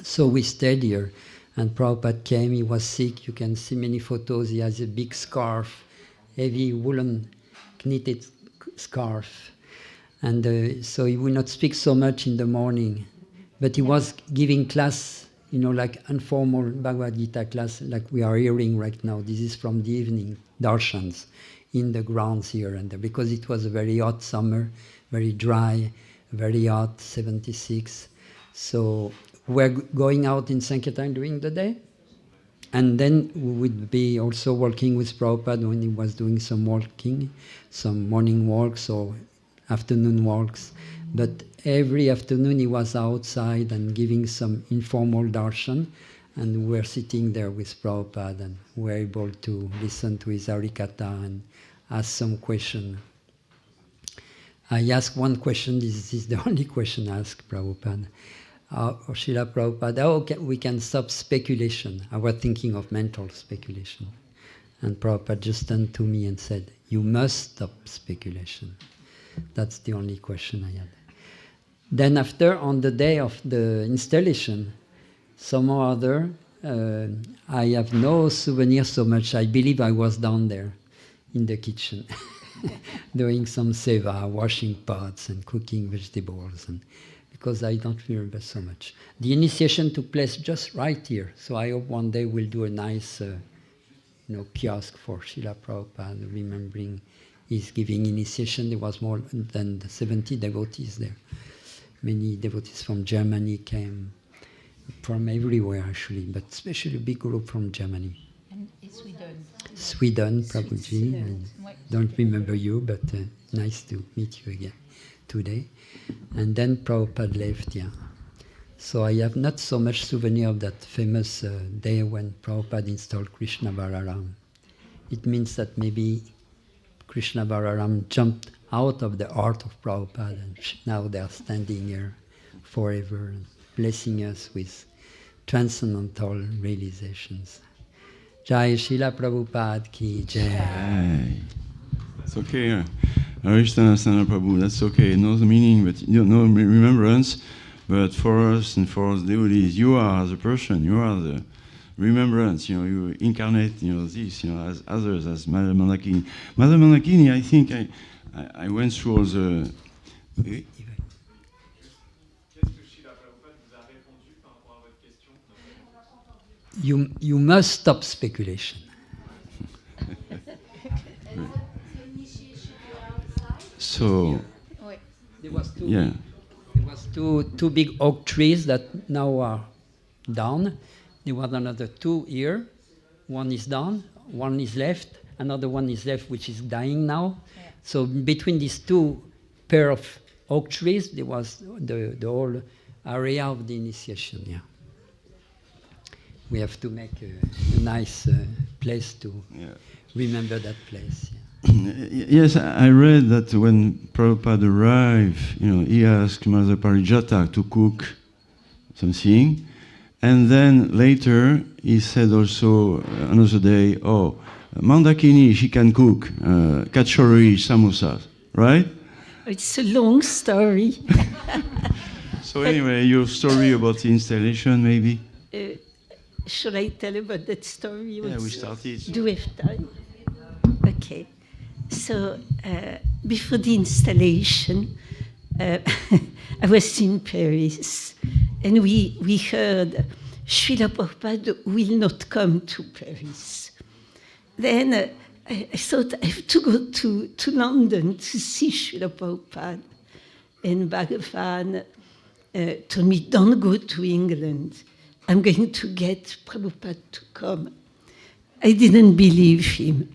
So we stayed here, and Prabhupada came, he was sick, you can see many photos, he has a big scarf, heavy woolen knitted scarf. And so he would not speak so much in the morning, but he was giving class, like informal Bhagavad Gita class, like we are hearing right now. This is from the evening, darshans, in the grounds here and there, because it was a very hot summer, very dry, very hot, 76. So we're going out in Sankirtan during the day, and then we would be also working with Prabhupada when he was doing some walking, some morning walks or afternoon walks. But every afternoon he was outside and giving some informal darshan, and we were sitting there with Prabhupada and we were able to listen to his Harikatha and ask some question. I asked one question, this is the only question I asked Prabhupada. Srila Prabhupada, how we can stop speculation? I was thinking of mental speculation. And Prabhupada just turned to me and said, you must stop speculation. That's the only question I had. Then after, on the day of the installation, somehow or other, I have no souvenir so much. I believe I was down there in the kitchen doing some seva, washing pots and cooking vegetables, and because I don't remember so much. The initiation took place just right here, so I hope one day we'll do a nice kiosk for Srila Prabhupada, remembering his giving initiation. There was more than 70 devotees there. Many devotees from Germany came, from everywhere actually, but especially a big group from Germany. And Sweden. Sweden, Prabhuji. I don't remember you, but nice to meet you again today. And then Prabhupada left, yeah. So I have not so much souvenir of that famous day when Prabhupada installed Krishna Balaram. It means that maybe Krishna Balaram jumped out of the heart of Prabhupada, and now they are standing here forever, blessing us with transcendental realizations. Jai Srila Prabhupada ki jai. Hey. It's okay. Arishtana Prabhu, that's okay. No meaning, but no remembrance. But for us and for us devotees, you are the person, you are the remembrance, you incarnate, this, as others, as Mother Mandakini. Mother Mandakini, I think I went through all the... You must stop speculation. So, there was two, yeah. There was two big oak trees that now are down. There was another two here. One is down, one is left, another one is left, which is dying now. Yeah. So between these two pair of oak trees, there was the whole area of the initiation. Yeah. We have to make a nice place to remember that place. Yeah. Yes, I read that when Prabhupada arrived, he asked Mother Parijata to cook something, and then later he said also another day, oh, Mandakini, she can cook kachori samosas, right? It's a long story. So anyway, your story about the installation, maybe? Should I tell about that story? Yeah, we started. Do we have time? Okay. So before the installation, I was in Paris, and we heard Srila Prabhupada will not come to Paris. Then I thought I have to go to London to see Srila Prabhupada. And Bhagavan told me, don't go to England. I'm going to get Prabhupada to come. I didn't believe him.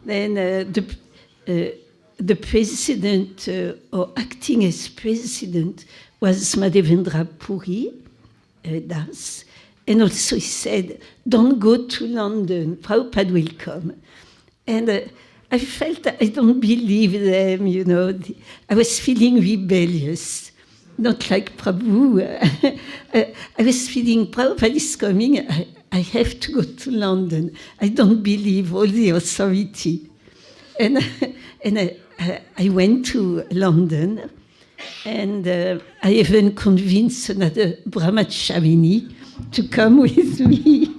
Then the president, or acting as president, was Madhavendra Puri Das. And also he said, don't go to London, Prabhupada will come. And I felt I don't believe them, I was feeling rebellious, not like Prabhu. I was feeling Prabhupada is coming, I have to go to London. I don't believe all the authority. And I went to London, and I even convinced another Brahmacharini to come with me.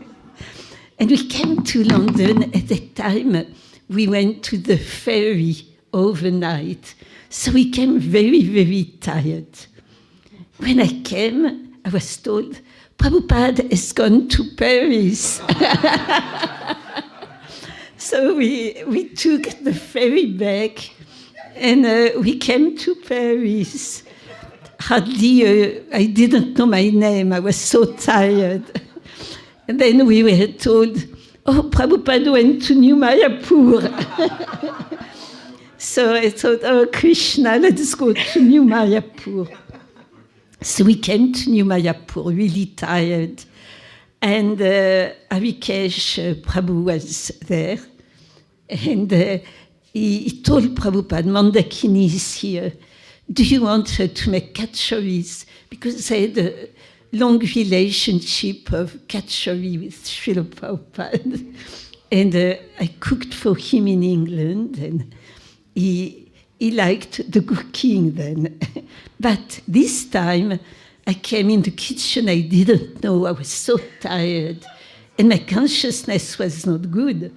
And we came to London. At that time, we went to the ferry overnight. So we came very, very tired. When I came, I was told, Prabhupada has gone to Paris. So we took the ferry back, and we came to Paris. Hardly, I didn't know my name. I was so tired. And then we were told, oh, Prabhupada went to New Mayapur. So I thought, oh, Krishna, let's go to New Mayapur. So we came to New Mayapur, really tired. And Abhishek Prabhu was there. And he told Prabhupada, Mandakini is here. Do you want her to make kachori? Because they had a long relationship of kachori with Srila Prabhupada. And I cooked for him in England. And he he liked the cooking then. But this time, I came in the kitchen, I didn't know, I was so tired, and my consciousness was not good.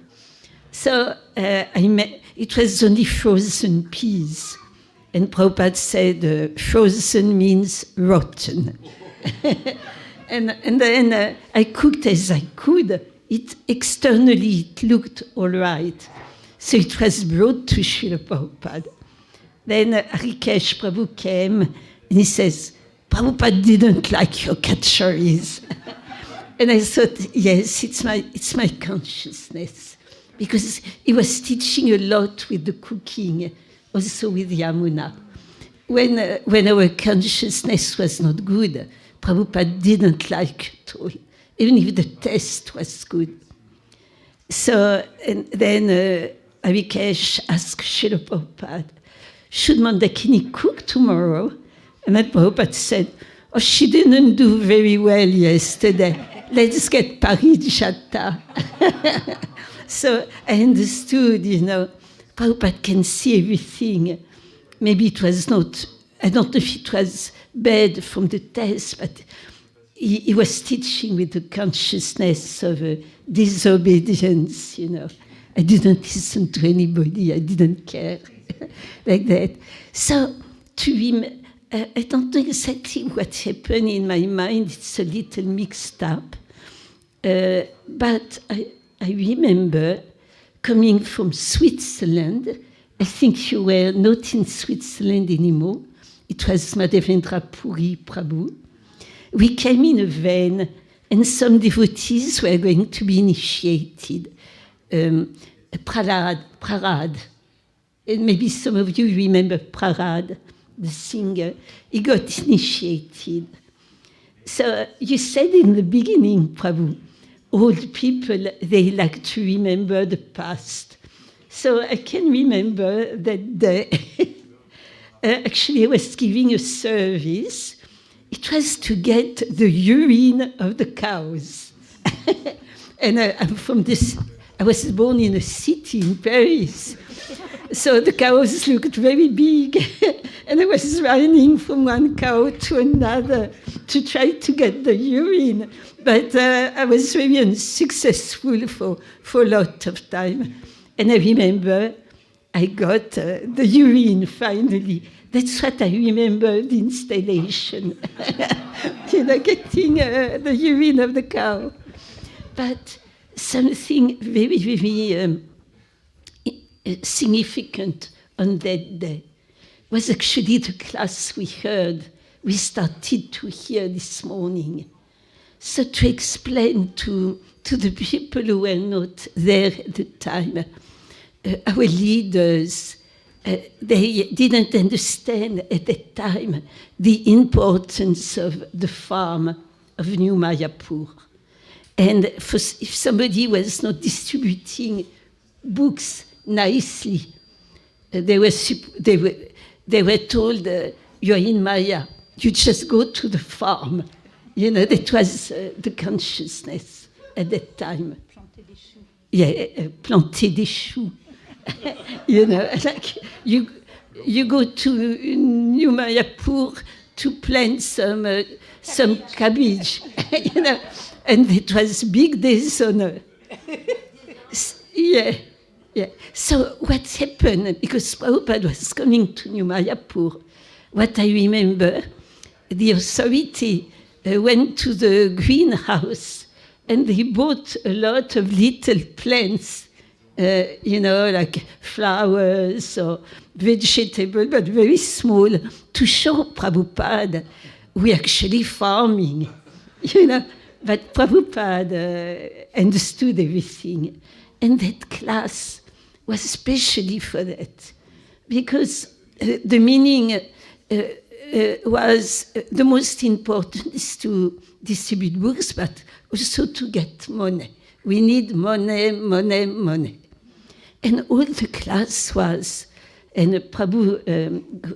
So it was only frozen peas. And Prabhupada said, frozen means rotten. and then I cooked as I could. Externally, it looked all right. So it was brought to Srila Prabhupada. Then Harikesh Prabhu came, and he says, Prabhupada didn't like your kachori's. And I thought, yes, it's my consciousness. Because he was teaching a lot with the cooking, also with Yamuna. When our consciousness was not good, Prabhupada didn't like it all, even if the taste was good. So, and then Abhishek asked Srila Prabhupada, should Mandakini cook tomorrow? And then Prabhupada said, oh, she didn't do very well yesterday. Let's get Parijata. So I understood, Prabhupada can see everything. Maybe it was not, I don't know if it was bad from the test, but he was teaching with the consciousness of disobedience, I didn't listen to anybody, I didn't care, like that. So to him, I don't know exactly what happened in my mind, it's a little mixed up. But I remember coming from Switzerland. I think you were not in Switzerland anymore. It was Madhavendra Puri Prabhu. We came in a van, and some devotees were going to be initiated. Prarad. And maybe some of you remember Prarad, the singer. He got initiated. So you said in the beginning, Prabhu, old people, they like to remember the past. So I can remember that day. Actually, I was giving a service. It was to get the urine of the cows. And I'm from this, I was born in a city in Paris. So the cows looked very big. And I was running from one cow to another to try to get the urine. But I was very unsuccessful for a lot of time. And I remember I got the urine finally. That's what I remember, the installation. Getting the urine of the cow. But something very, very significant on that day was actually the class we started to hear this morning. So to explain to the people who were not there at the time, our leaders, they didn't understand at that time the importance of the farm of New Mayapur. And if somebody was not distributing books nicely, they were told, you're in Maya, you just go to the farm. That was the consciousness at that time. Planter des choux. Yeah, planter des choux. Like you go to New Mayapur to plant some cabbage, and it was big dishonor. Yeah. So what happened, because Prabhupada was coming to New Mayapur, what I remember, the authority went to the greenhouse and they bought a lot of little plants, like flowers or vegetables, but very small, to show Prabhupada we're actually farming, But Prabhupada understood everything. And that class was especially for that, because the meaning was the most important is to distribute books, but also to get money. We need money, money, money. And all the class was, and Prabhu,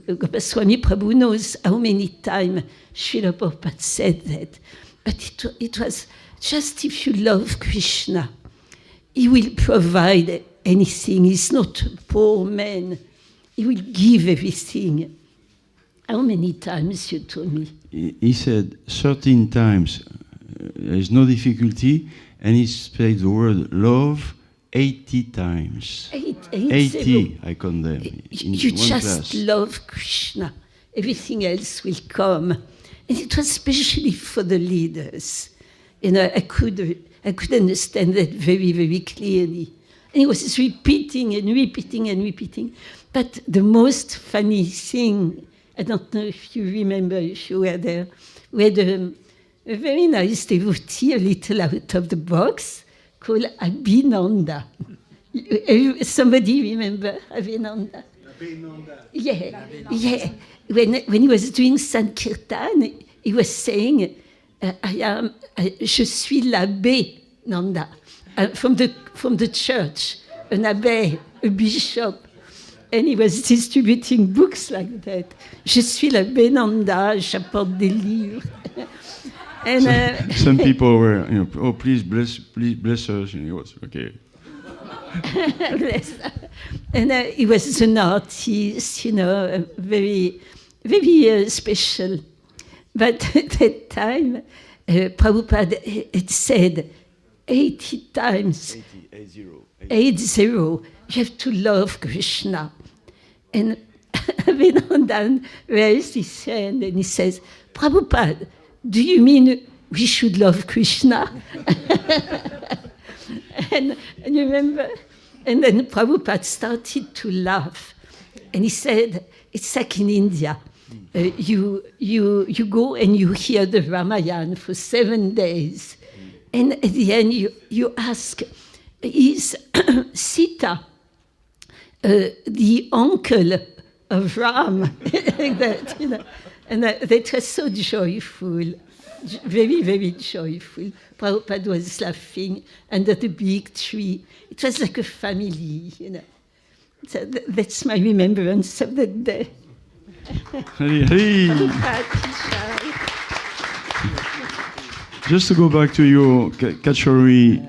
Gopaswami Prabhu knows how many times Srila Prabhupada said that, but it was just if you love Krishna, he will provide anything. He's not a poor man. he would give everything. How many times you told me? He said 13 times. There is no difficulty, and he said the word love 80 times. 80, I count them. You just love Krishna. Everything else will come. And it was especially for the leaders. You know, I could understand that very, very clearly. And he was repeating and repeating and repeating. But the most funny thing, I don't know if you remember, if you were there, we had a very nice devotee, a little out of the box, called Abhinanda. Somebody remember Abhinanda? Yeah, yeah. When he was doing Sankirtan, he was saying, je suis l'abbé Nanda, from the church, an abbé, a bishop. And he was distributing books like that. Je suis l'abbé Nanda, j'apporte des livres. And some people were, you know, oh, please bless us. And he was, okay. And he was an artist, you know, very, very special. But at that time, Prabhupada had said 80 times, 80, you have to love Krishna. And Abhinandan raised his hand and he says, Prabhupada, do you mean we should love Krishna? and you remember? And then Prabhupada started to laugh. And he said, it's like in India. You go and you hear the Ramayana for 7 days. And at the end you ask, is Sita the uncle of Ram? Like that, you know. And that was so joyful, very, very joyful. Prabhupada was laughing under the big tree. It was like a family, you know. So that's my remembrance of that day. Hari, Hari. Just to go back to your Kachori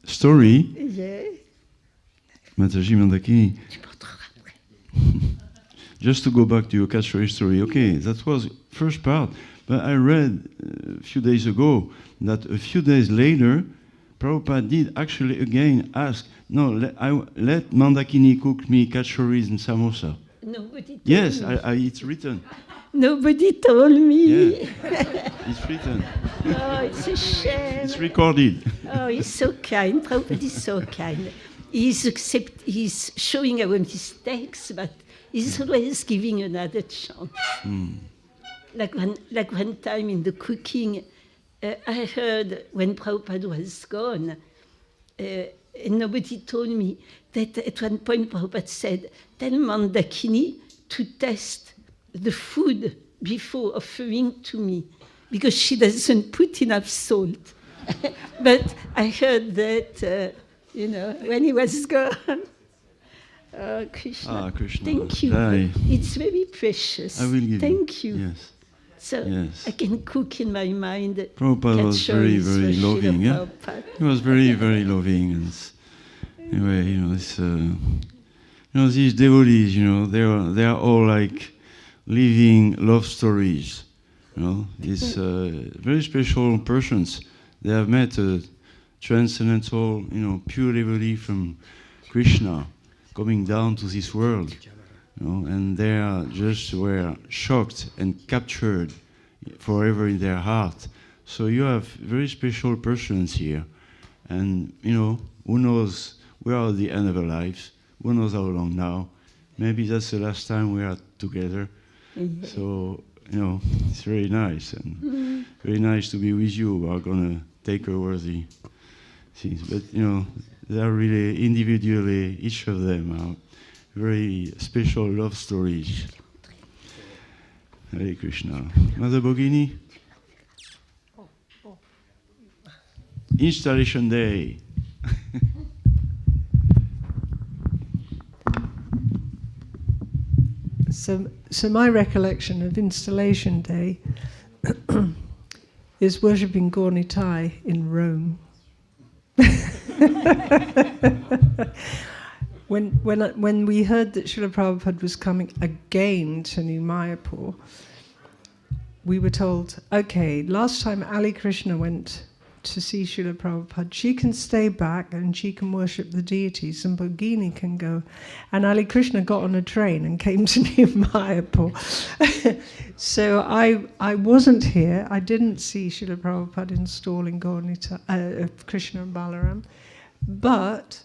story, Mataji Mandaki. Just to go back to your Kachori story, okay, that was first part. But I read a few days ago that a few days later, Prabhupada did actually again ask, no, let Mandakini cook me kachoris and samosa. Nobody told yes, me. it's written. Nobody told me. Yeah, it's written. Oh, it's a shame. It's recorded. Oh, he's so kind. Prabhupada is so kind. He's showing our mistakes, but he's always giving another chance. Mm. Like one time in the cooking, I heard when Prabhupada was gone, and nobody told me that at one point Prabhupada said, tell Mandakini to test the food before offering to me, because she doesn't put enough salt. But I heard that, you know, when he was gone. Oh, Krishna. Krishna. Thank you. Jai. It's very precious. I will give Thank you. Yes. So yes. I can cook in my mind. Prabhupada was very, very loving. Yeah? He was very, very loving. And anyway, you know, this, you know, these devotees, you know, they are all like living love stories. You know, these very special persons. They have met a transcendental, you know, pure devotee from Krishna coming down to this world. You know, and they are just were shocked and captured forever in their heart. So you have very special persons here, and you know, who knows, we are at the end of our lives. Who knows how long now? Maybe that's the last time we are together. Mm-hmm. So you know, it's very nice and very nice to be with you. We are gonna take over the things, but you know, they are really individually, each of them are very special love stories. Hare Krishna. Mother Bogini? Installation Day. So my recollection of Installation Day is worshipping Gaunitai in Rome. when we heard that Srila Prabhupada was coming again to New Mayapur, we were told, okay, last time Ali Krishna went to see Srila Prabhupada, she can stay back and she can worship the deities and Bhagini can go. And Ali Krishna got on a train and came to New Mayapur. So I wasn't here. I didn't see Srila Prabhupada installing Krishna and Balaram. But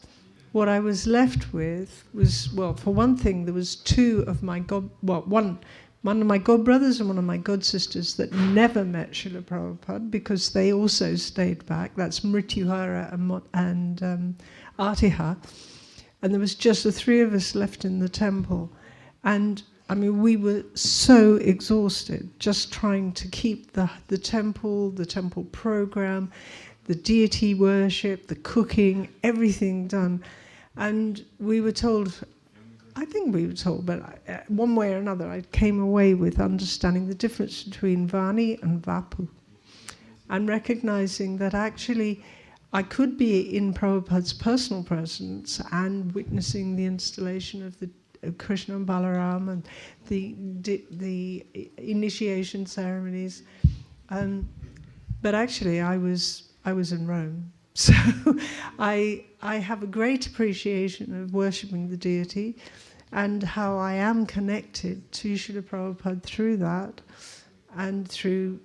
what I was left with was, well, for one thing, there was one of my godbrothers and one of my godsisters that never met Srila Prabhupada because they also stayed back. That's Mrityuhara and Atiha. And there was just the three of us left in the temple. And I mean, we were so exhausted just trying to keep the temple program, the deity worship, the cooking, everything done. And we were told, I think we were told, but one way or another, I came away with understanding the difference between Vani and Vapu, and recognizing that actually I could be in Prabhupada's personal presence and witnessing the installation of the Krishna and Balarama and the initiation ceremonies, but actually I was in Rome. So I have a great appreciation of worshipping the deity and how I am connected to Srila Prabhupada through that and through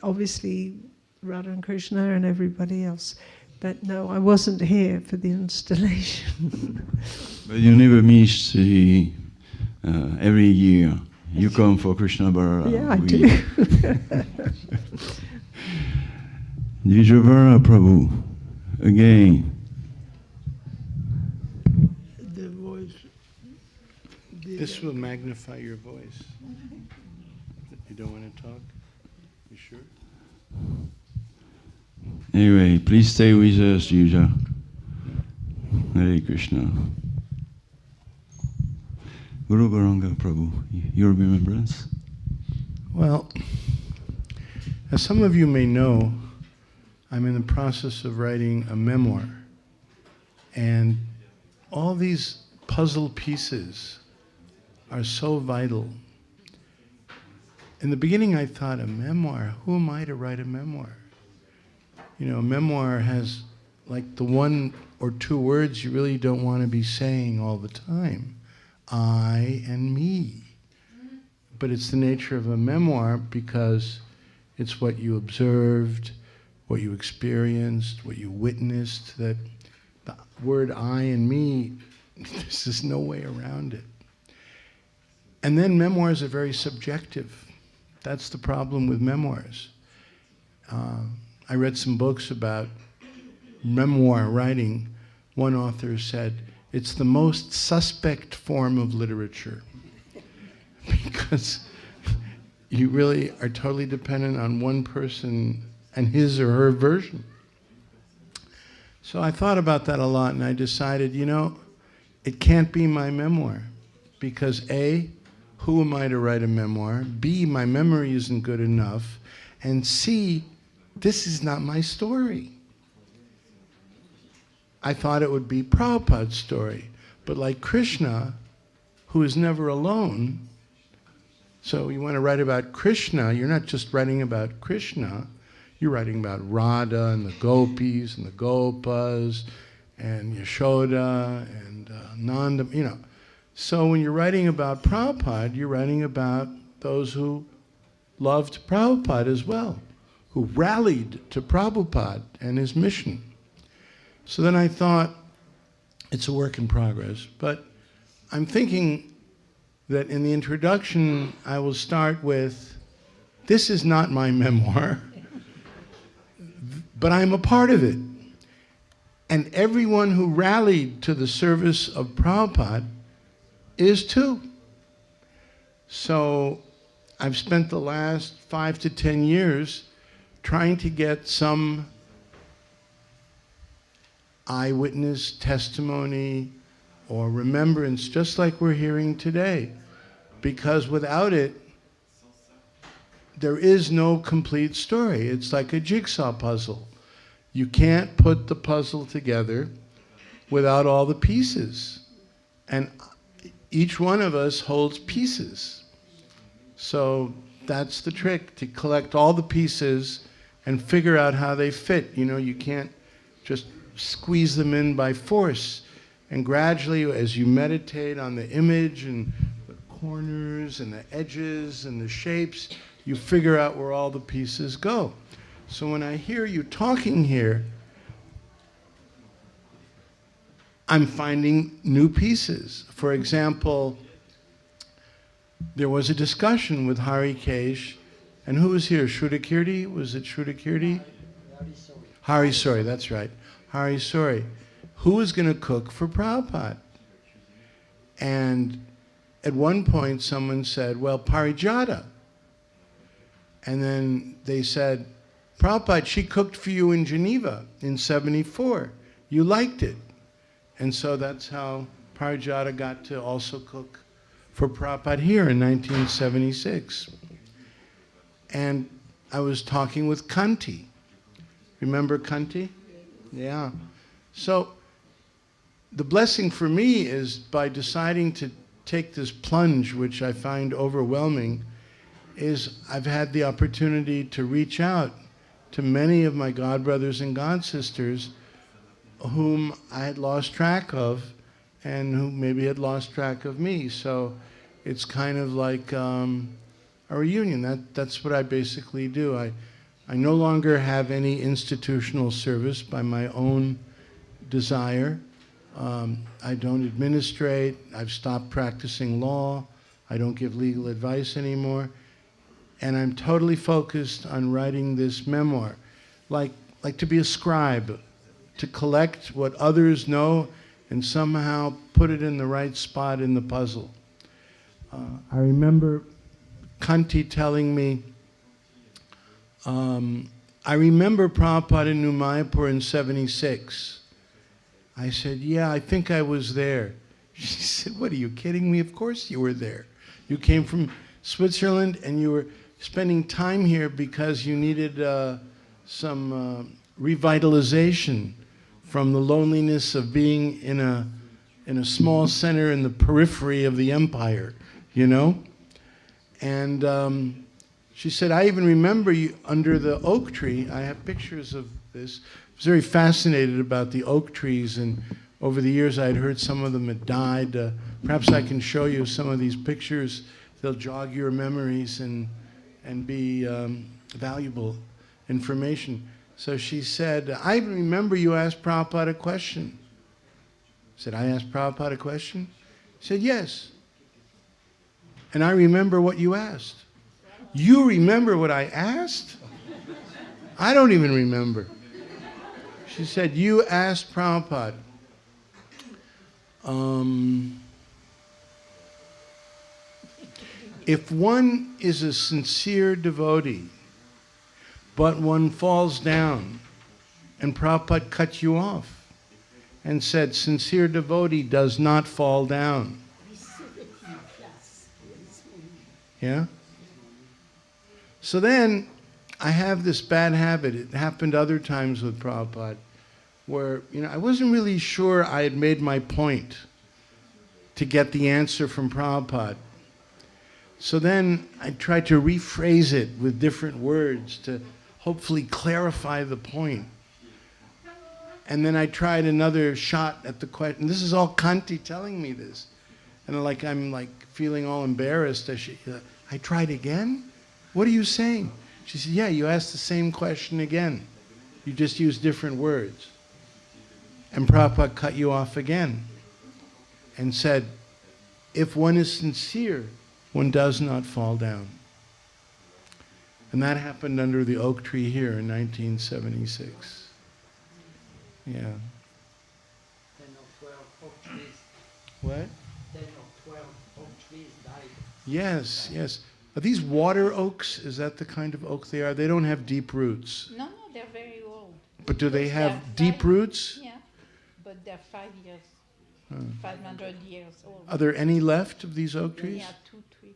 obviously Radha and Krishna and everybody else. But no, I wasn't here for the installation. But you never miss every year. You come for Krishna Bharara. Yeah, I do. Dijavara Prabhu, again. The voice. This will magnify your voice. You don't want to talk? You sure? Anyway, please stay with us, Juja. Hare Krishna. Guru Gauranga Prabhu, your remembrance? Well, as some of you may know, I'm in the process of writing a memoir. And all these puzzle pieces are so vital. In the beginning, I thought, a memoir? Who am I to write a memoir? You know, a memoir has like the one or two words you really don't want to be saying all the time. I and me. But it's the nature of a memoir because it's what you observed, what you experienced, what you witnessed, that the word I and me, there's just no way around it. And then memoirs are very subjective. That's the problem with memoirs. I read some books about memoir writing. One author said, it's the most suspect form of literature because you really are totally dependent on one person and his or her version. So I thought about that a lot and I decided, you know, it can't be my memoir because A, who am I to write a memoir? B, my memory isn't good enough. And C, this is not my story. I thought it would be Prabhupada's story. But like Krishna, who is never alone, so you want to write about Krishna, you're not just writing about Krishna, you're writing about Radha and the gopis and the gopas and Yashoda and Nanda, you know. So when you're writing about Prabhupada, you're writing about those who loved Prabhupada as well, who rallied to Prabhupada and his mission. So then I thought, it's a work in progress, but I'm thinking that in the introduction, I will start with, this is not my memoir, but I'm a part of it. And everyone who rallied to the service of Prabhupada is too. So I've spent the last 5 to 10 years trying to get some eyewitness testimony or remembrance, just like we're hearing today. Because without it, there is no complete story. It's like a jigsaw puzzle. You can't put the puzzle together without all the pieces. And each one of us holds pieces. So that's the trick, to collect all the pieces and figure out how they fit. You know, you can't just squeeze them in by force. And gradually, as you meditate on the image and the corners and the edges and the shapes, you figure out where all the pieces go. So when I hear you talking here, I'm finding new pieces. For example, there was a discussion with Hari Kesh, and who was here? Shrudakirti? Was it Shrudakirti? Hari Sori, that's right. Hari Sori. Who was going to cook for Prabhupada? And at one point someone said, well, Parijata. And then they said, Prabhupada, she cooked for you in Geneva in '74. You liked it. And so that's how Parijata got to also cook for Prabhupada here in 1976. And I was talking with Kanti. Remember Kanti? Yeah. So the blessing for me is by deciding to take this plunge, which I find overwhelming, is I've had the opportunity to reach out to many of my godbrothers and godsisters whom I had lost track of and who maybe had lost track of me. So it's kind of like a reunion. That's what I basically do. I no longer have any institutional service by my own desire. I don't administrate. I've stopped practicing law. I don't give legal advice anymore. And I'm totally focused on writing this memoir, like to be a scribe, to collect what others know and somehow put it in the right spot in the puzzle. I remember Kanti telling me, I remember Prabhupada in New Mayapur in '76. I said, yeah, I think I was there. She said, what, are you kidding me? Of course you were there. You came from Switzerland and you were spending time here because you needed some revitalization from the loneliness of being in a small center in the periphery of the empire, you know? And she said, I even remember you under the oak tree. I have pictures of this. I was very fascinated about the oak trees, and over the years I had heard some of them had died. Perhaps I can show you some of these pictures. They'll jog your memories and be valuable information. So she said, I even remember you asked Prabhupada a question. I said, I asked Prabhupada a question? She said, yes. And I remember what you asked. You remember what I asked? I don't even remember. She said, you asked Prabhupada, if one is a sincere devotee, but one falls down, and Prabhupada cut you off and said, sincere devotee does not fall down. Yeah? So then I have this bad habit. It happened other times with Prabhupada where, I wasn't really sure I had made my point to get the answer from Prabhupada. So then I tried to rephrase it with different words to hopefully clarify the point. And then I tried another shot at the question. This is all Kanti telling me this. And I'm feeling all embarrassed. I tried again? What are you saying? She said, yeah, you asked the same question again. You just used different words. And Prabhupada cut you off again and said, if one is sincere, one does not fall down. And that happened under the oak tree here in 1976. Yeah. 10 or 12 oak trees. What? 10 or 12 oak trees died. Yes, yes. Are these water oaks? Is that the kind of oak they are? They don't have deep roots. No, they're very old. But do they have deep roots? Yeah, but they're 5 years, 500 years old. Are there any left of these oak trees? Yeah, 2, 3.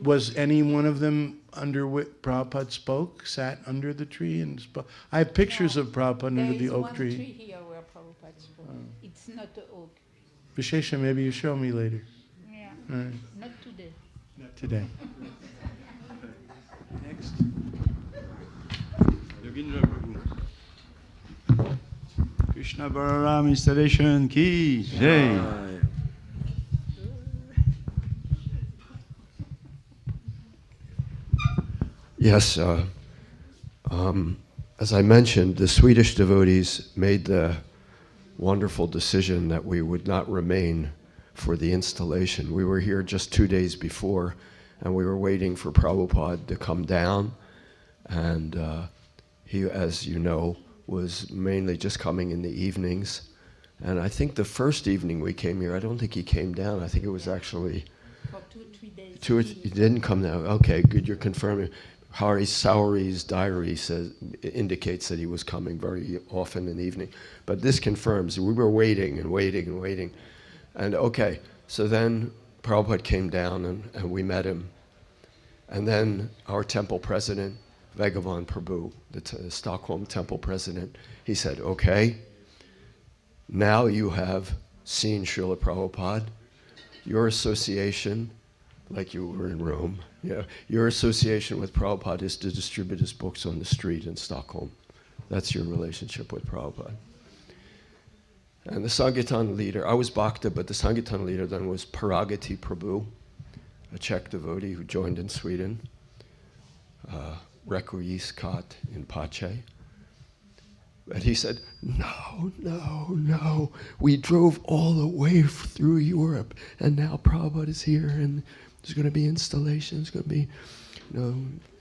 Was any one of them under which Prabhupada spoke, sat under the tree and spoke? I have pictures of Prabhupada under the oak tree. There is one tree here where Prabhupada spoke. It's not an oak. Abhishek, maybe you show me later. Yeah. All right. Not today. Not today. Next. Krishna Balarama installation ki jai. Yes, as I mentioned, the Swedish devotees made the wonderful decision that we would not remain for the installation. We were here just 2 days before, and we were waiting for Prabhupada to come down, and he, as you know, was mainly just coming in the evenings. And I think the first evening we came here, I don't think he came down. I think it was actually For 2-3 days. he didn't come down. Okay, good, you're confirming. Hari Sauri's diary indicates that he was coming very often in the evening. But this confirms, we were waiting and waiting and waiting. And okay, so then Prabhupada came down and we met him. And then our temple president, Bhagavan Prabhu, the Stockholm temple president, he said, okay, now you have seen Srila Prabhupada, your association, like you were in Rome, your association with Prabhupada is to distribute his books on the street in Stockholm. That's your relationship with Prabhupada. And the Sankirtan leader, I was Bhakta, but the Sankirtan leader then was Paragati Prabhu, a Czech devotee who joined in Sweden, Rekojiskot in Pache. And he said, no, we drove all the way through Europe, and now Prabhupada is here, and there's going to be installation, there's going to be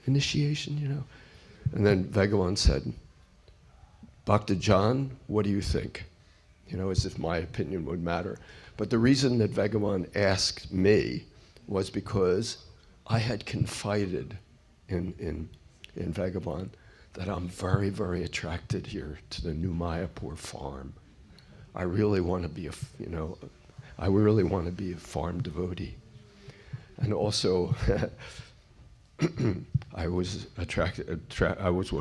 initiation, And then Bhagavan said, Bhakta John, what do you think? As if my opinion would matter. But the reason that Bhagavan asked me was because I had confided in Bhagavan that I'm very, very attracted here to the new Mayapur farm. I really want to be a farm devotee. And also, I was I was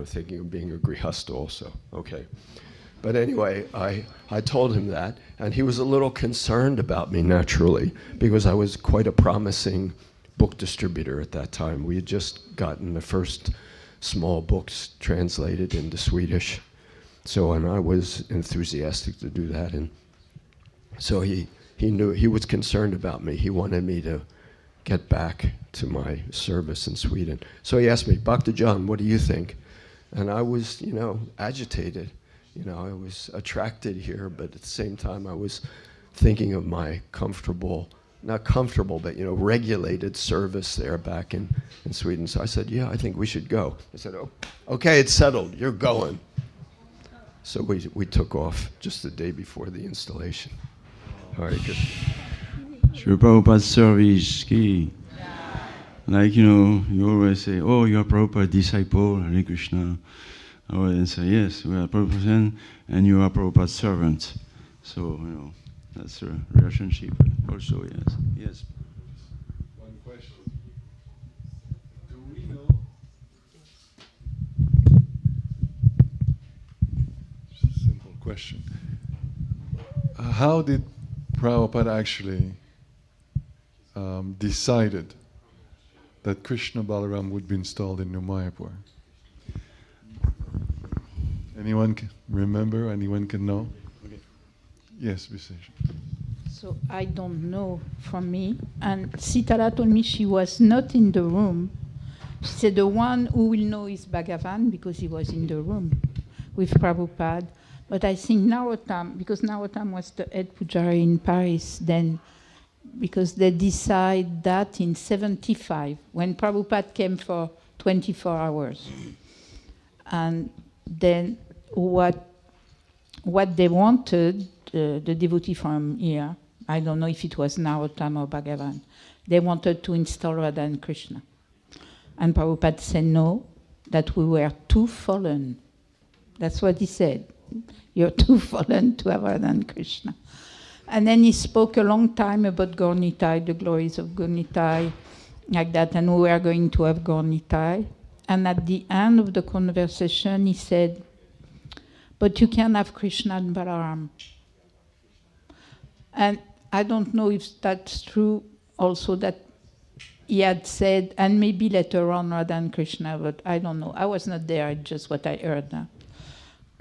thinking of being a grihasta also. Okay. But anyway, I told him that, and he was a little concerned about me naturally, because I was quite a promising book distributor at that time. We had just gotten the first small books translated into Swedish. And I was enthusiastic to do that. And so he knew, he was concerned about me. He wanted me to get back to my service in Sweden. So he asked me, Bhakta John, what do you think? And I was, agitated. I was attracted here, but at the same time I was thinking of my not comfortable, but regulated service there back in Sweden. So I said, yeah, I think we should go. I said, oh, okay, it's settled, you're going. So we took off just the day before the installation. All right, good. Srila Prabhupada's service key. Like, you always say, oh, you're Prabhupada's disciple, Hare Krishna. I would say, yes, we are Prabhupada and you are Prabhupada's servant. So, that's a relationship also, yes. Yes. One question. Do we know? Just a simple question. How did Prabhupada actually decided that Krishna Balarama would be installed in New Mayapur? Anyone can remember? Anyone can know? Okay. Yes, Abhishek. So I don't know from me. And Sitala told me she was not in the room. She said the one who will know is Bhagavan because he was in the room with Prabhupada. But I think Narottam, because Narottam was the head pujari in Paris then, because they decide that in 75, when Prabhupada came for 24 hours. And then what they wanted, the devotee from here, I don't know if it was Narottam or Bhagavan, they wanted to install Radha and Krishna. And Prabhupada said no, that we were too fallen. That's what he said. You're too fallen to have Radha and Krishna. And then he spoke a long time about Gaur-Nitai, the glories of Gaur-Nitai, like that, and we were going to have Gaur-Nitai. And at the end of the conversation, he said, but you can have Krishna and Balarama. And I don't know if that's true also that he had said, and maybe later on Radha and Krishna, but I don't know. I was not there, it's just what I heard.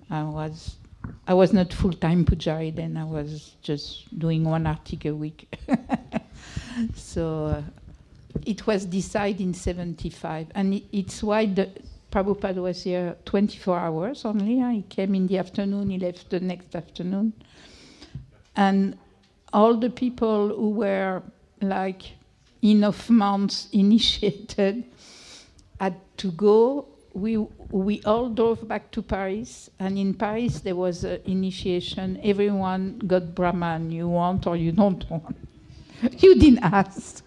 I was not full-time Pujari then, I was just doing one article a week. So it was decided in 75, and it's why Prabhupada was here 24 hours only. He came in the afternoon, he left the next afternoon. And all the people who were like enough months initiated had to go. We all drove back to Paris, and in Paris there was an initiation. Everyone got Brahman, you want or you don't want. You didn't ask.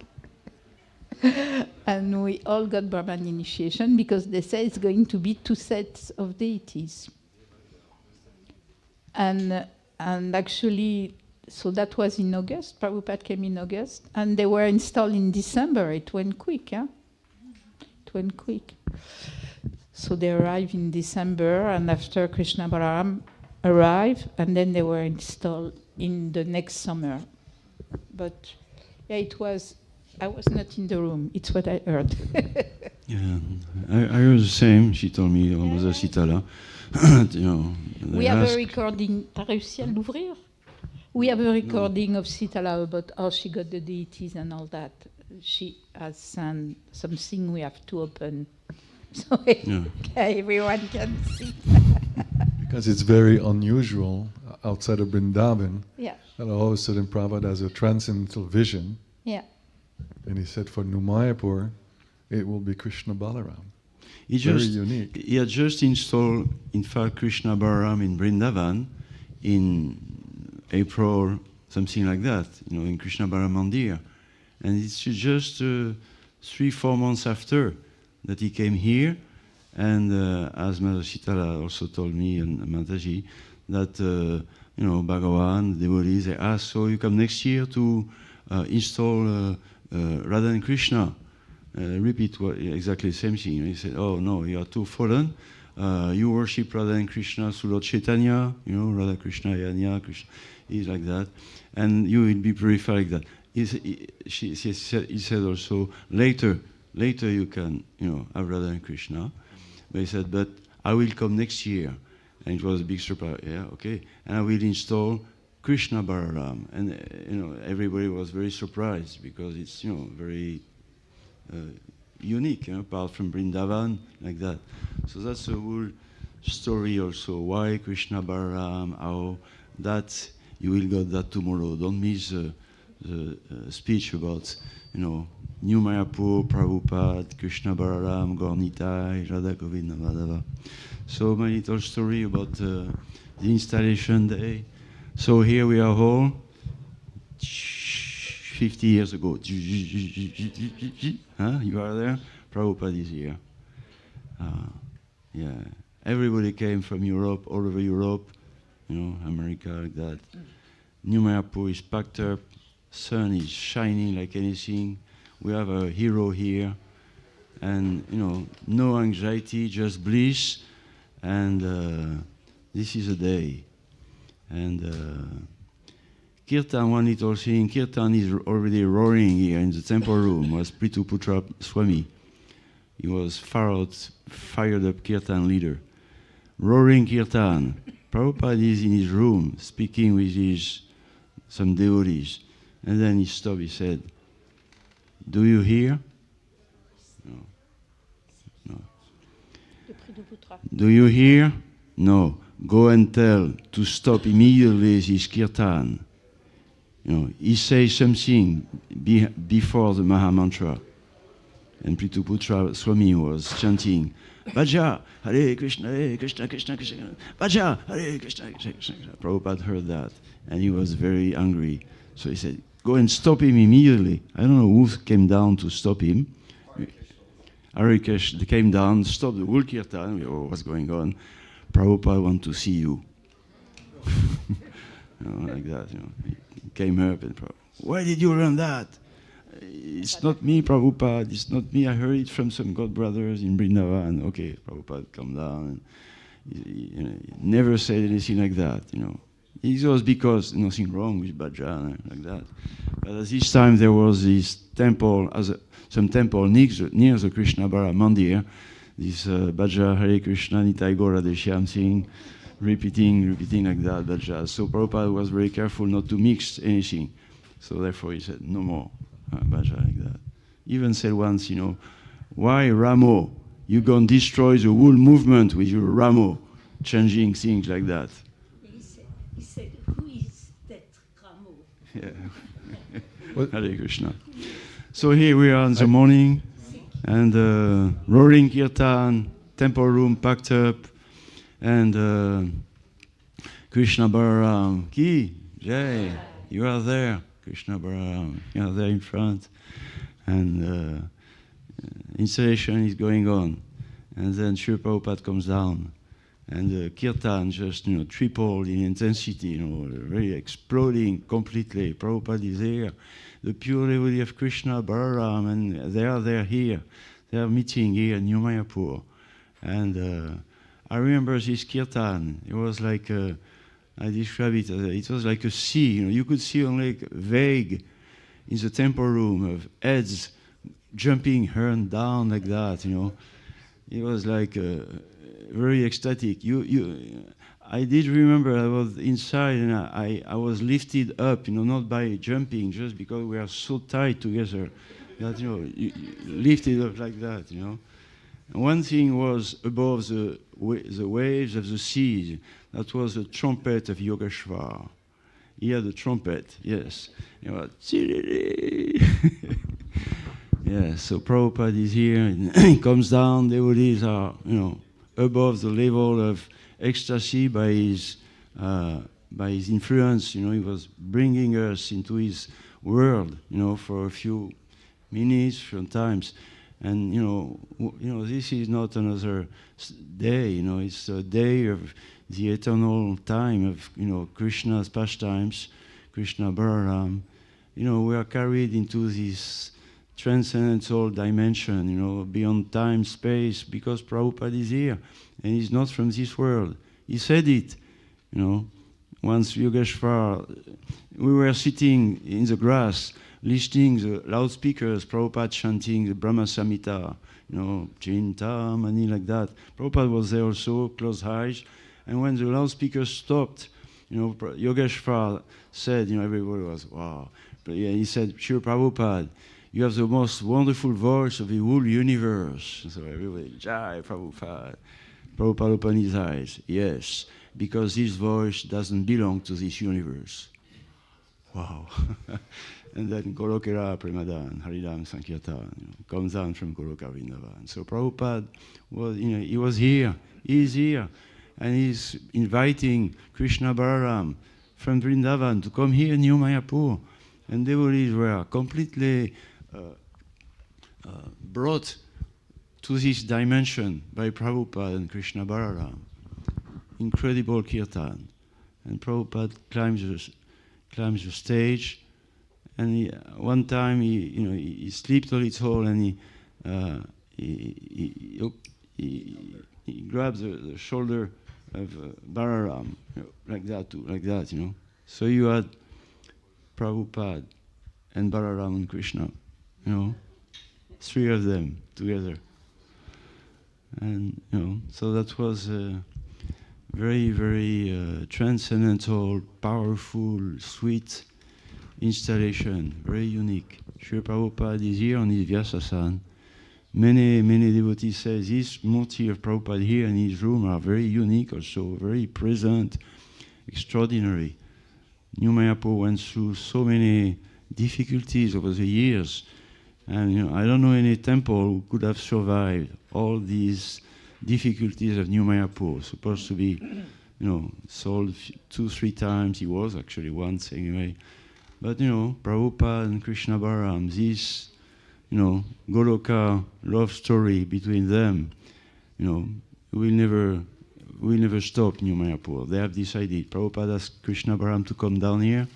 And we all got Brahman initiation because they say it's going to be 2 sets of deities. And actually, so that was in August. Prabhupada came in August, and they were installed in December. It went quick, yeah? It went quick. So they arrived in December, and after Krishna Balaram arrived, and then they were installed in the next summer. But yeah, I was not in the room. It's what I heard. Yeah, I heard the same. She told me on Mother Sitala. You know, we have a recording. T'as réussi à l'ouvrir? We have a recording of Sitala about how she got the deities and all that. She has sent something we have to open, so everyone can see. Because it's very unusual outside of Vrindavan. Yeah. That all of a sudden Prabhupada has a transcendental vision. Yeah. And he said for New Mayapur, it will be Krishna Balaram. Very unique. He had just installed, in fact, Krishna Balaram in Vrindavan in April, something like that, you know, in Krishna Balaram Mandir. And it's just 3-4 months after that he came here. And as Mother Sitala also told me, and Mataji, that, you know, Bhagavan, the devotees, they asked, so you come next year to install Radha and Krishna. Repeat exactly the same thing. He said, oh no, you are too fallen. You worship Radha and Krishna through Lord Chaitanya, you know, Radha Krishna, Yanya, Krishna. He's like that. And you will be purified like that. He said also, later you can, you know, have Radha and Krishna. But he said, but I will come next year. And it was a big surprise. Yeah, okay. And I will install Krishna Balaram. And, you know, everybody was very surprised because it's, you know, very unique, you know, apart from Vrindavan, like that. So that's the whole story also. Why Krishna Balaram, how that, you will get that tomorrow. Don't miss the speech about, you know, New Mayapur, Prabhupada, Krishna Balaram, Gaurnitai, Radha Govinda Madhava. So my little story about the installation day. So here we are all 50 years ago. Huh? You are there? Prabhupada is here. Yeah. Everybody came from Europe, all over Europe, you know, America, like that. New Mayapur is packed up. Sun is shining like anything. We have a hero here. And, you know, no anxiety, just bliss. And this is a day. And Kirtan, one little thing, Kirtan is already roaring here in the temple room, was Prithuputra Swami. He was fired up Kirtan leader. Roaring Kirtan. Prabhupada is in his room, speaking with some devotees. And then he stopped, he said, do you hear? No. No. Do you hear? No. Go and tell to stop immediately this Kirtan. You know, he says something before the Maha Mantra. And Prithuputra Swami was chanting, Bhaja, Hare Krishna, Krishna, Krishna. Bhaja, Hare Krishna, Krishna. Prabhupada heard that, and he was very angry. So he said, go and stop him immediately. I don't know who came down to stop him. Hare Krishna came down, stopped the whole Kirtan. We, oh, what's going on? Prabhupada wants to see you. You know, like that, you know. He came up and, why did you learn that? It's not me, Prabhupada, it's not me. I heard it from some God brothers in Vrindavan. Okay, Prabhupada, come down. And he never said anything like that, you know. It was because nothing wrong with Bhajan like that. But at this time there was this temple, some temple near the Krishna Bara Mandir, this Bhaja Hare Krishna Nitai Gora Deshyam Singh, repeating like that Bhaja. So Prabhupada was very careful not to mix anything. So therefore he said, no more Bhaja like that. Even said once, why Ramo? You gonna destroy the whole movement with your Ramo, changing things like that. He said, who is that Ramo? Yeah. Hare Krishna. So here we are in the morning, and roaring kirtan, temple room packed up, and Krishna Balaram, Ki, Jai, you are there, Krishna Balaram, you are there in front, and installation is going on, and then Sri Prabhupada comes down, and the kirtan just tripled in intensity, really exploding completely. Prabhupada is there, the pure devotee of Krishna Balaram, and they are here. They are meeting here in New Mayapur, and I remember this kirtan. It was like I describe it. It was like a sea. You could see only vague in the temple room of heads jumping her and down like that. It was like very ecstatic. I did remember I was inside and I was lifted up, not by jumping, just because we are so tight together that you lifted up like that. And one thing was above the waves of the sea. That was the trumpet of Yogeshwar. He had a trumpet, yes. Yeah, so Prabhupada is here, and he comes down, devotees are, above the level of ecstasy by his influence. He was bringing us into his world, for a few minutes, few times. And, this is not another day, it's a day of the eternal time of, Krishna's pastimes, Krishna Balaram. We are carried into this transcendental dimension, beyond time, space, because Prabhupada is here, and he's not from this world. He said it, Once Yogeshwar, we were sitting in the grass, listening the loudspeakers, Prabhupada chanting the Brahma Samhita, Chinta, Mani, like that. Prabhupada was there also, close eyes, and when the loudspeakers stopped, Yogeshwar said, everybody was, wow. But yeah, he said, Sure Prabhupada, you have the most wonderful voice of the whole universe. So everybody, Jai Prabhupada. Prabhupada opened his eyes. Yes, because this voice doesn't belong to this universe. Wow. And then Golokera Premadan, Haridam Sankirtan, comes down from Goloka Vrindavan. So Prabhupada was, he was here, he is here, and he's inviting Krishna Balaram from Vrindavan to come here in New Mayapur. And devotees were completely brought to this dimension by Prabhupada and Krishna Balaram. Incredible kirtan. And Prabhupada climbs the stage, and one time he slipped a little, and he grabs the shoulder of Balaram, like that. So you had Prabhupada and Balaram and Krishna, three of them together. And, so that was a very, very transcendental, powerful, sweet installation, very unique. Sri Prabhupada is here on his Vyasasan. Many devotees say this murti of Prabhupada here in his room are very unique also, very present, extraordinary. New Mayapur went through so many difficulties over the years, and I don't know any temple who could have survived all these difficulties of New Mayapur. Supposed to be, sold 2-3 times. He was actually once anyway. But Prabhupada and Krishna Balaram, this Goloka love story between them, will never stop New Mayapur. They have decided. Prabhupada asked Krishna Balaram to come down here.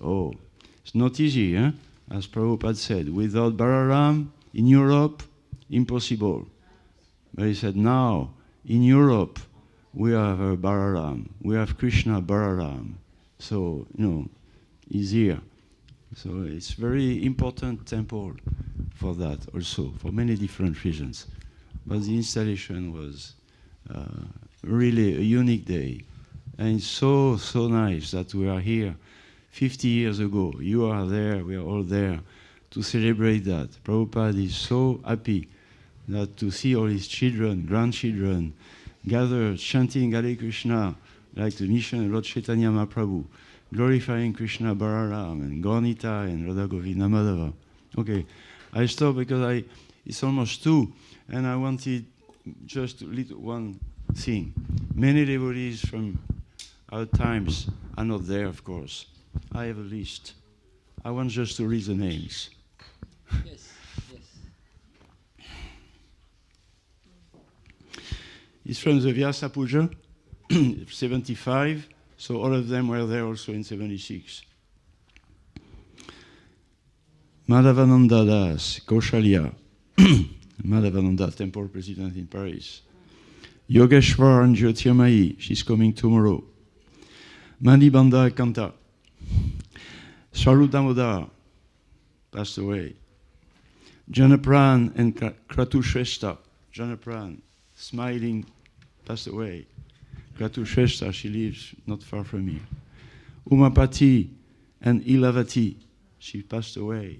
Oh, it's not easy, as Prabhupada said. Without Balaram in Europe, impossible. But he said, now in Europe we have Balaram, we have Krishna Balaram. So, he's here. So it's very important temple for that also, for many different reasons. But the installation was really a unique day. And it's so, so nice that we are here 50 years ago. You are there, we are all there to celebrate that. Prabhupada is so happy that to see all his children, grandchildren, gathered chanting Hare Krishna, like the mission of Lord Chaitanya Mahaprabhu, glorifying Krishna, Balarama, and Gaunita, and Radha Govinda Madhava. Okay, I stop because it's almost 2, and I wanted just one thing. Many devotees from our times are not there, of course. I have a list. I want just to read the names. Yes, yes. It's from the Vyasa Puja, 75, so all of them were there also in 76. Madhavananda Das, Kaushalya, Madhavananda, temple president in Paris. Yogeshwar and Jyotirmayi, she's coming tomorrow. Manibanda Kanta. Swarup Damodar passed away. Janapran and Kratushrestha. Janapran, smiling, passed away. Kratushrestha, she lives not far from here. Umapati and Ilavati, she passed away.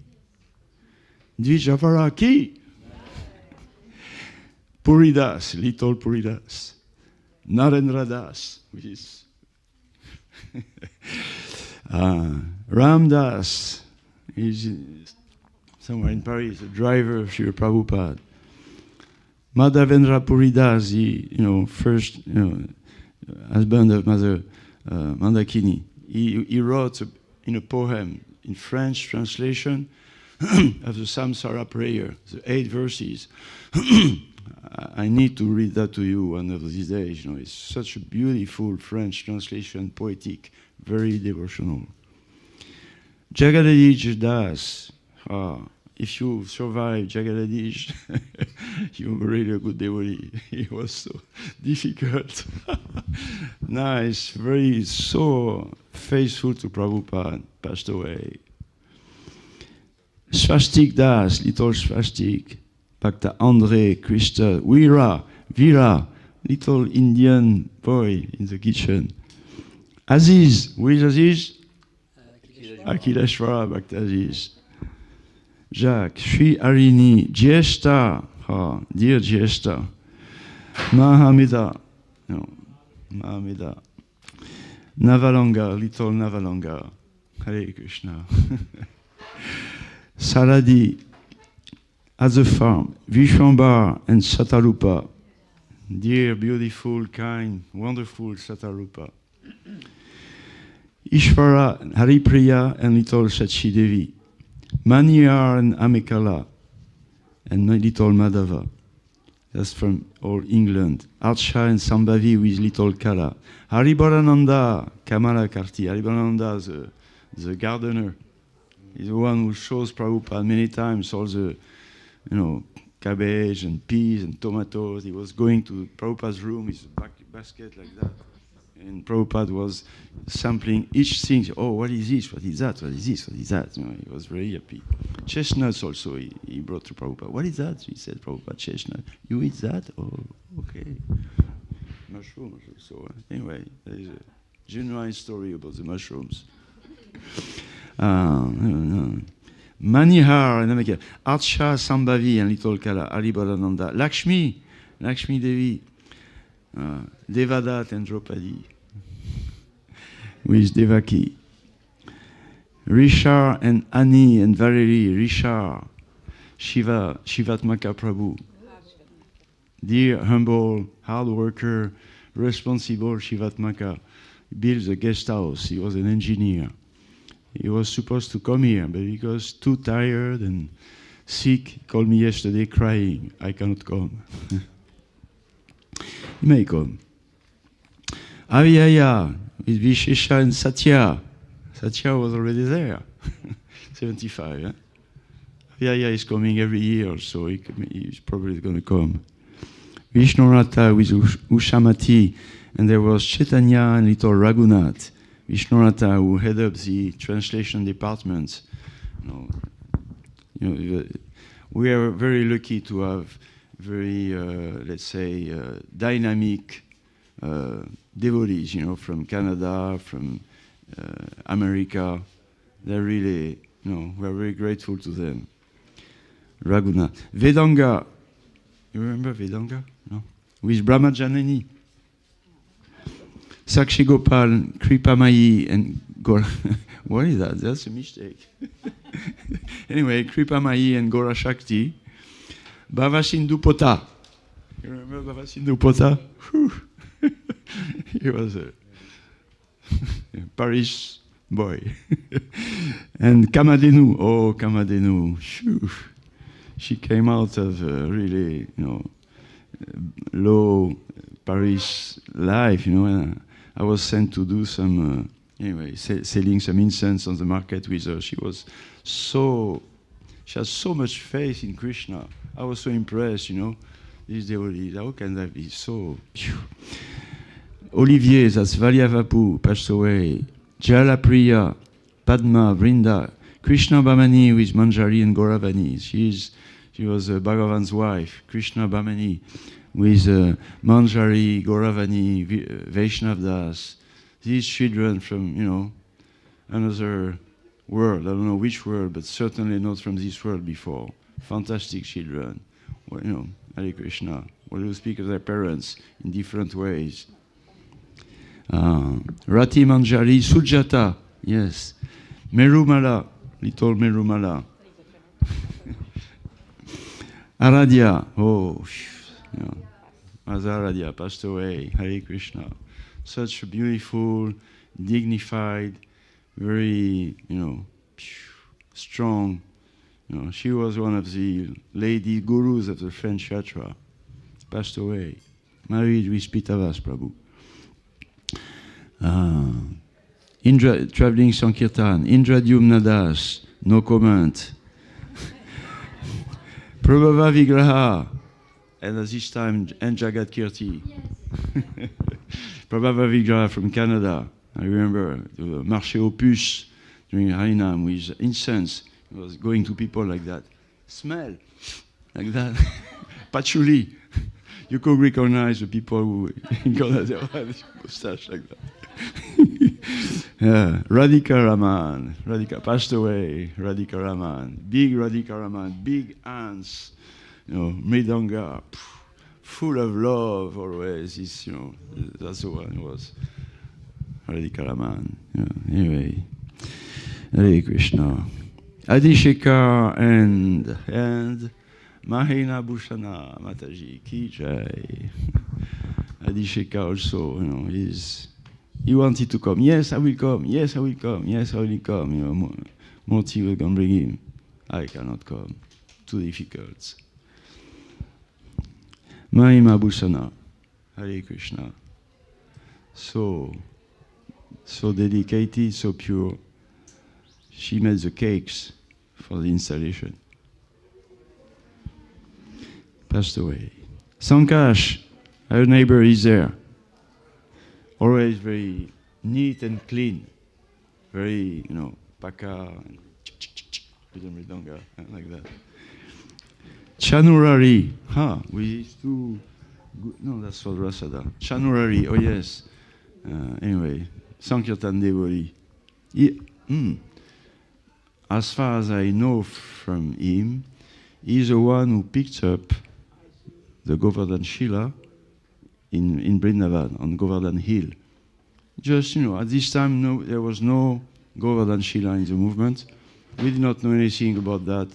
Dvijavaraki. Puridas, little Puridas. Narendra Das, which is Ram Das, is somewhere in Paris, a driver of Srila Prabhupada. Madhavendra Puridas, the first husband of Mother Mandakini. He wrote in a poem in French translation of the Samsara prayer, the 8 verses. I need to read that to you one of these days. It's such a beautiful French translation, poetic, very devotional. Jagadadish Das. If you survive Jagadadish, you're really a good devotee. He was so difficult. Nice, so faithful to Prabhupada, passed away. Swastik Das, little Swastik. Bhakta André, Krishna, Vira, little Indian boy in the kitchen. Aziz, who is Aziz? Akhileshwara, Bhakta Aziz. Jacques, Sri Harini, Jyeshta, dear Jyeshta. Mahamida, Navalanga, little Navalanga. Hare Krishna. Saradi, at the farm, Vishwambar and Satarupa. Dear, beautiful, kind, wonderful Satarupa. Ishvara, Haripriya, and little Sachi Devi. Maniyar and Amekala, and my little Madhava. That's from all England. Archa and Sambhavi with little Kala. Haribarananda, Kamala Karti. Haribarananda, the gardener. He's the one who shows Prabhupada many times all the cabbage and peas and tomatoes. He was going to Prabhupada's room with a basket like that. And Prabhupada was sampling each thing. Oh, what is this? What is that? What is this? What is that? He was very happy. Chestnuts also he brought to Prabhupada. What is that? He said, Prabhupada, chestnut. You eat that? Oh, okay. Mushrooms also. Anyway, there is a genuine story about the mushrooms. Manihar and Amekala, Archa, Sambhavi and little Kala, Haribarananda, Lakshmi Devi, Devadat and Draupadi, with Devaki, Rishar and Ani and Valerie, Rishar, Shivatmaka Prabhu, dear, humble, hard worker, responsible Shivatmaka, built a guest house. He was an engineer. He was supposed to come here, but because too tired and sick, he called me yesterday crying, I cannot come. He may come. Avyaya, with Vishesha and Satya. Satya was already there, 75. Eh? Avyaya is coming every year, so he's probably going to come. Vishnurata with Ushamati, and there was Chaitanya and little Raghunath Vishnurata, who head up the translation department. We are very lucky to have very, let's say, dynamic devotees, from Canada, from America. They're really, we're very grateful to them. Raghunath. Vedanga. You remember Vedanga? No? With Brahma Janani. Sakshi Gopal, Kripamayi, and Gora. What is that? That's a mistake. Anyway, Kripamayi and Gora Shakti. Bhavasindhu Pota. You remember Bhavasindhu Pota? He was a Paris boy. And Kamadenu. Oh, Kamadenu. Shoo. She came out of really, low Paris life, and I was sent to do some, selling some incense on the market with her. She had so much faith in Krishna. I was so impressed, these devotees. How can that be so? Phew. Olivier, that's Valyavapu, passed away. Jalapriya, Padma, Vrinda, Krishna Bhamani with Manjari and Gauravani. She was Bhagavan's wife, Krishna Bhamani, with Manjari, Gauravani, Vaishnav Das. These children from, another world. I don't know which world, but certainly not from this world before. Fantastic children. Well, Hare Krishna. Well, they speak of their parents in different ways. Rati Manjari, Sujata, yes. Merumala, little Merumala. Aradhya, Aradhya passed away. Hare Krishna. Such a beautiful, dignified, very, strong. She was one of the lady gurus of the French Yatra. Passed away. Married with Pitavas Prabhu. Indra, traveling Sankirtan. Indra Dyumnadas, no comment. Prabhava Vigraha, and at this time, and Jagat Kirti. Yes. Prabhava Vigraha from Canada. I remember the Marché aux Puces during Harinam with incense. It was going to people like that. Smell, like that. Patchouli. You could recognize the people who in Canada have a mustache like that. Yeah. Radhika Raman. Radhika passed away. Radhika Raman. Big Radhika Raman. Big hands. Mridanga. Full of love always. That's the one who was Radhika Raman. Anyway. Hare Krishna. Abhisheka and Mahina Bhushana Mataji Ki Jai. Abhisheka also, he wanted to come. Yes, I will come. Yes, I will come. Yes, I will come. Moti will come bring him. I cannot come. Too difficult. Mahima Bhushana. Hare Krishna. So dedicated, so pure. She made the cakes for the installation. Passed away. Sankash, our neighbor, is there. Always very neat and clean. Very, paka, like that. Chanurari, we used to, no, that's for Rasada. Chanurari, oh yes. Anyway, Sankirtan devotee. As far as I know from him, he's the one who picked up the Govardhan Shila in Vrindavan, on Govardhan Hill. Just, at this time, there was no Govardhan Shila in the movement. We did not know anything about that.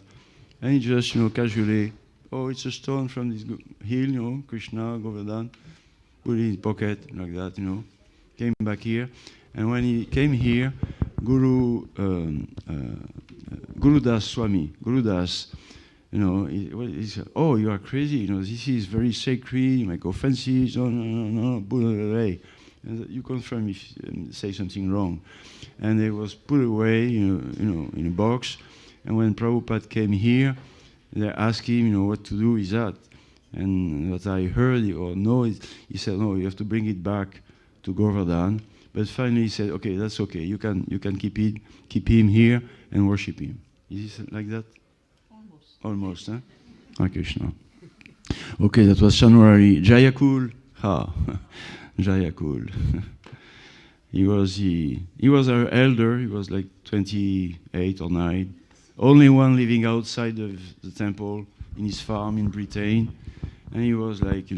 And he just, casually, it's a stone from this hill, Krishna, Govardhan, put it in his pocket, like that, came back here. And when he came here, Gurudas Swami, Gurudas, he said, you are crazy, this is very sacred, you make offenses, no, put it away. And you confirm if you say something wrong. And it was put away, in a box. And when Prabhupada came here, they asked him, what to do with that. And what I heard or know is, he said, no, you have to bring it back to Govardhan. But finally he said, okay, that's okay. You can keep him here and worship him. Is it like that? Almost, huh? Ah, Krishna. Okay, that was January. Jayakul. Jayakul. He was our elder. He was like 28 or 9. Only one living outside of the temple in his farm in Britain. And he was like,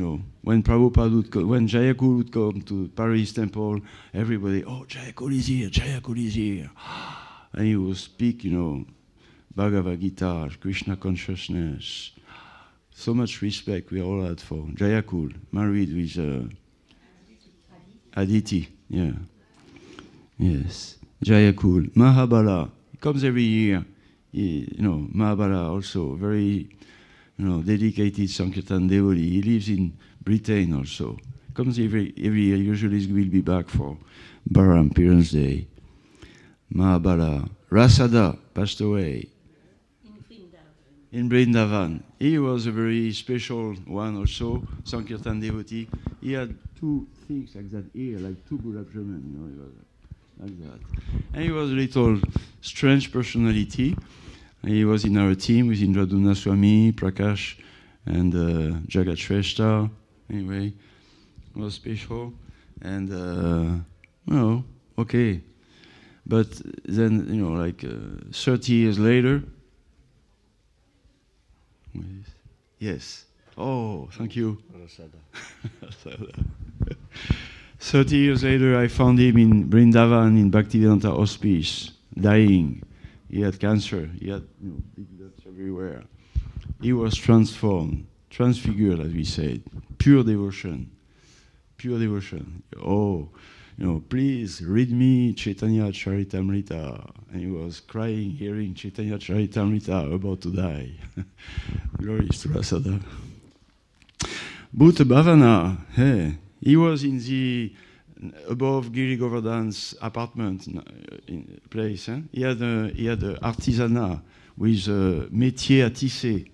when Prabhupada would go, when Jayakul would come to Paris temple, everybody, oh, Jayakul is here, Jayakul is here. And he would speak, Bhagavad Gita, Krishna consciousness. So much respect we all had for Jayakul, married with Aditi. Yeah. Yes. Jayakul. Mahabala. He comes every year. Mahabala also, very, dedicated Sankirtan devotee. He lives in Britain also. Comes every year. Usually he will be back for Balaram Parents' Day. Mahabala. Rasada passed away. In Vrindavan. He was a very special one also, Sankirtan devotee. He had 2 things like that here, like 2 gulab jamun, he was like that. And he was a little strange personality. He was in our team with Indraduna Swami, Prakash, and Jagat Shrestha. Anyway, it was special. And, okay. But then, 30 years later, yes. Oh, thank you. 30 years later, I found him in Vrindavan in Bhaktivedanta Hospice, dying. He had cancer. He had big dots everywhere. He was transformed, transfigured, as we said. Pure devotion. Pure devotion. Oh, please read me Chaitanya Charitamrita. And he was crying, hearing Chaitanya Charitamrita, about to die. Glory to Rasada. Bhuta Bhavana, hey, he was in the above Giri Govardhan's apartment place. He had a artisanat with métier à tisser.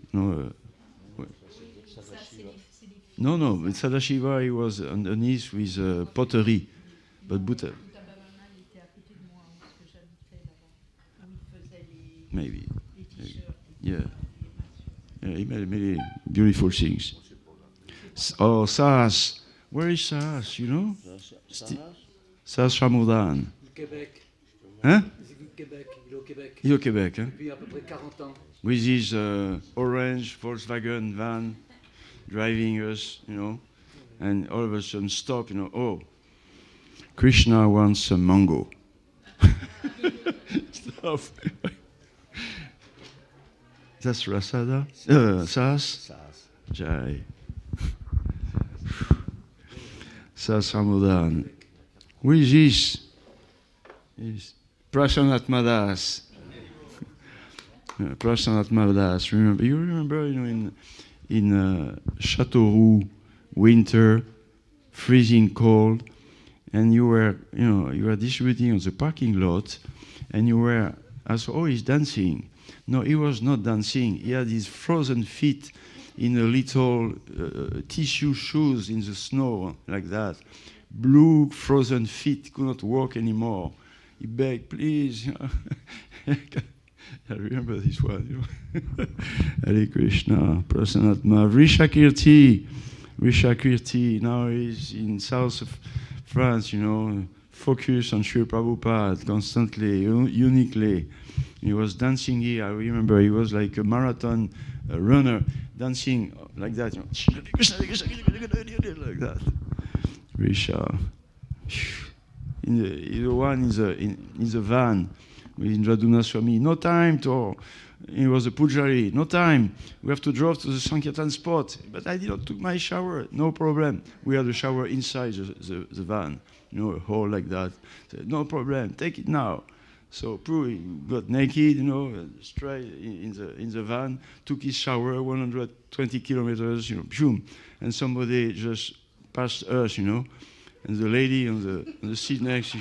No, with Sadashiva he was underneath with pottery. But Bhuta. Maybe. Yeah. He made beautiful things. Oh, Sahas. Where is Sahas, Sahas Ramodan. Québec. Hein? Québec. Il est au Québec. Il est au Québec, hein? Depuis à peu près 40 ans. With his orange Volkswagen van driving us, and all of a sudden stop, oh, Krishna wants some mango. Stop. That's Rasada? Sahas? Jai. Sahas Ramodan. Who is this? Yes. Prasanat Madas. Prasanat Madas. You remember, in Châteauroux, winter, freezing cold, and you were distributing on the parking lot, and you were asked, oh, he's dancing. No, he was not dancing. He had his frozen feet in a little tissue shoes in the snow, like that. Blue frozen feet, could not walk anymore. He begged, please. I remember this one. Hare Krishna, Prasanatma, Vrishakirti. Now he's in south of France, focus on Sri Prabhupada constantly, uniquely. He was dancing here. I remember he was like a marathon runner, dancing like that, like that. Risha. The one in the van with Indraduna Swami. No time to. He was a pujari. No time. We have to drive to the Sankirtan spot. But I did not took my shower. No problem. We had a shower inside the van. A hole like that. Said, no problem. Take it now. So Prue got naked, straight in the van, took his shower, 120 kilometers, boom, and somebody just passed us, and the lady on the seat next,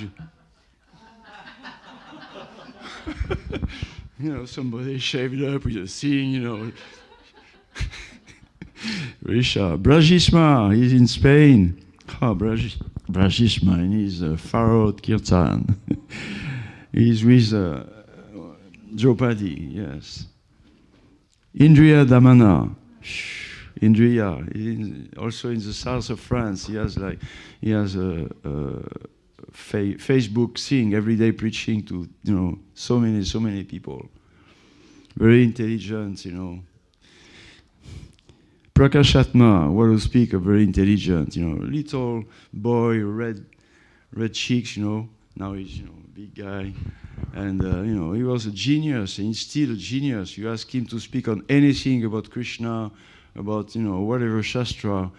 somebody shaved up with a thing, Risha, Brajisma, he's in Spain. Vrashishma, and he's Farod Kirtan. He's with Draupadi, yes. Indriya Damana. Indriya, also in the south of France, he has a Facebook thing, everyday preaching to so many people. Very intelligent, Prakashatma, what to speak of, very intelligent, little boy, red cheeks, now he's big guy, and he was a genius, and he's still a genius. You ask him to speak on anything about Krishna, about whatever shastra,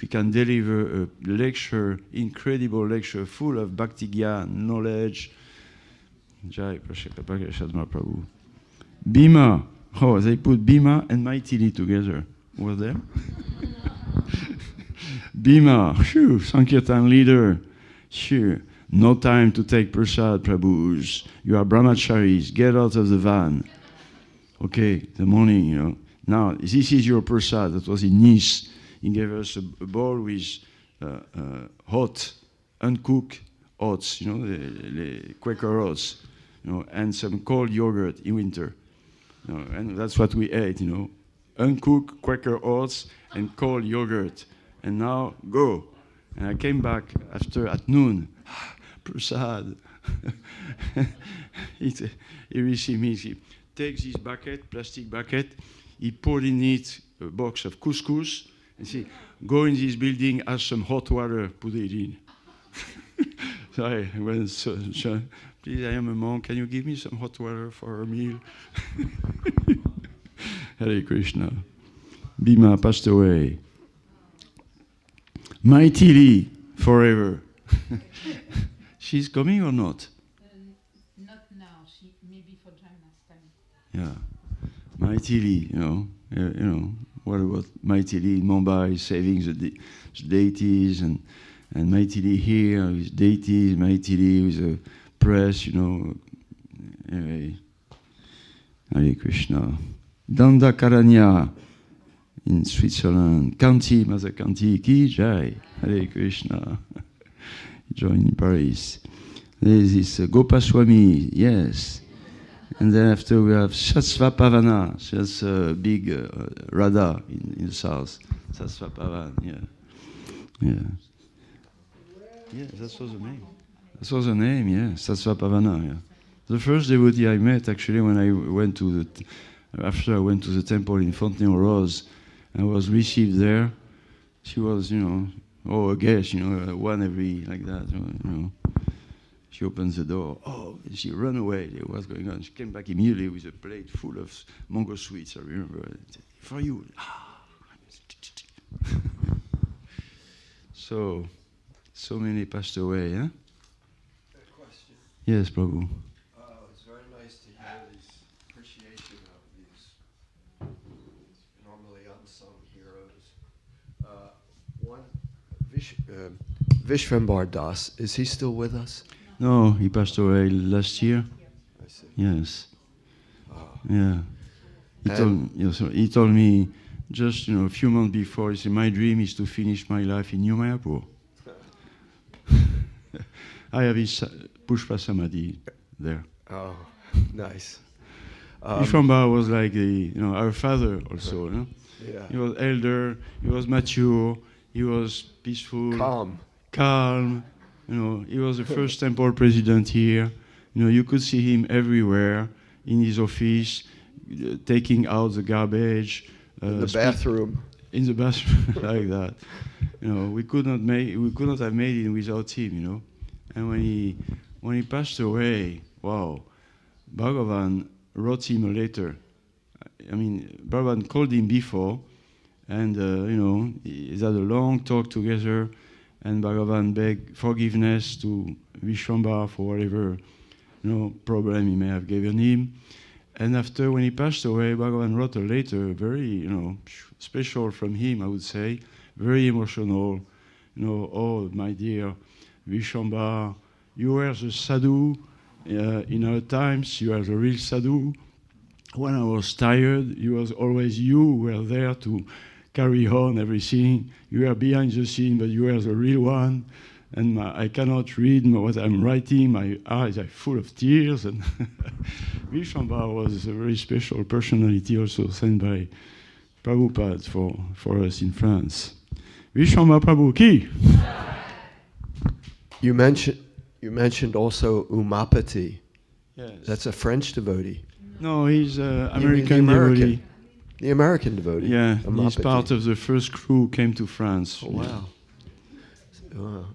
he can deliver a lecture, incredible lecture, full of bhakti gyan, knowledge. Jai Prakashatma Prabhu. Bhima, they put Bhima and Maithili together. Was there? Bhima, Sankirtan leader, no time to take prasad, Prabhus. You are brahmacharis, get out of the van. Okay, the morning, Now, this is your prasad. That was in Nice. He gave us a bowl with hot, uncooked oats, the Quaker oats, and some cold yogurt in winter. And that's what we ate, uncooked Quaker oats and cold yogurt. And now, go. And I came back at noon. Prasad. He received me. He takes this bucket, plastic bucket, he poured in it a box of couscous, and said, go in this building, have some hot water, put it in. So I went, please, I am a monk, can you give me some hot water for a meal? Hare Krishna. Bhima passed away. Maithili, forever. She's coming or not? Not now. She maybe for Jaina's time. Yeah. Maithili, what about Maithili in Mumbai, saving the deities, and Maithili here with deities, Maithili with the press, Anyway, Hare Krishna. Dandakaranya in Switzerland, Kanti, Mother Kanti, Ki Jai, Hare Krishna. Join in Paris. There's this Gopaswami, yes. And then after we have Shasvapavana, that's a big Radha in the south. Shasvapavan, yeah. Yeah, that was the name. That was the name, yeah, Shasvapavana, yeah. The first devotee I met, actually, when I went to after I went to the temple in Fontenay-aux-Roses, I was received there. She was, a guest, one every, like that, She opens the door. Oh, she ran away. What's going on? She came back immediately with a plate full of mango sweets. I remember. For you. So many passed away, huh? A question. Yes, Prabhu. It's very nice to hear this appreciation of these normally unsung heroes. One, Vishvambar Das, is he still with us? No, he passed away last year. I see. Yes. Yeah. He told me just a few months before, he said, my dream is to finish my life in New Mayapur. I have his Pushpa Samadhi there. Oh, nice. Vishwambara was like our father also. No? Yeah. He was elder, he was mature, he was peaceful. Calm. He was the first temple president here. You could see him everywhere in his office, taking out the garbage. In the bathroom. In the bathroom, like that. We could not have made it without him. And when he passed away, wow, Bhagavan wrote him a letter. Bhagavan called him before, and he had a long talk together. And Bhagavan begged forgiveness to Vishwambara for whatever problem he may have given him. And after, when he passed away, Bhagavan wrote a letter, very special from him, I would say, very emotional. Oh, my dear Vishwambara, you were the sadhu in our times. You are the real sadhu. When I was tired, it was always you who were there to carry on everything. You are behind the scene, but you are the real one. and I cannot read what I'm writing. My eyes are full of tears. And Vishwambara was a very special personality, also sent by Prabhupada for us in France. Vishwambara Prabhu ki. You mentioned also Umapati. Yes. That's a French devotee. No, he's an American devotee. The American devotee. Yeah, Umapati. he's part of the first crew who came to France. Oh, wow. Wow.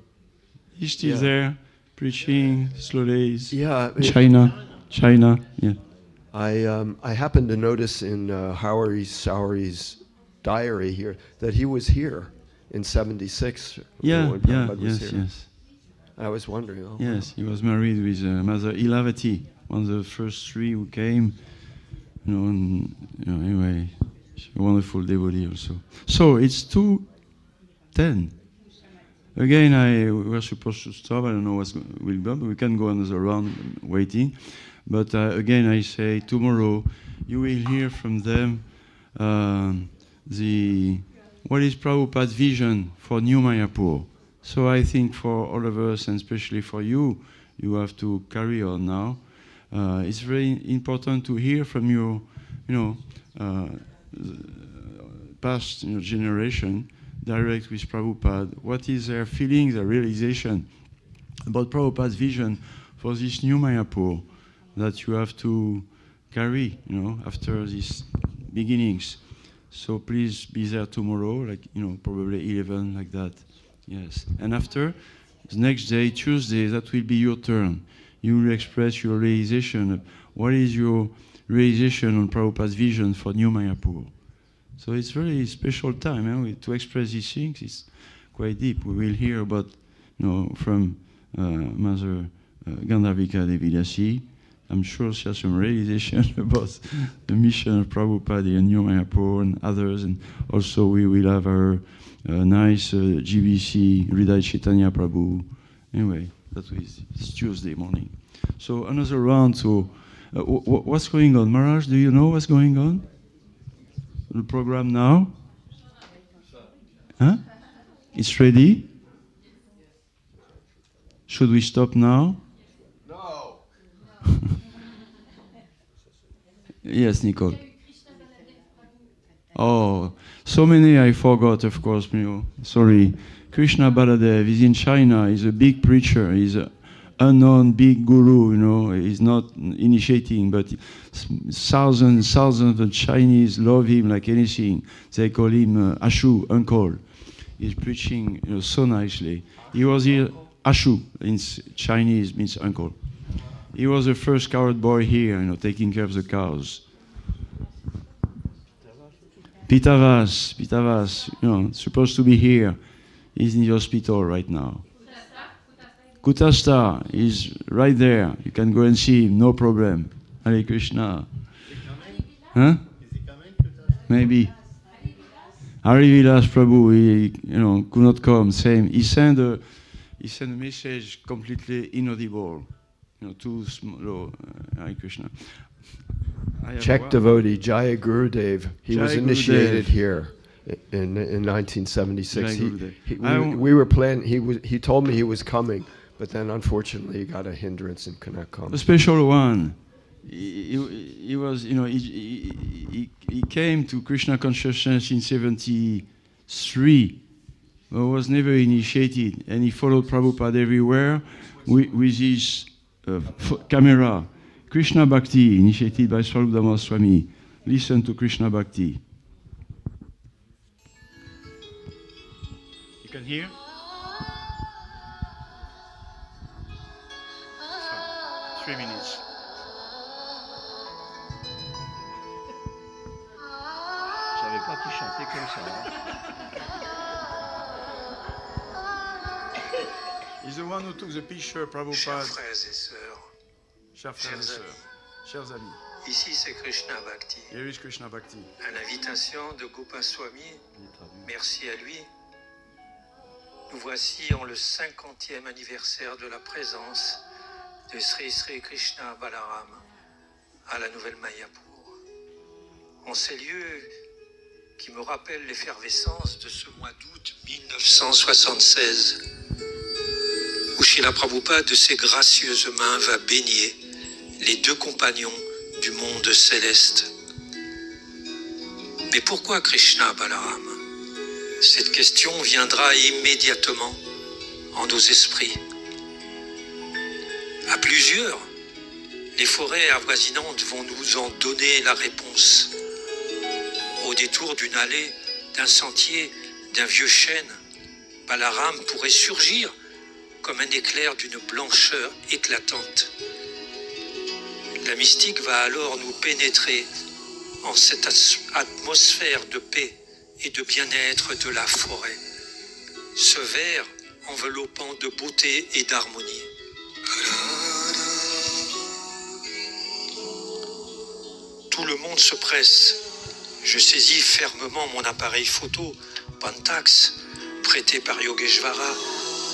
He's still there, preaching slowly. Yeah. China. Yeah. I happened to notice in Howari Sowry's diary here that he was here in '76. Yeah, when Prabhupada was yes, here. yes. I was wondering. Oh, Yes, he was married with Mother Ilavati, one of the first three who came. Anyway, she's a wonderful devotee also. So it's 2:10. Again, we were supposed to stop. I don't know what's will go, but we can go another round waiting. But again, I say tomorrow you will hear from them what is Prabhupada's vision for New Mayapur. So I think for all of us, and especially for you, you have to carry on now. It's very important to hear from your, past generation, direct with Prabhupada. What is their feeling, their realization about Prabhupada's vision for this new Mayapur that you have to carry, after these beginnings. So please be there tomorrow, probably 11, like that. Yes. And after, the next day, Tuesday, that will be your turn. You will express your realization. What is your realization on Prabhupada's vision for New Mayapur? So it's very special time to express these things. It's quite deep. We will hear about, from Mother Gandharvika Devi Dasi. I'm sure she has some realization about the mission of Prabhupada in New Mayapur and others. And also we will have our nice GBC, Hridaya Chaitanya Prabhu. Anyway, it's Tuesday morning. So another round. So what's going on? Maharaj, do you know what's going on? The program now? Huh? It's ready? Should we stop now? No. Yes, Nicole. Oh, so many I forgot, of course. Sorry. Krishna Baladev is in China. He's a big preacher. He's an unknown big guru. He's not initiating, but thousands of Chinese love him like anything. They call him Ashu, uncle. He's preaching, so nicely. He was here. Ashu in Chinese means uncle. He was the first cowherd boy here, taking care of the cows. Pitavas, supposed to be here. He's in the hospital right now. Kutasta is right there. You can go and see him, no problem. Hare Krishna. Huh? Maybe. Harivilas Prabhu, he could not come. Same. He sent a message completely inaudible. Too slow. Hare Krishna. Czech devotee Jaya Gurudev. He was initiated here in 1976. We were planning. He told me he was coming, but then unfortunately he got a hindrance and could not come. A special one. He was, he came to Krishna consciousness in '73, but was never initiated, and he followed Prabhupada everywhere with his camera. Krishna Bhakti, initiated by Swarup Swami. Listen to Krishna Bhakti. You can hear? So, 3 minutes. J'avais pas pu chanter comme ça. He's the one who took the picture, Prabhupada. Chers frères et sœurs, Chers frères et sœurs, chers amis, ici c'est Krishna Bhakti, here is Krishna Bhakti. à l'invitation de Gopaswami, merci à lui. Nous voici en le 50e anniversaire de la présence de Sri Sri Krishna Balarama à la Nouvelle Mayapur. En ces lieux qui me rappellent l'effervescence de ce mois d'août 1976. où Srila Prabhupada de ses gracieuses mains va baigner les deux compagnons du monde céleste. Mais pourquoi Krishna Balarama? Cette question viendra immédiatement en nos esprits. À plusieurs, les forêts avoisinantes vont nous en donner la réponse. Au détour d'une allée, d'un sentier, d'un vieux chêne, Balaram pourrait surgir comme un éclair d'une blancheur éclatante. La mystique va alors nous pénétrer en cette atmosphère de paix et de bien-être de la forêt, ce vert enveloppant de beauté et d'harmonie. Tout le monde se presse. Je saisis fermement mon appareil photo, Pentax, prêté par Yogeshvara,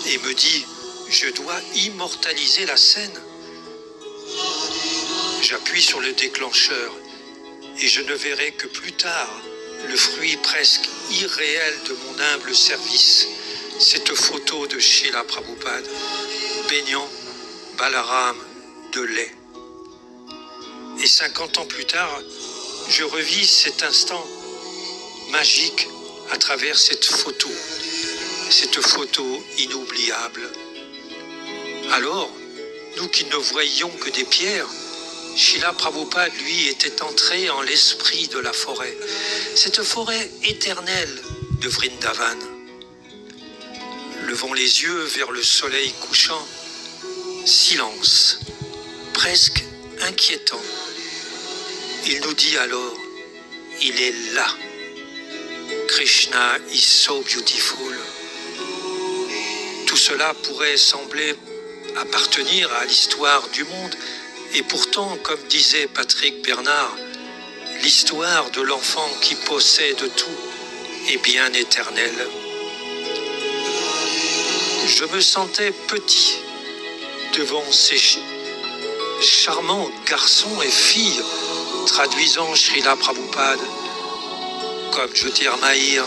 et me dis, je dois immortaliser la scène. J'appuie sur le déclencheur et je ne verrai que plus tard le fruit presque irréel de mon humble service, cette photo de Srila Prabhupada, baignant Balaram de lait. Et 50 ans plus tard, je revis cet instant magique à travers cette photo inoubliable. Alors, nous qui ne voyions que des pierres, Srila Prabhupada, lui, était entré en l'esprit de la forêt, cette forêt éternelle de Vrindavan. Levant les yeux vers le soleil couchant, silence, presque inquiétant. Il nous dit alors, il est là. Krishna is so beautiful. Tout cela pourrait sembler appartenir à l'histoire du monde, et pourtant, comme disait Patrick Bernard, l'histoire de l'enfant qui possède tout est bien éternelle. Je me sentais petit devant ces charmants garçons et filles traduisant Srila Prabhupada, comme Jyotirmaya,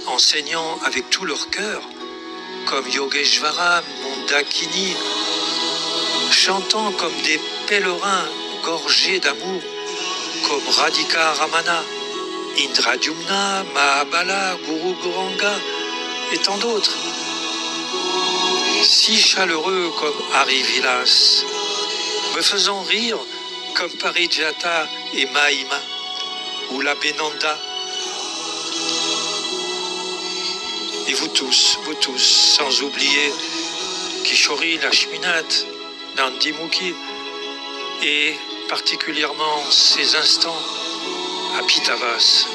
enseignant avec tout leur cœur, comme Yogeshvara, Mondakini, chantant comme des pèlerins gorgés d'amour, comme Radhika Ramana, Indradyumna, Mahabala, Guru Goranga et tant d'autres. Si chaleureux comme Hari Vilas, me faisant rire comme Parijata et Mahima, ou la Benanda. Et vous tous, sans oublier Kishori Lakshminath, Nandimukhi, et particulièrement ces instants à Pitavas.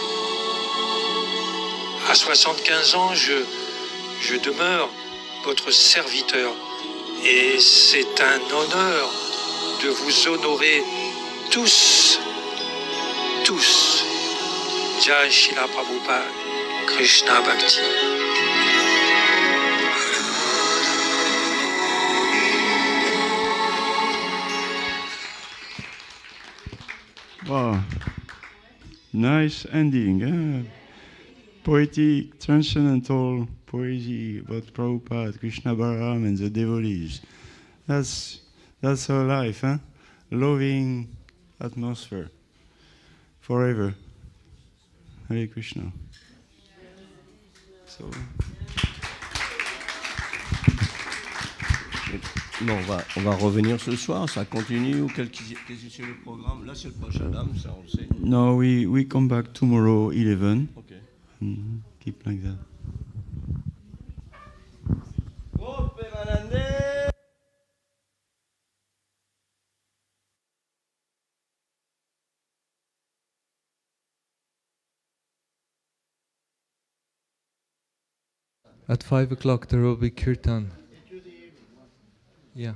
À 75 ans, je demeure votre serviteur, et c'est un honneur de vous honorer tous. Jai Srila Prabhupada, Krishna Bhakti. Wow, nice ending. Poetic, transcendental poesy about Prabhupada, Krishna Balaram, and the devotees. That's our life, huh? Loving atmosphere forever. Hare Krishna. So. Non, on va revenir ce soir, ça continue ou qu'est-ce que c'est le programme? Là, c'est le prochain dame, ça on le sait. No, we come back tomorrow 11. Okay. Keep like that. At 5 o'clock there will be kirtan. Yeah.